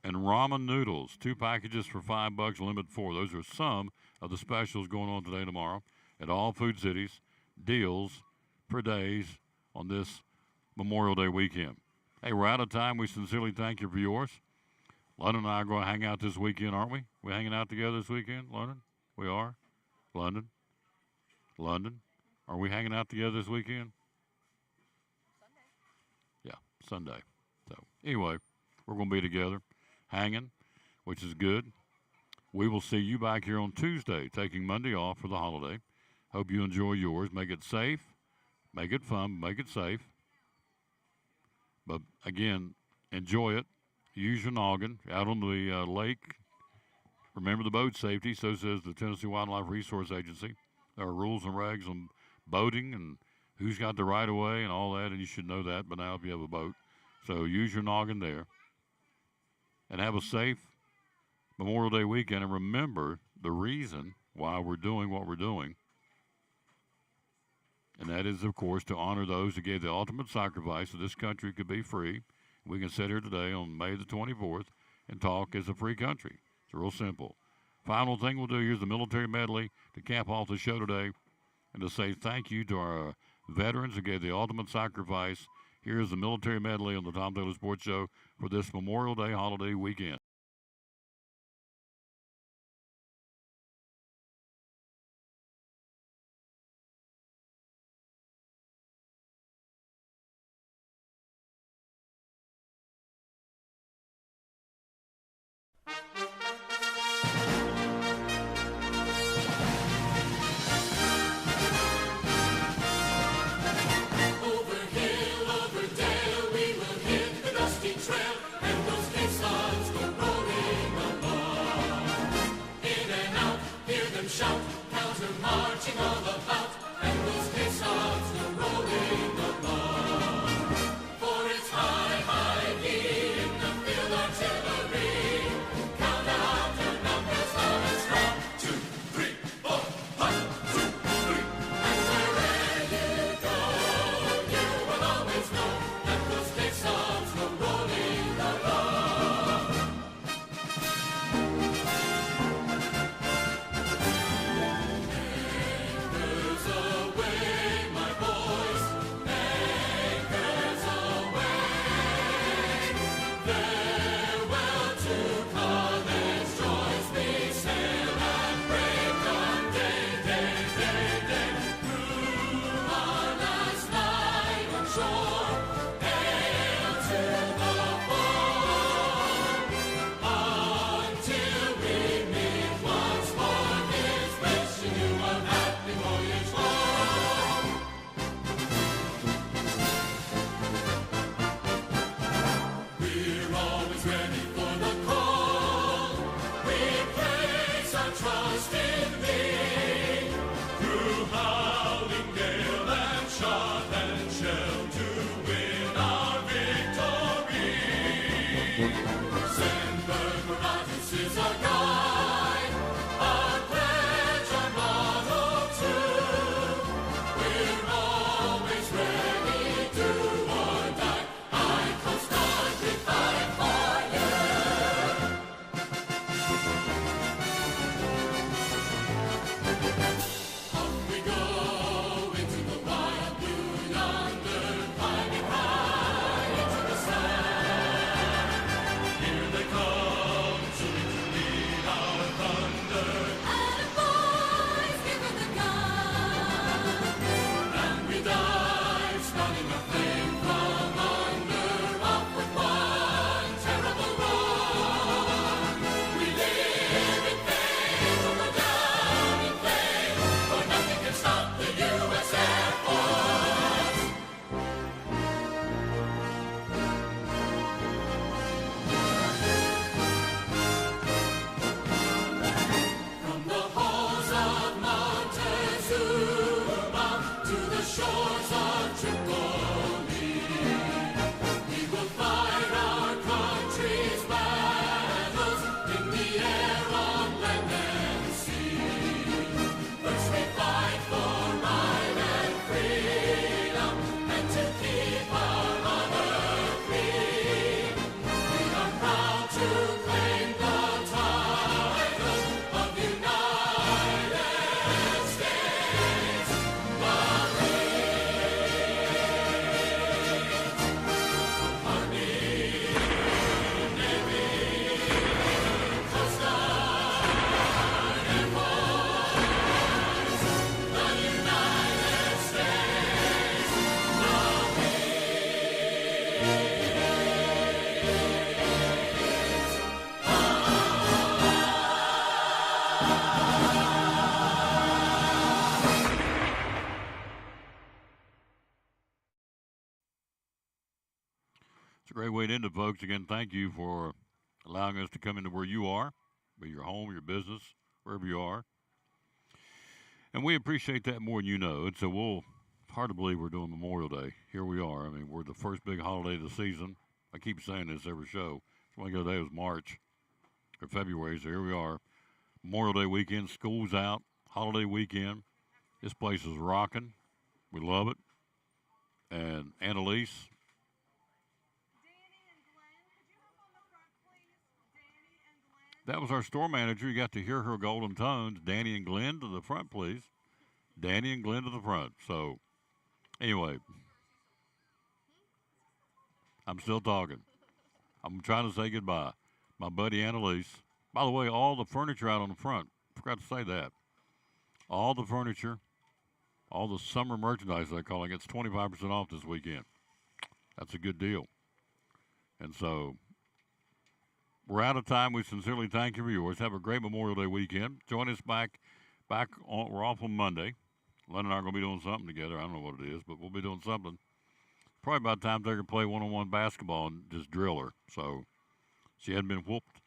And ramen noodles, 2 packages for $5, limit 4. Those are some of the specials going on today and tomorrow at all Food Cities. Deals for days on this Memorial Day weekend. Hey, we're out of time. We sincerely thank you for yours. London and I are going to hang out this weekend, aren't we? We hanging out together this weekend, London? We are? London? Are we hanging out together this weekend? Yeah, Sunday. So, anyway, we're going to be together, hanging, which is good. We will see you back here on Tuesday, taking Monday off for the holiday. Hope you enjoy yours. Make it safe, make it fun, make it safe. But, again, enjoy it. Use your noggin out on the lake. Remember the boat safety. So says the Tennessee Wildlife Resource Agency. There are rules and regs on boating and who's got the right of way and all that, and you should know that by now if you have a boat. So use your noggin there. And have a safe Memorial Day weekend. And remember the reason why we're doing what we're doing. And that is, of course, to honor those who gave the ultimate sacrifice so this country could be free. We can sit here today on May the 24th and talk as a free country. It's real simple. Final thing we'll do, here's the military medley to cap off the show today and to say thank you to our veterans who gave the ultimate sacrifice. Here's the military medley on the Tom Taylor Sports Show for this Memorial Day holiday weekend. A great way to end it, folks. Again, thank you for allowing us to come into where you are, be your home, your business, wherever you are. And we appreciate that more than you know. And so it's hard to believe we're doing Memorial Day. Here we are. I mean, we're the first big holiday of the season. I keep saying this every show. It's one day it was March or February, so here we are. Memorial Day weekend, school's out, holiday weekend. This place is rocking. We love it. And Annalise. That was our store manager. You got to hear her golden tones. Danny and Glenn to the front, please. Danny and Glenn to the front. So, anyway, I'm still talking. I'm trying to say goodbye. My buddy Annalise. By the way, all the furniture out on the front. Forgot to say that. All the furniture, all the summer merchandise, they're calling it, it's 25% off this weekend. That's a good deal. And so, we're out of time. We sincerely thank you for yours. Have a great Memorial Day weekend. Join us back on, we're off on Monday. Len and I are going to be doing something together. I don't know what it is, but we'll be doing something. Probably about time they can play one-on-one basketball and just drill her. So she hadn't been whooped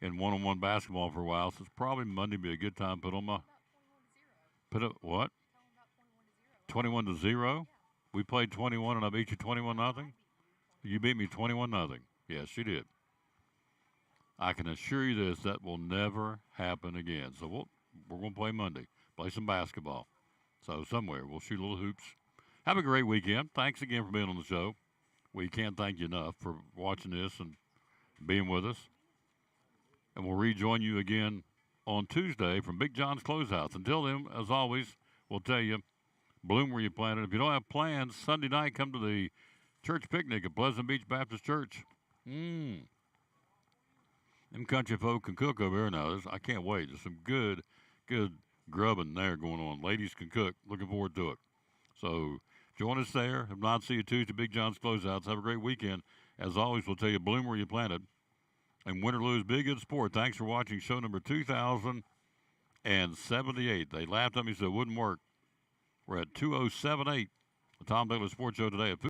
in one-on-one basketball for a while, so it's probably Monday be a good time. Put up what? 21-0. We played 21 and I beat you 21-0. You beat me 21-0. Yes, she did. I can assure you this, that will never happen again. So we're going to play Monday, play some basketball. So somewhere we'll shoot little hoops. Have a great weekend. Thanks again for being on the show. We can't thank you enough for watching this and being with us. And we'll rejoin you again on Tuesday from Big John's Closehouse. Until then, as always, we'll tell you, bloom where you planted. If you don't have plans, Sunday night, come to the church picnic at Pleasant Beach Baptist Church. Them country folk can cook over there now. I can't wait. There's some good grubbing there going on. Ladies can cook. Looking forward to it. So join us there. If not, see you Tuesday, Big John's Closeouts. Have a great weekend. As always, we'll tell you, bloom where you planted. And win or lose, be a good sport. Thanks for watching show number 2078. They laughed at me, so it wouldn't work. We're at 2078. The Tom Taylor Sports Show today.